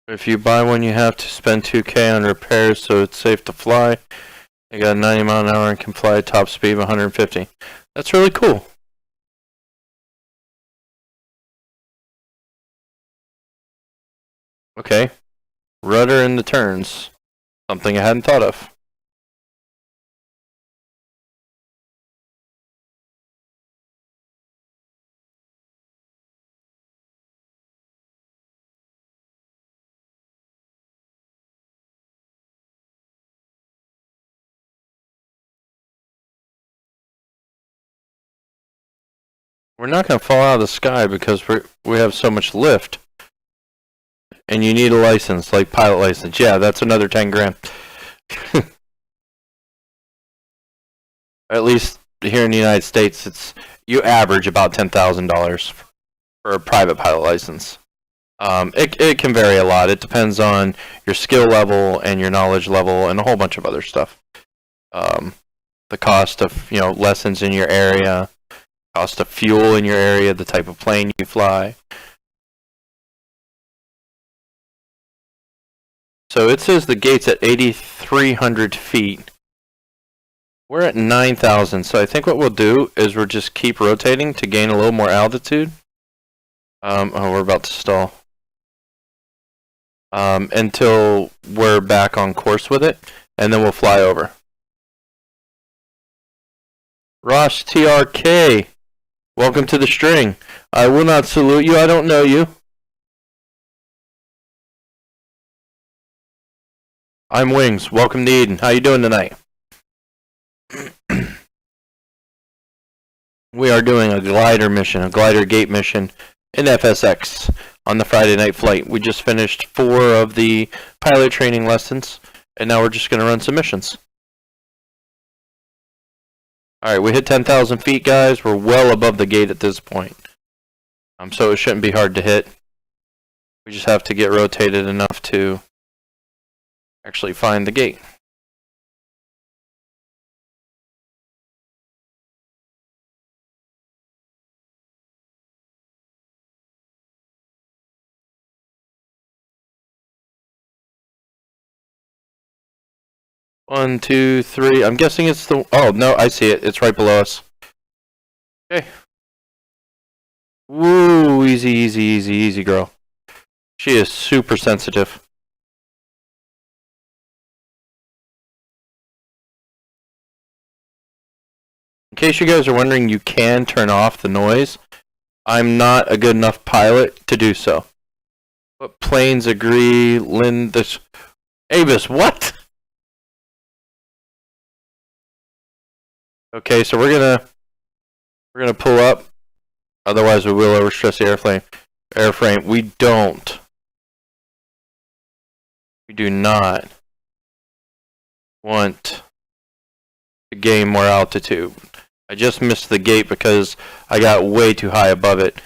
If you buy one, you have to spend 2K on repairs, so it's safe to fly. You got 90 mile an hour and can fly at top speed of 150. That's really cool. Okay. Rudder in the turns. Something I hadn't thought of. We're not going to fall out of the sky because we have so much lift. And you need a license, like pilot license. Yeah, that's another 10 grand. At least here in the United States, you average about $10,000 for a private pilot license. It can vary a lot. It depends on your skill level and your knowledge level and a whole bunch of other stuff. The cost of lessons in your area, cost of fuel in your area, the type of plane you fly. So it says the gate's at 8,300 feet. We're at 9,000, so I think what we'll do is we'll just keep rotating to gain a little more altitude. Oh, we're about to stall. Until we're back on course with it, and then we'll fly over. Rosh TRK, welcome to the string. I will not salute you, I don't know you. I'm Wings, welcome to Eden. How you doing tonight? We are doing a glider mission, a glider gate mission in FSX on the Friday night flight. We just finished 4 of the pilot training lessons, and now we're just going to run some missions. Alright, we hit 10,000 feet, guys. We're well above the gate at this point. So it shouldn't be hard to hit. We just have to get rotated enough to actually find the gate. One, two, three. I'm guessing it's the... Oh, no, I see it. It's right below us. Okay. Woo, easy, easy, easy, easy, girl. She is super sensitive. In case you guys are wondering, you can turn off the noise. I'm not a good enough pilot to do so. But planes agree, this... Avis, what? Okay, so we're gonna pull up. Otherwise, we will overstress the airframe. We do not want to gain more altitude. I just missed the gate because I got way too high above it.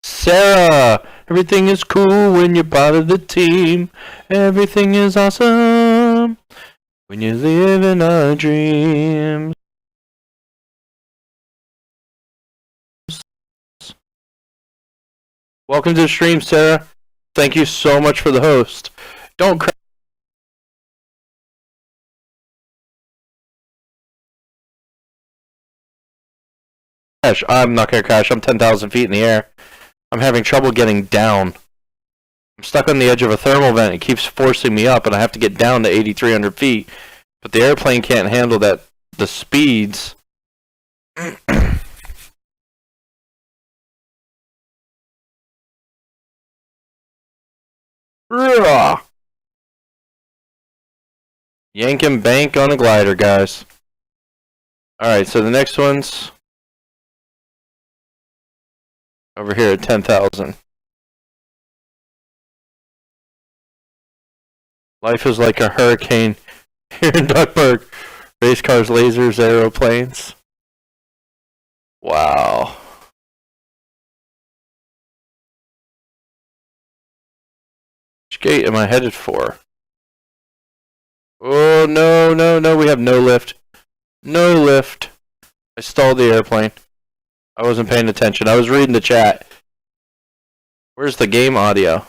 Sarah, everything is cool when you're part of the team. Everything is awesome when you live in our dreams. Welcome to the stream, Sarah. Thank you so much for the host. Don't crash. I'm not going to crash. I'm 10,000 feet in the air. I'm having trouble getting down. I'm stuck on the edge of a thermal vent. It keeps forcing me up, and I have to get down to 8,300 feet. But the airplane can't handle the speeds. Yank and bank on a glider, guys. Alright, so the next one's over here at 10,000. Life is like a hurricane here in Duckburg. Race cars, lasers, aeroplanes. Wow. Which gate am I headed for? Oh, no, no, no, we have no lift. No lift. I stalled the airplane. I wasn't paying attention. I was reading the chat. Where's the game audio?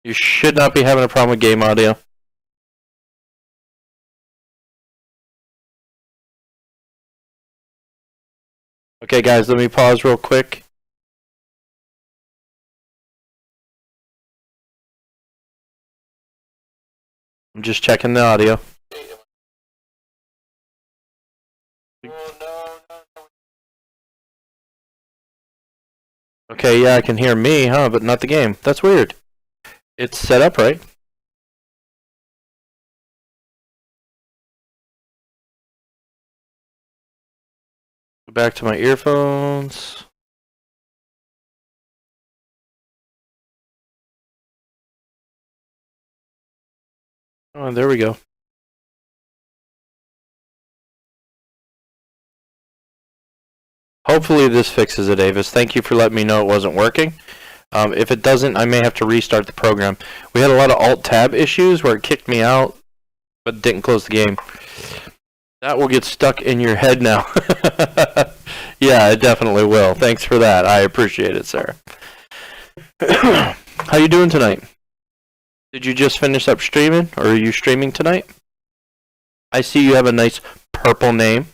You should not be having a problem with game audio. Okay, guys, let me pause real quick. I'm just checking the audio. Okay, yeah, I can hear me, huh? But not the game. That's weird. It's set up right. Go back to my earphones. Oh, there we go. hopefully this fixes it, Avis. Thank you for letting me know it wasn't working. If it doesn't, I may have to restart the program. We had a lot of Alt-Tab issues where it kicked me out, but didn't close the game. That will get stuck in your head now. Yeah, it definitely will. Thanks for that. I appreciate it, sir. How you doing tonight? Did you just finish up streaming, or are you streaming tonight? I see you have a nice purple name.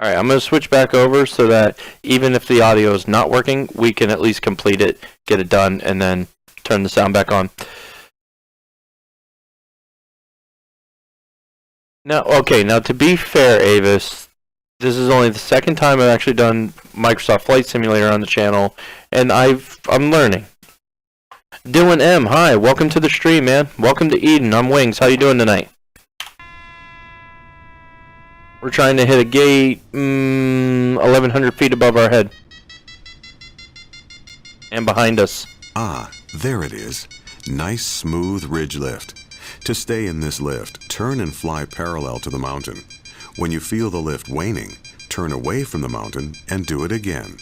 Alright, I'm going to switch back over so that even if the audio is not working, we can at least complete it, get it done, and then turn the sound back on. Now, okay, now to be fair, Avis, this is only the second time I've actually done Microsoft Flight Simulator on the channel, and I'm learning. Dylan M, hi, welcome to the stream, man. Welcome to Eden. I'm Wings. How you doing tonight? We're trying to hit a gate 1,100 feet above our head. And behind us. Ah, there it is. Nice smooth ridge lift. To stay in this lift, turn and fly parallel to the mountain. When you feel the lift waning, turn away from the mountain and do it again.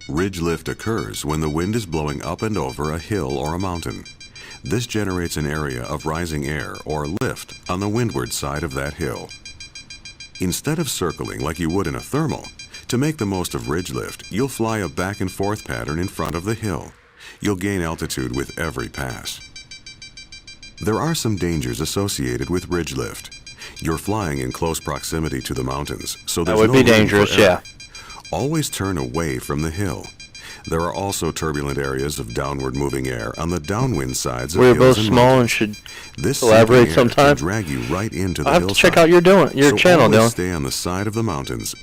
Ridge lift occurs when the wind is blowing up and over a hill or a mountain. This generates an area of rising air or lift on the windward side of that hill. Instead of circling like you would in a thermal, to make the most of ridge lift, you'll fly a back and forth pattern in front of the hill. You'll gain altitude with every pass. There are some dangers associated with ridge lift. You're flying in close proximity to the mountains, so there's that would be dangerous, yeah. Always turn away from the hill. There are also turbulent areas of downward moving air on the downwind sides of hills and mountains. We're both small and should this collaborate sometime. Drag you right into the I'll have to check out your channel, Dylan. Stay on the side of the mountains.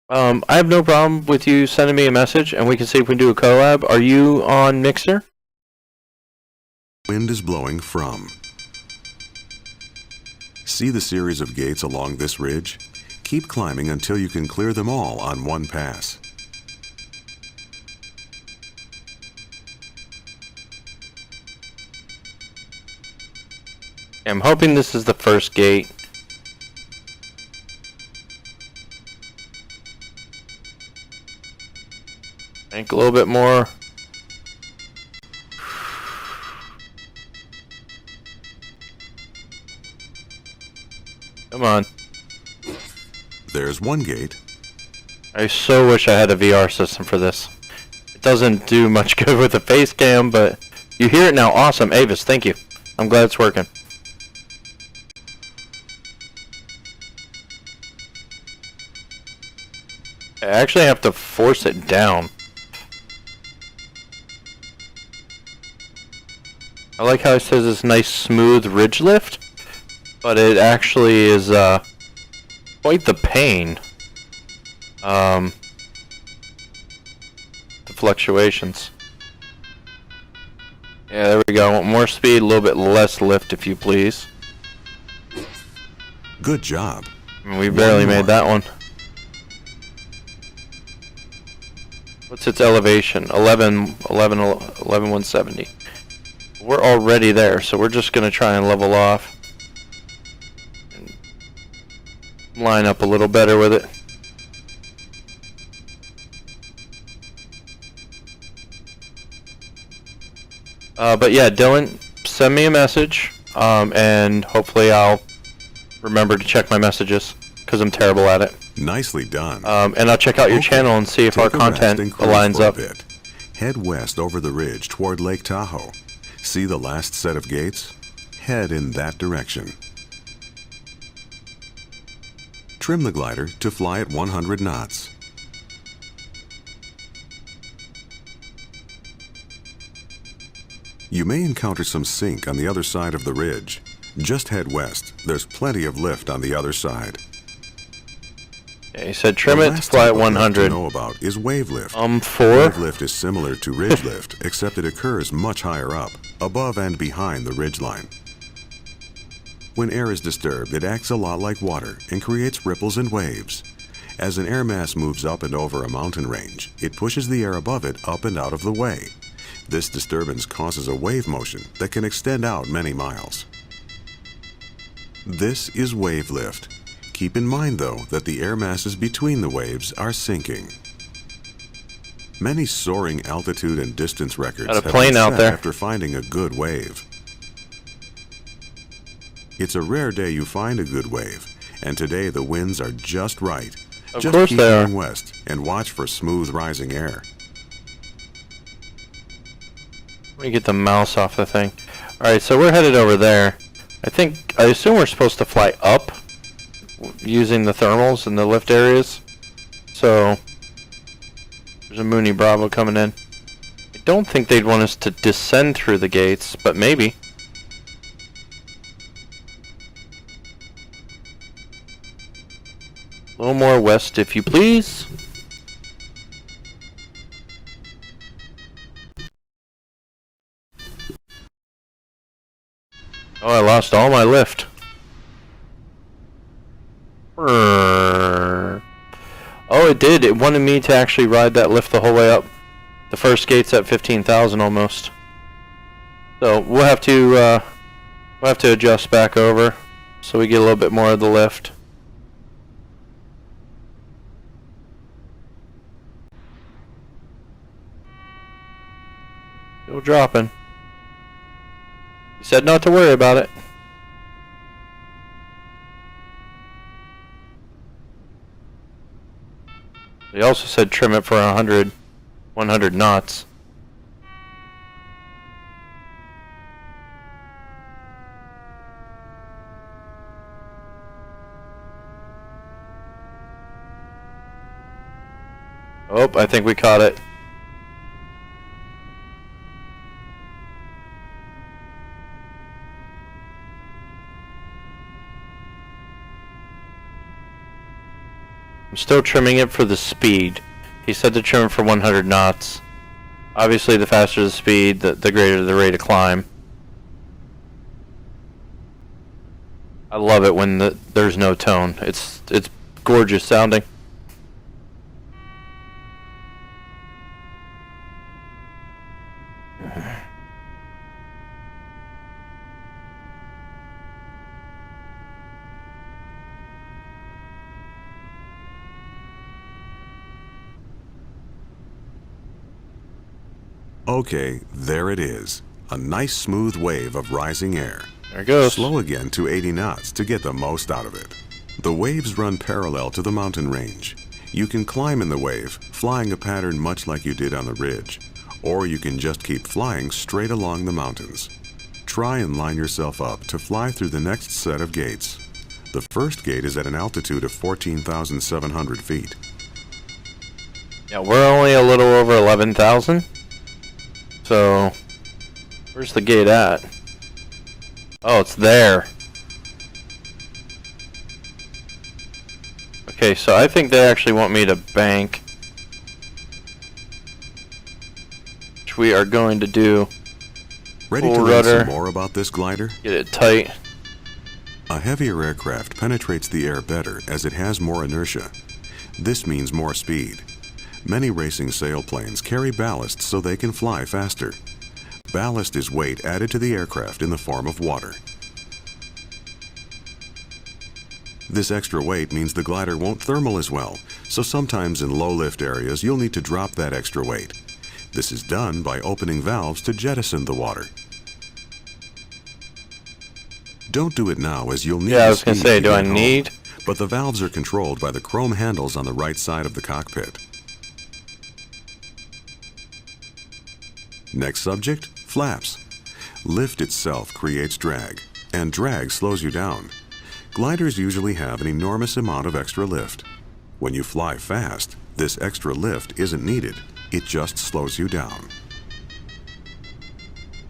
I have no problem with you sending me a message, and we can see if we can do a collab. Are you on Mixer? Wind is blowing from. See the series of gates along this ridge? Keep climbing until you can clear them all on one pass. I'm hoping this is the first gate. Think a little bit more. Come on. There's one gate. I so wish I had a VR system for this. It doesn't do much good with the face cam, but you hear it now. Awesome. Avis, thank you. I'm glad it's working. I actually have to force it down. I like how it says it's nice smooth ridge lift, but it actually is quite the pain. The fluctuations. Yeah, there we go. I want more speed, a little bit less lift, if you please. Good job. I mean, we barely made that one. What's its elevation? 11,170. We're already there, so we're just going to try and level off. And line up a little better with it. But yeah, Dylan, send me a message, and hopefully I'll remember to check my messages, because I'm terrible at it. Nicely done. And I'll check out your channel and see if our content aligns up. Head west over the ridge toward Lake Tahoe. See the last set of gates? Head in that direction. Trim the glider to fly at 100 knots. You may encounter some sink on the other side of the ridge. Just head west. There's plenty of lift on the other side. Yeah, he said trim it to fly at 100. To know about is wave lift. 4. Wave lift is similar to ridge lift, except it occurs much higher up, above and behind the ridge line. When air is disturbed, it acts a lot like water and creates ripples and waves. As an air mass moves up and over a mountain range, it pushes the air above it up and out of the way. This disturbance causes a wave motion that can extend out many miles. This is wave lift. Keep in mind, though, that the air masses between the waves are sinking. Many soaring altitude and distance records Got a have plane been out set there. after finding a good wave. It's a rare day you find a good wave, and today the winds are just right. Of Just course keep they are. going west and watch for smooth rising air. Let me get the mouse off the thing. Alright, so we're headed over there. I assume we're supposed to fly up using the thermals in the lift areas. So, there's a Mooney Bravo coming in. I don't think they'd want us to descend through the gates, but maybe. A little more west, if you please. Oh, I lost all my lift. Oh, it did. It wanted me to actually ride that lift the whole way up. The first gate's at 15,000 almost. So we'll have to adjust back over so we get a little bit more of the lift. Still dropping. He said not to worry about it. He also said trim it for 100 knots. Oh, I think we caught it. I'm still trimming it for the speed. He said to trim it for 100 knots. Obviously, the faster the speed, the greater the rate of climb. I love it when there's no tone. It's gorgeous sounding. Okay, there it is. A nice smooth wave of rising air. There it goes. Slow again to 80 knots to get the most out of it. The waves run parallel to the mountain range. You can climb in the wave, flying a pattern much like you did on the ridge, or you can just keep flying straight along the mountains. Try and line yourself up to fly through the next set of gates. The first gate is at an altitude of 14,700 feet. Yeah, we're only a little over 11,000. So, where's the gate at? Oh, it's there. Okay, so I think they actually want me to bank, which we are going to do. Ready Full to learn rudder. some more about this glider? Get it tight. A heavier aircraft penetrates the air better as it has more inertia. This means more speed. Many racing sailplanes carry ballast so they can fly faster. Ballast is weight added to the aircraft in the form of water. This extra weight means the glider won't thermal as well, so sometimes in low lift areas you'll need to drop that extra weight. This is done by opening valves to jettison the water. Don't do it now as you'll need Yeah, I the was gonna speed say, to do I get home. need? But the valves are controlled by the chrome handles on the right side of the cockpit. Next subject, flaps. Lift itself creates drag, and drag slows you down. Gliders usually have an enormous amount of extra lift. When you fly fast, this extra lift isn't needed. It just slows you down.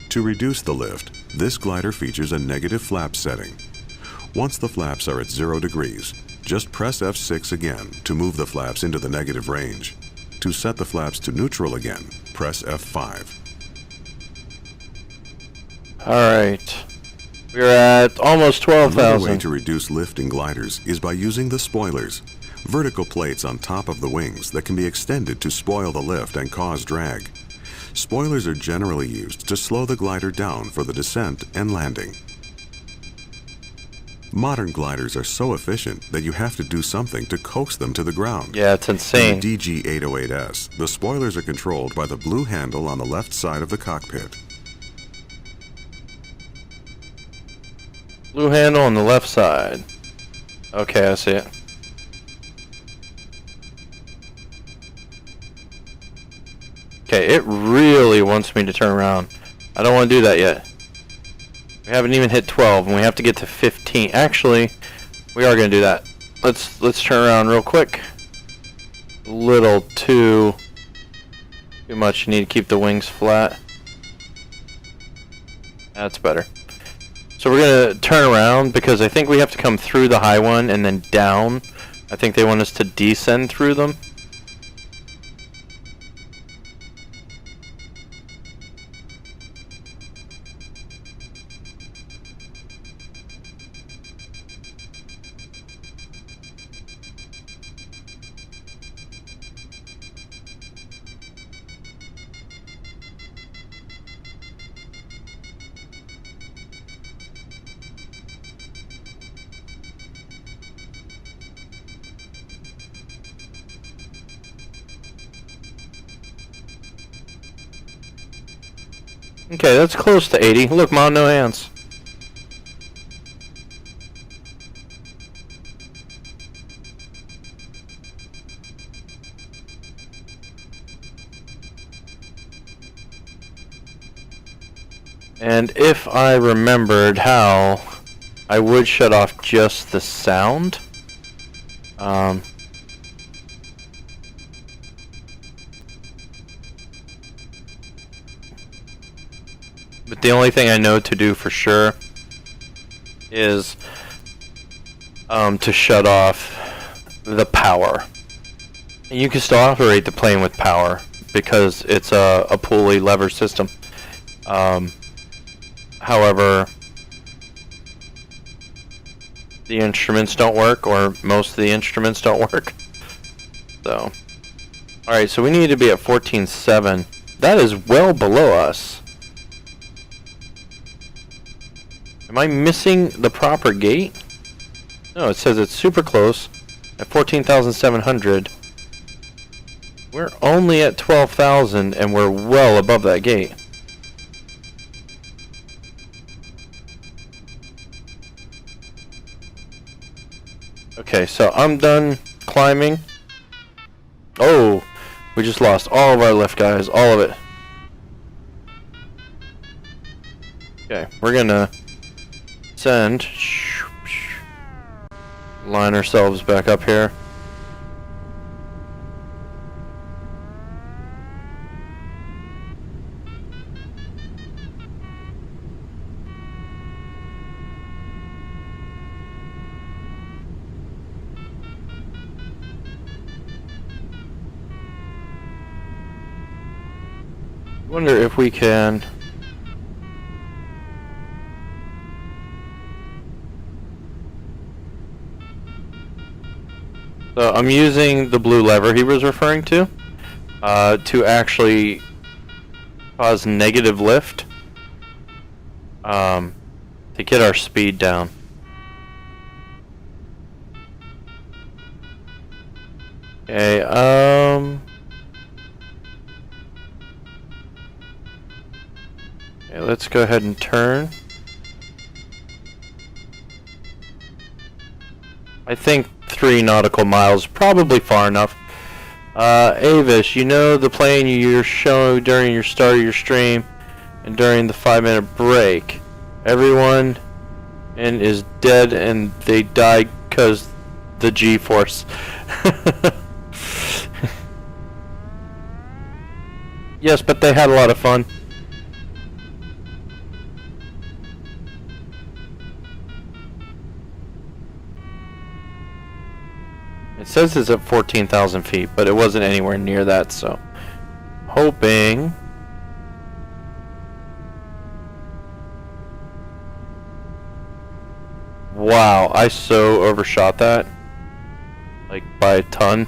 To reduce the lift, this glider features a negative flap setting. Once the flaps are at 0 degrees, just press F6 again to move the flaps into the negative range. To set the flaps to neutral again, press F5. Alright. We're at almost Another way 12,000. to reduce lift in gliders is by using the spoilers, vertical plates on top of the wings that can be extended to spoil the lift and cause drag. Spoilers are generally used to slow the glider down for the descent and landing. Modern gliders are so efficient that you have to do something to coax them to the ground. Yeah, it's insane. In the DG-808S, the spoilers are controlled by the blue handle on the left side of the cockpit. Blue handle on the left side. Okay, I see it. Okay, it really wants me to turn around. I don't want to do that yet. We haven't even hit 12, and we have to get to 15. Actually, we are going to do that. Let's turn around real quick. A little too much. You need to keep the wings flat. That's better. So we're going to turn around because I think we have to come through the high one and then down. I think they want us to descend through them. Okay, that's close to 80. Look, Mom, no hands. And if I remembered how, I would shut off just the sound. But the only thing I know to do for sure is to shut off the power. And you can still operate the plane with power because it's a pulley lever system. However, the instruments don't work, or most of the instruments don't work. So, alright, so we need to be at 14.7. That is well below us. Am I missing the proper gate? No, it says it's super close at 14,700. We're only at 12,000 and we're well above that gate. Okay, so I'm done climbing. Oh, we just lost all of our lift, guys, all of it. Okay, we're gonna send, line ourselves back up here. Wonder if we can So I'm using the blue lever he was referring to actually cause negative lift to get our speed down. Okay, okay, let's go ahead and turn. I think 3 nautical miles, probably far enough. Avis, you know the plane you showed during your start of your stream and during the 5-minute break. Everyone is dead and they died because the G-force. Yes, but they had a lot of fun. It says it's at 14,000 feet, but it wasn't anywhere near that, so hoping. Wow, I so overshot that, like by a ton.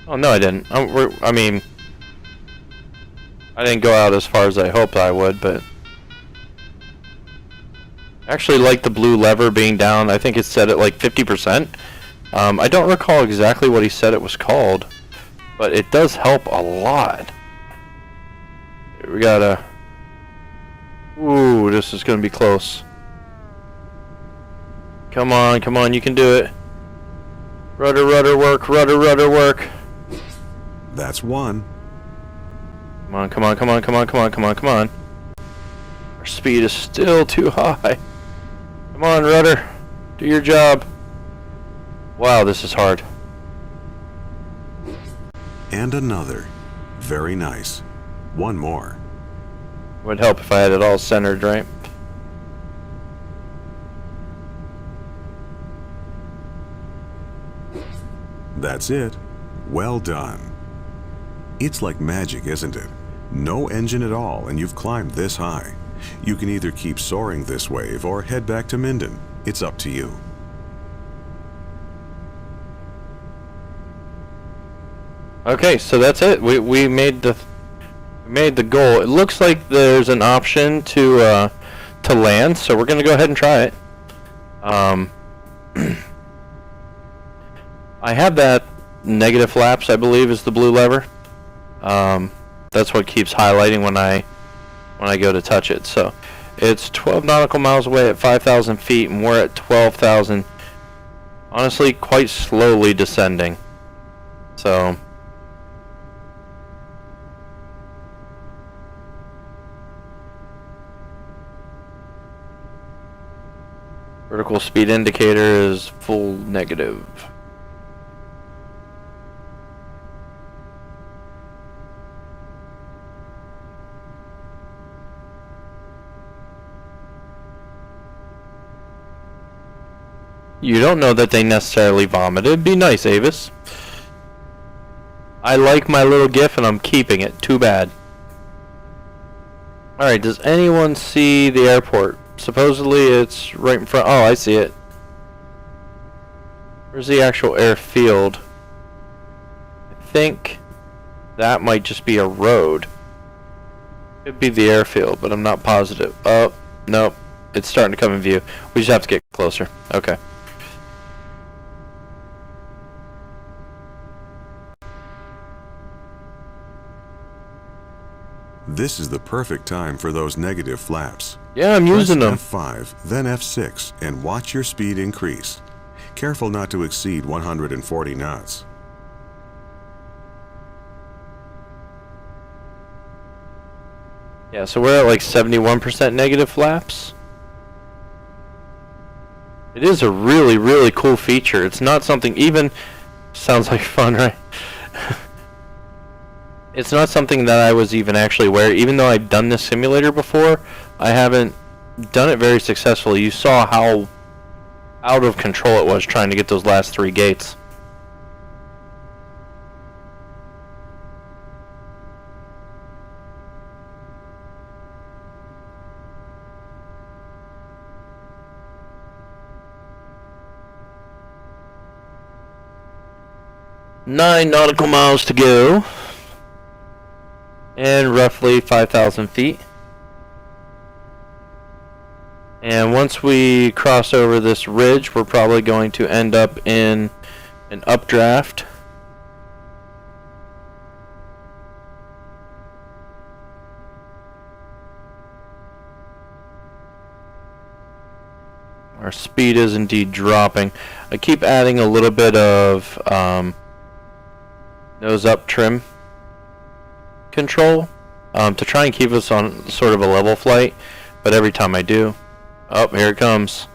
Oh no, I didn't. I mean, I didn't go out as far as I hoped I would, but I actually like the blue lever being down. I think it's set at like 50%. I don't recall exactly what he said it was called, but it does help a lot. We gotta... Ooh, this is gonna be close. Come on, you can do it. Rudder work, rudder work. That's one. Come on. Our speed is still too high. Come on, rudder. Do your job. Wow, this is hard. And another. Very nice. One more. Would help if I had it all centered, right? That's it. Well done. It's like magic, isn't it? No engine at all, and you've climbed this high. You can either keep soaring this wave or head back to Minden. It's up to you. Okay, so that's it. We made the goal. It looks like there's an option to land, so we're gonna go ahead and try it. I have that negative flaps, I believe, is the blue lever. That's what keeps highlighting when I go to touch it. So it's 12 nautical miles away at 5,000 feet, and we're at 12,000. Honestly, quite slowly descending. So vertical speed indicator is full negative. You don't know that they necessarily vomited. Be nice, Avis. I like my little GIF and I'm keeping it. Too bad. Alright, does anyone see the airport? Supposedly it's right in front. Oh, I see it. Where's the actual airfield? I think that might just be a road. Could be the airfield, but I'm not positive. Oh, nope. It's starting to come in view. We just have to get closer. Okay. This is the perfect time for those negative flaps. Yeah, I'm using them. Press F5, then F6, and watch your speed increase. Careful not to exceed 140 knots. Yeah, so we're at like 71% negative flaps. It is a really, really cool feature. It's not something even... Sounds like fun, right? It's not something that I was even actually aware. Even though I've done this simulator before, I haven't done it very successfully. You saw how out of control it was trying to get those last 3 gates. Nine nautical miles to go. And roughly 5,000 feet. And once we cross over this ridge, we're probably going to end up in an updraft. Our speed is indeed dropping. I keep adding a little bit of nose up trim control to try and keep us on sort of a level flight, but every time I do, oh, here it comes.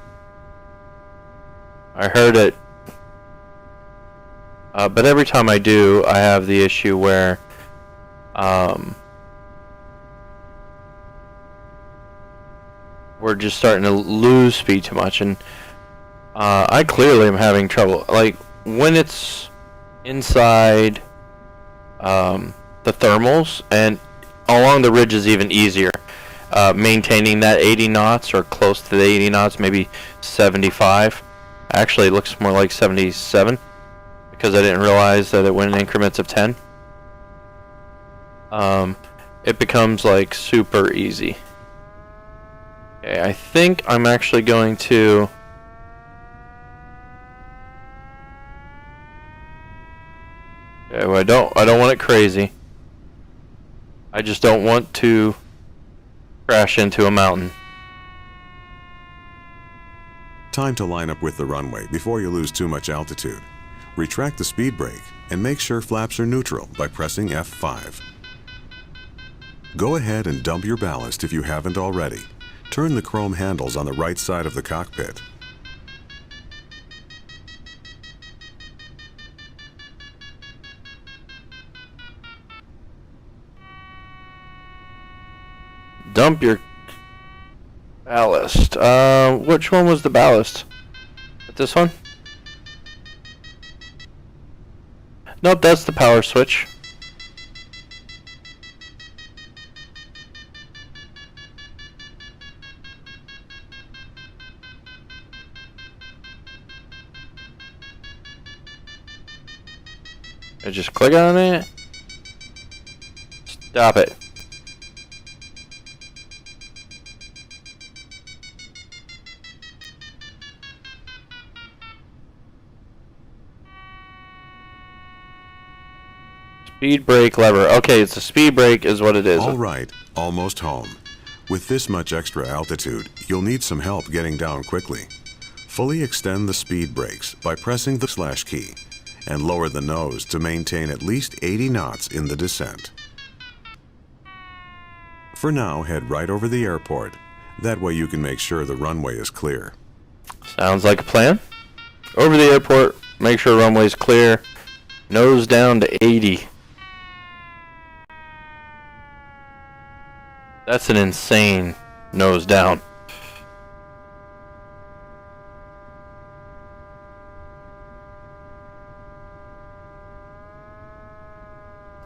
I heard it, but every time I do, I have the issue where we're just starting to lose speed too much, and I clearly am having trouble. Like when it's inside the thermals, and along the ridge is even easier. Maintaining that 80 knots or close to the 80 knots, maybe 75. Actually, it looks more like 77 because I didn't realize that it went in increments of 10. It becomes like super easy. Okay, I think I'm actually going to... Okay, well, I don't want it crazy. I just don't want to crash into a mountain. Time to line up with the runway before you lose too much altitude. Retract the speed brake and make sure flaps are neutral by pressing F5. Go ahead and dump your ballast if you haven't already. Turn the chrome handles on the right side of the cockpit. Dump your ballast. Which one was the ballast? This one? Nope, that's the power switch. I just click on it. Stop it. Speed brake lever. Okay, it's a speed brake is what it is. All right, almost home. With this much extra altitude, you'll need some help getting down quickly. Fully extend the speed brakes by pressing the slash key and lower the nose to maintain at least 80 knots in the descent. For now, head right over the airport. That way you can make sure the runway is clear. Sounds like a plan. Over the airport, make sure runway's clear. Nose down to 80. That's an insane nose down.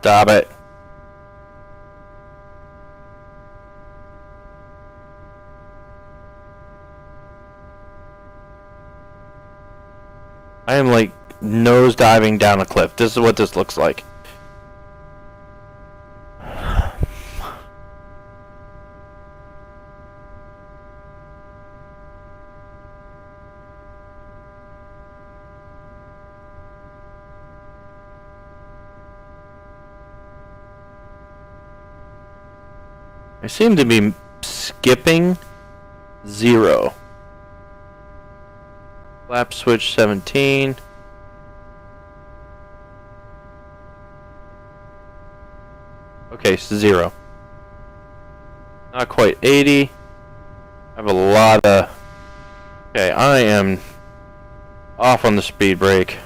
Stop it. I am like nose diving down a cliff. This is what this looks like. I seem to be skipping 0. Flap switch 17. Okay, 0. Not quite 80. I have a lot of... Okay, I am off on the speed brake.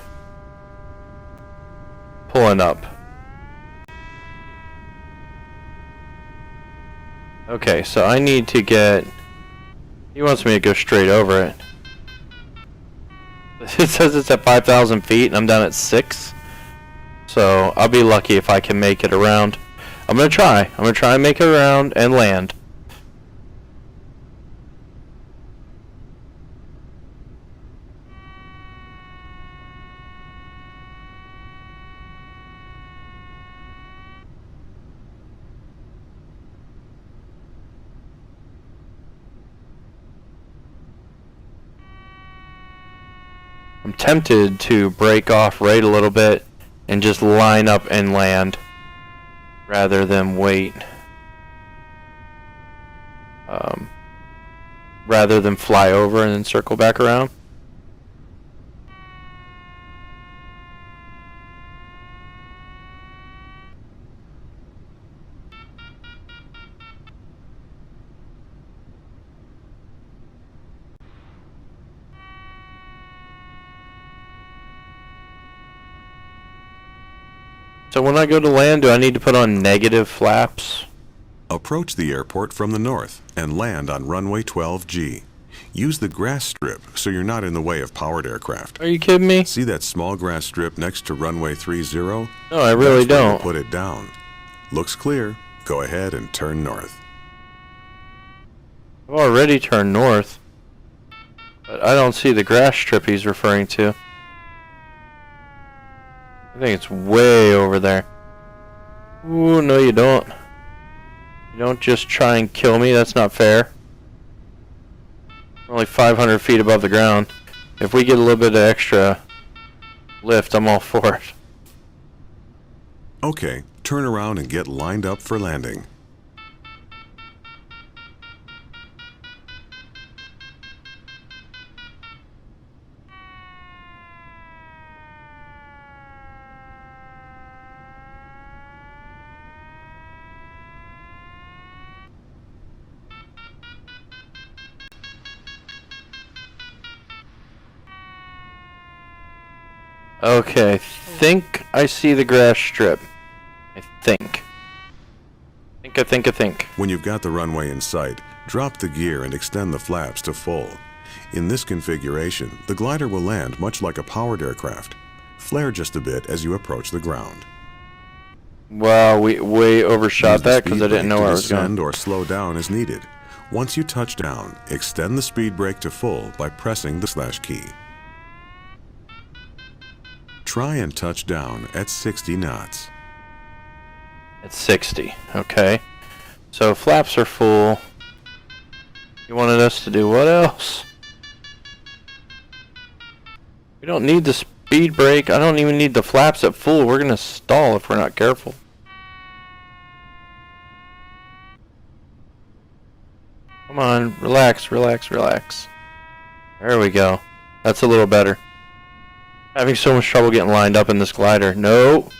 Pulling up. Okay, so I need to get... He wants me to go straight over it. It says it's at 5,000 feet and I'm down at 6. So I'll be lucky if I can make it around. I'm gonna try. I'm gonna try and make it around and land. I'm tempted to break off right a little bit and just line up and land rather than wait. Rather than fly over and then circle back around. So when I go to land, do I need to put on negative flaps? Approach the airport from the north and land on runway 12G. Use the grass strip so you're not in the way of powered aircraft. Are you kidding me? See that small grass strip next to runway 30? No, I really That's where don't. you'll put it down. Looks clear. Go ahead and turn north. I've already turned north. But I don't see the grass strip he's referring to. I think it's way over there. Ooh, no you don't. You don't just try and kill me, that's not fair. We're only 500 feet above the ground. If we get a little bit of extra lift, I'm all for it. Okay, turn around and get lined up for landing. Okay, I think I see the grass strip. I think. I think. When you've got the runway in sight, drop the gear and extend the flaps to full. In this configuration, the glider will land much like a powered aircraft. Flare just a bit as you approach the ground. Wow, we way overshot that because I didn't know where I was going. Descend or slow down as needed. Once you touch down, extend the speed brake to full by pressing the / key. Try and touch down at 60 knots. At 60, okay. So flaps are full. You wanted us to do what else? We don't need the speed brake. I don't even need the flaps at full. We're gonna stall if we're not careful. Come on, relax. There we go. That's a little better. Having so much trouble getting lined up in this glider. No!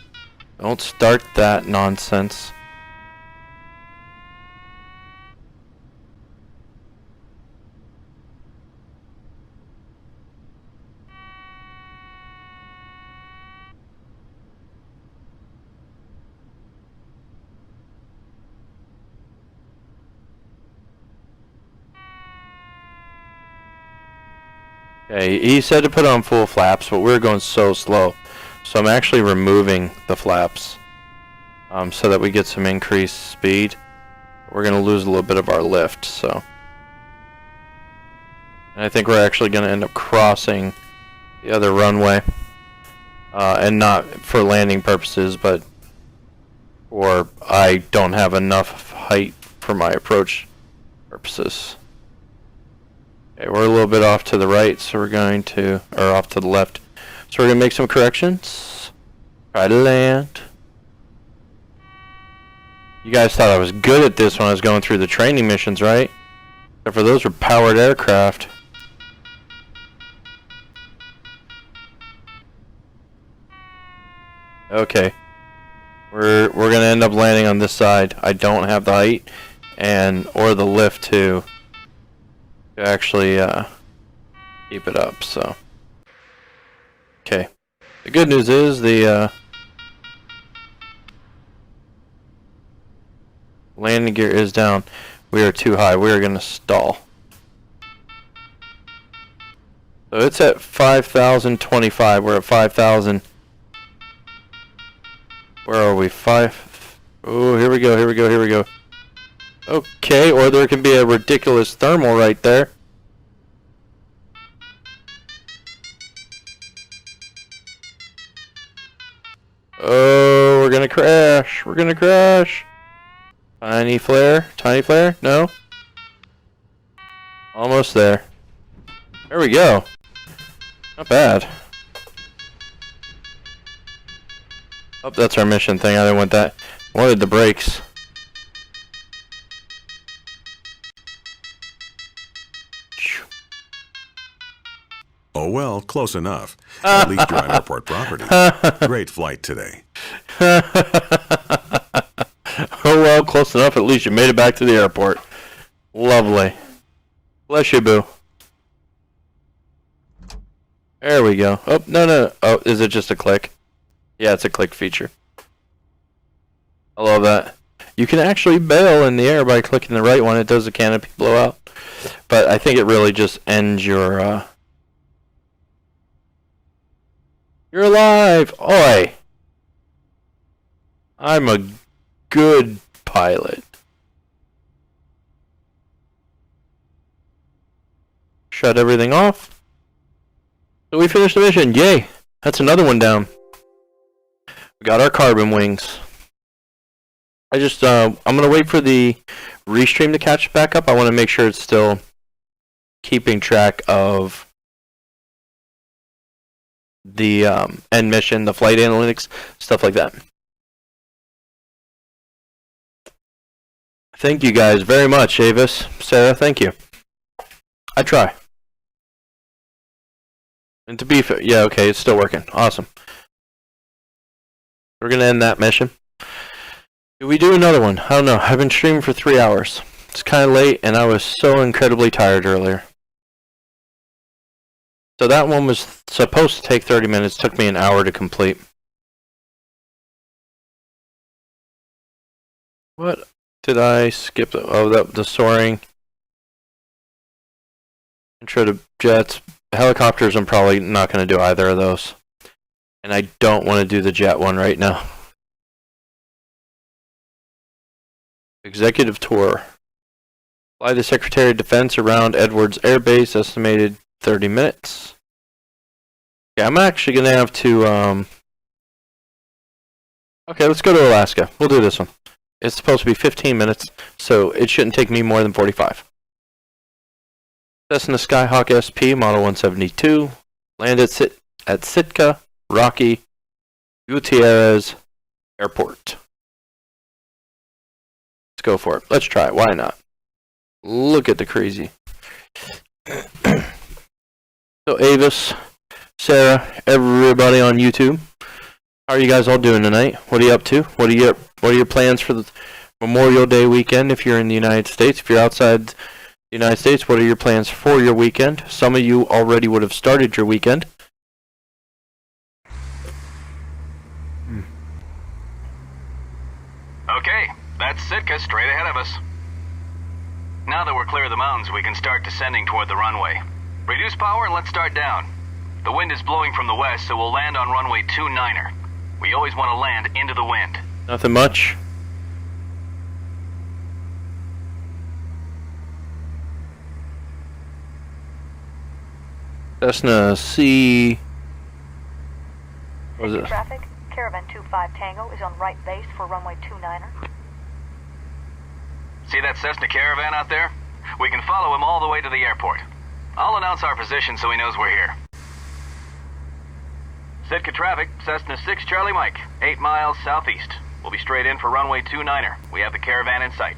Don't start that nonsense. Okay, he said to put on full flaps, but we're going so slow. So I'm actually removing the flaps so that we get some increased speed. We're going to lose a little bit of our lift, so. And I think we're actually going to end up crossing the other runway. And not for landing purposes, but for I don't have enough height for my approach purposes. Okay, we're a little bit off to the right, so we're going to, or off to the left. So we're going to make some corrections. Try to land. You guys thought I was good at this when I was going through the training missions, right? Except for those were powered aircraft. Okay. We're going to end up landing on this side. I don't have the height and or the lift to actually keep it up, so. Okay. The good news is the landing gear is down. We are too high. We are going to stall. So it's at 5,025. We're at 5,000. Where are we? Oh, here we go. Okay, or there can be a ridiculous thermal right there. Oh, we're gonna crash. Tiny flare, no? Almost there. There we go. Not bad. Oh, that's our mission thing. I didn't want that. I wanted the brakes. Oh well, close enough. At least you're on airport property. Great flight today. Oh well, close enough. At least you made it back to the airport. Lovely. Bless you, boo. There we go. Oh, no. Oh, is it just a click? Yeah, it's a click feature. I love that. You can actually bail in the air by clicking the right one. It does a canopy blowout. But I think it really just ends your, You're alive! Oi! I'm a good pilot. Shut everything off. So we finished the mission. Yay! That's another one down. We got our carbon wings. I just, I'm gonna wait for the restream to catch back up. I want to make sure it's still keeping track of the end mission, the flight analytics, stuff like that. Thank you guys very much, Avis, Sarah. Thank you. I try. And to be fair, yeah, okay, it's still working. Awesome. We're gonna end that mission. Do we do another one? I don't know. I've been streaming for 3 hours. It's kind of late, and I was so incredibly tired earlier. So that one was supposed to take 30 minutes. Took me an hour to complete. What did I skip? Oh, the soaring. Intro to jets. Helicopters, I'm probably not going to do either of those. And I don't want to do the jet one right now. Executive tour. Fly the Secretary of Defense around Edwards Air Base, estimated 30 minutes. Yeah, I'm actually going to have to, okay, let's go to Alaska. We'll do this one. It's supposed to be 15 minutes, so it shouldn't take me more than 45. Cessna Skyhawk SP, Model 172. Land at Sitka, Rocky, Gutierrez Airport. Let's go for it. Let's try it. Why not? Look at the crazy. So Avis, Sarah, everybody on YouTube, how are you guys all doing tonight? What are you up to? What are your plans for the Memorial Day weekend if you're in the United States? If you're outside the United States, what are your plans for your weekend? Some of you already would have started your weekend. Okay, that's Sitka straight ahead of us. Now that we're clear of the mountains, we can start descending toward the runway. Reduce power and let's start down. The wind is blowing from the west, so we'll land on runway 29er. We always want to land into the wind. Nothing much. Cessna C. What was it? Traffic. Caravan 25 Tango is on right base for runway 29er. See that Cessna Caravan out there? We can follow him all the way to the airport. I'll announce our position so he knows we're here. Sitka traffic, Cessna 6 Charlie Mike, 8 miles southeast. We'll be straight in for runway 29er. We have the caravan in sight.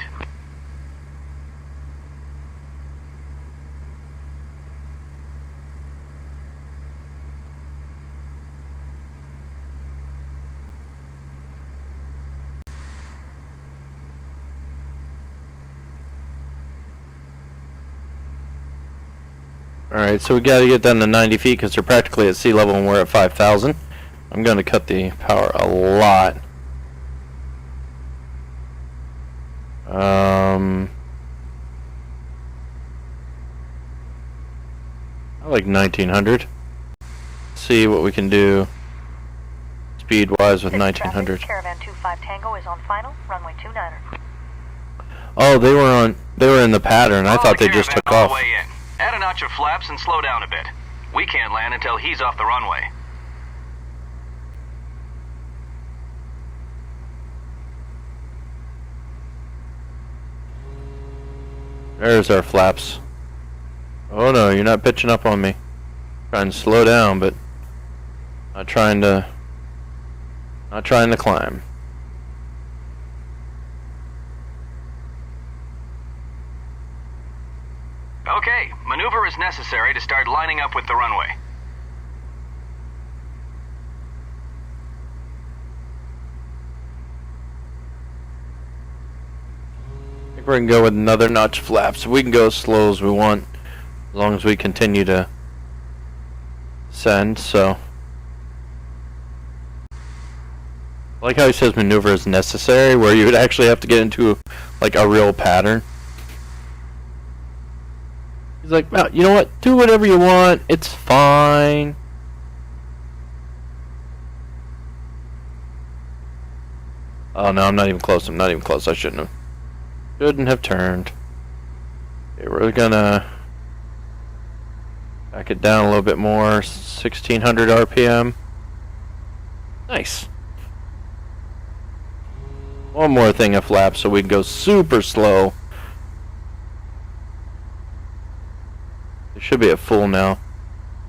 Alright, so we gotta get down to 90 feet because they're practically at sea level and we're at 5,000. I'm gonna cut the power a lot. I like 1900. See what we can do speed-wise with 1900. Caravan 25 Tango is on final, runway 29er. Oh, they were in the pattern. I thought they just took off. Add a notch of flaps and slow down a bit. We can't land until he's off the runway. There's our flaps. Oh no, you're not pitching up on me. Trying to slow down, but not trying to climb. Okay, maneuver is necessary to start lining up with the runway. I think we're gonna go with another notch flaps. We can go as slow as we want, as long as we continue to send. So, I like how he says maneuver is necessary, where you would actually have to get into like a real pattern. He's like, well, you know what? Do whatever you want. It's fine. Oh no, I'm not even close. I shouldn't have turned. Okay, we're gonna back it down a little bit more. 1600 RPM. Nice. One more thing of flaps so we can go super slow. They should be at full now.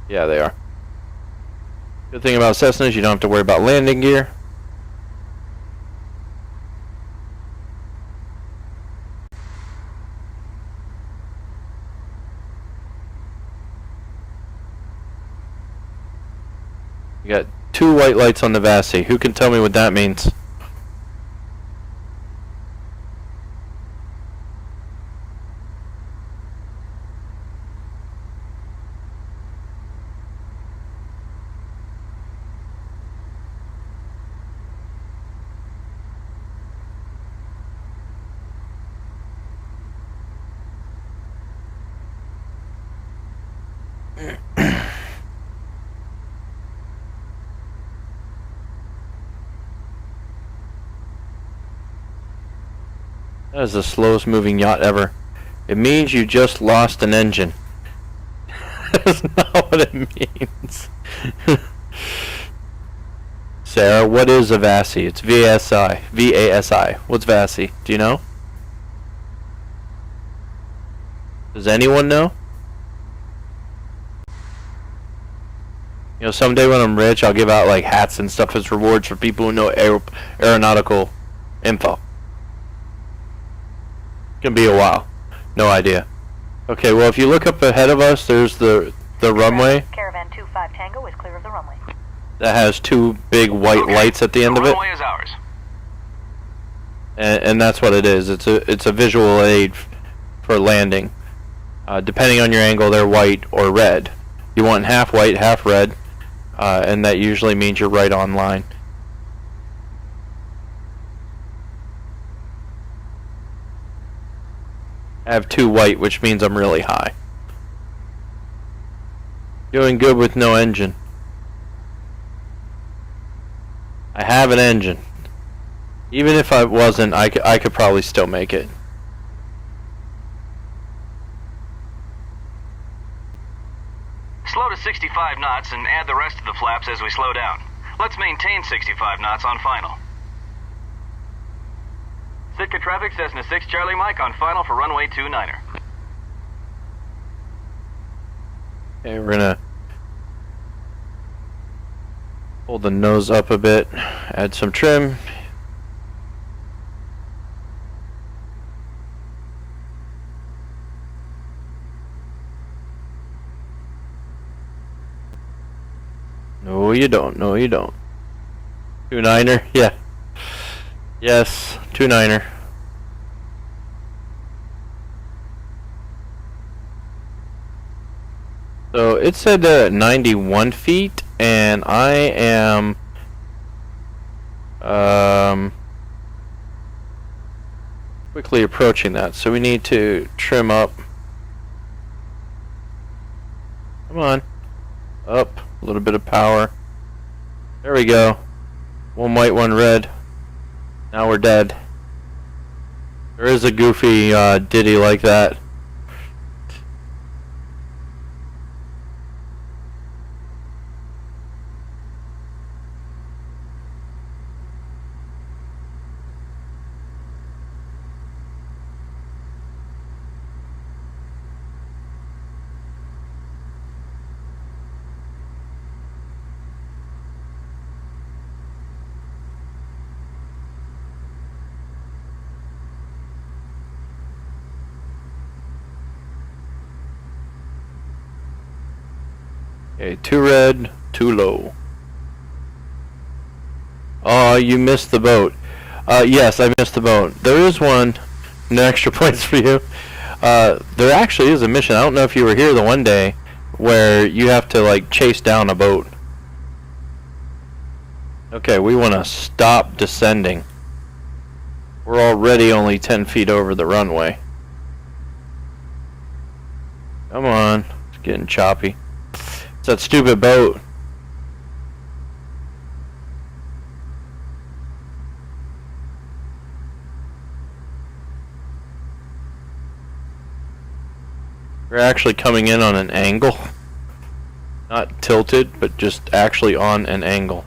Yeah, they are. Good thing about Cessna is you don't have to worry about landing gear. You got 2 white lights on the Vassie. Who can tell me what that means? That is the slowest moving yacht ever. It means you just lost an engine. That's not what it means. Sarah, what is a Vassie? It's V-A-S-I. V-A-S-I. What's Vassie? Do you know? Does anyone know? You know, someday when I'm rich, I'll give out like hats and stuff as rewards for people who know aeronautical info. Can be a while. No idea. Okay, well if you look up ahead of us, there's the runway. Caravan 25 Tango is clear of the runway. That has 2 big white lights at the end of it. Runway is ours. And that's what it is. It's a visual aid for landing. Depending on your angle, they're white or red. You want half white, half red, and that usually means you're right on line. I have 2 white, which means I'm really high. Doing good with no engine. I have an engine. Even if I wasn't, I could probably still make it. Slow to 65 knots and add the rest of the flaps as we slow down. Let's maintain 65 knots on final. Sitka traffic, Cessna 6 Charlie Mike on final for runway 29er. Okay, we're gonna hold the nose up a bit, add some trim. No, you don't. No, you don't. 29er, yeah. Yes, 29er. So it said 91 feet, and I am quickly approaching that. So we need to trim up. Come on, up a little bit of power. There we go. 1 white, 1 red. Now we're dead. There is a goofy ditty like that. Okay, 2 red, 2 low. Oh, you missed the boat. Yes, I missed the boat. There is one. No extra points for you. There actually is a mission. I don't know if you were here the one day where you have to like chase down a boat. Okay, we want to stop descending. We're already only 10 feet over the runway. Come on. It's getting choppy. It's that stupid boat. We're actually coming in on an angle. Not tilted, but just actually on an angle.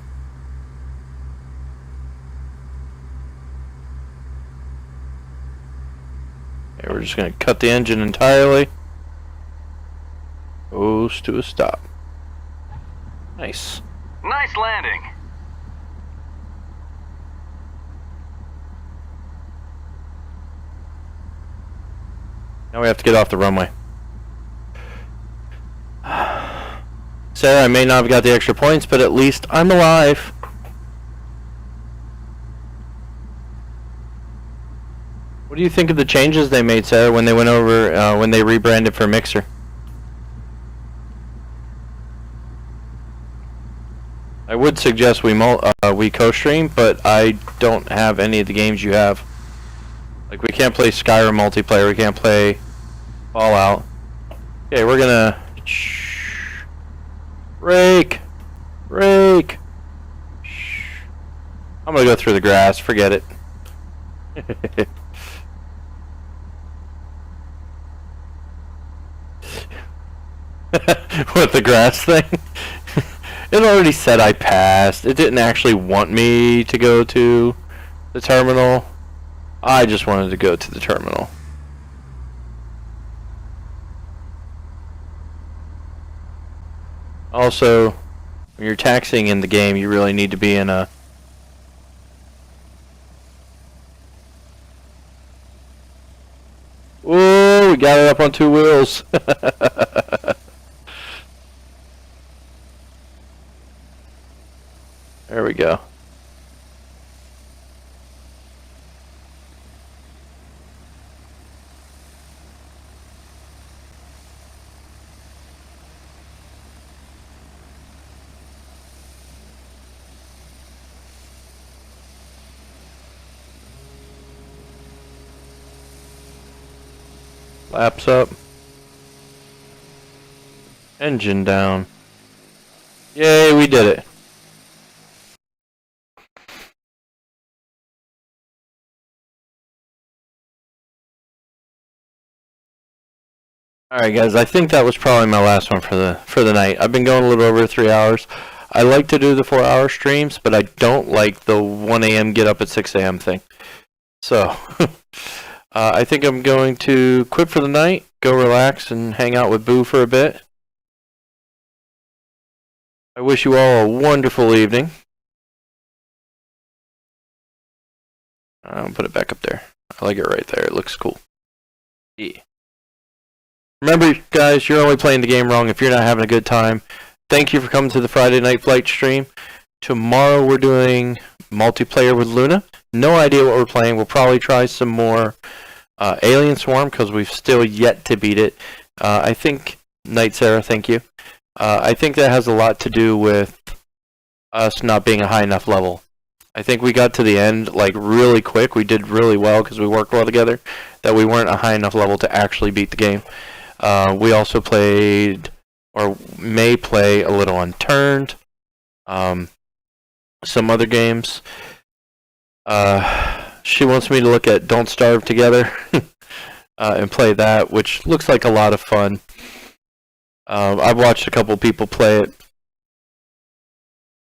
Okay, we're just going to cut the engine entirely. Close to a stop. Nice. Nice landing. Now we have to get off the runway. Sarah, I may not have got the extra points, but at least I'm alive. What do you think of the changes they made, Sarah, when they went over, when they rebranded for Mixer? I would suggest we co-stream, but I don't have any of the games you have. Like, we can't play Skyrim multiplayer, we can't play Fallout. Okay, we're gonna... Rake! Rake! I'm gonna go through the grass, forget it. What, the grass thing? It already said I passed. It didn't actually want me to go to the terminal. I just wanted to go to the terminal. Also, when you're taxiing in the game, you really need to be in a... Whoa, we got it up on 2 wheels. There we go. Laps up. Engine down. Yay, we did it. Alright guys, I think that was probably my last one for the night. I've been going a little over 3 hours. I like to do the 4-hour streams, but I don't like the 1 a.m. get up at 6 a.m. thing. So, I think I'm going to quit for the night, go relax, and hang out with Boo for a bit. I wish you all a wonderful evening. I'll put it back up there. I like it right there. It looks cool. Yeah. Remember, guys, you're only playing the game wrong if you're not having a good time. Thank you for coming to the Friday Night Flight stream. Tomorrow we're doing multiplayer with Luna. No idea what we're playing. We'll probably try some more Alien Swarm because we've still yet to beat it. I think, Night Sarah, thank you. I think that has a lot to do with us not being a high enough level. I think we got to the end like really quick. We did really well because we worked well together, that we weren't a high enough level to actually beat the game. We also played, or may play, a little Unturned. Some other games. She wants me to look at Don't Starve Together and play that, which looks like a lot of fun. I've watched a couple people play it.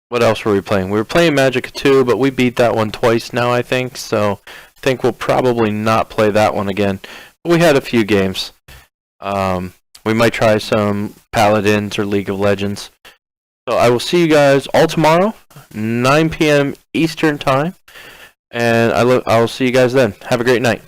What else were we playing? We were playing Magic 2, but we beat that one twice now, I think. So I think we'll probably not play that one again. But we had a few games. We might try some Paladins or League of Legends. So I will see you guys all tomorrow, 9 p.m. Eastern Time. And I'll see you guys then. Have a great night.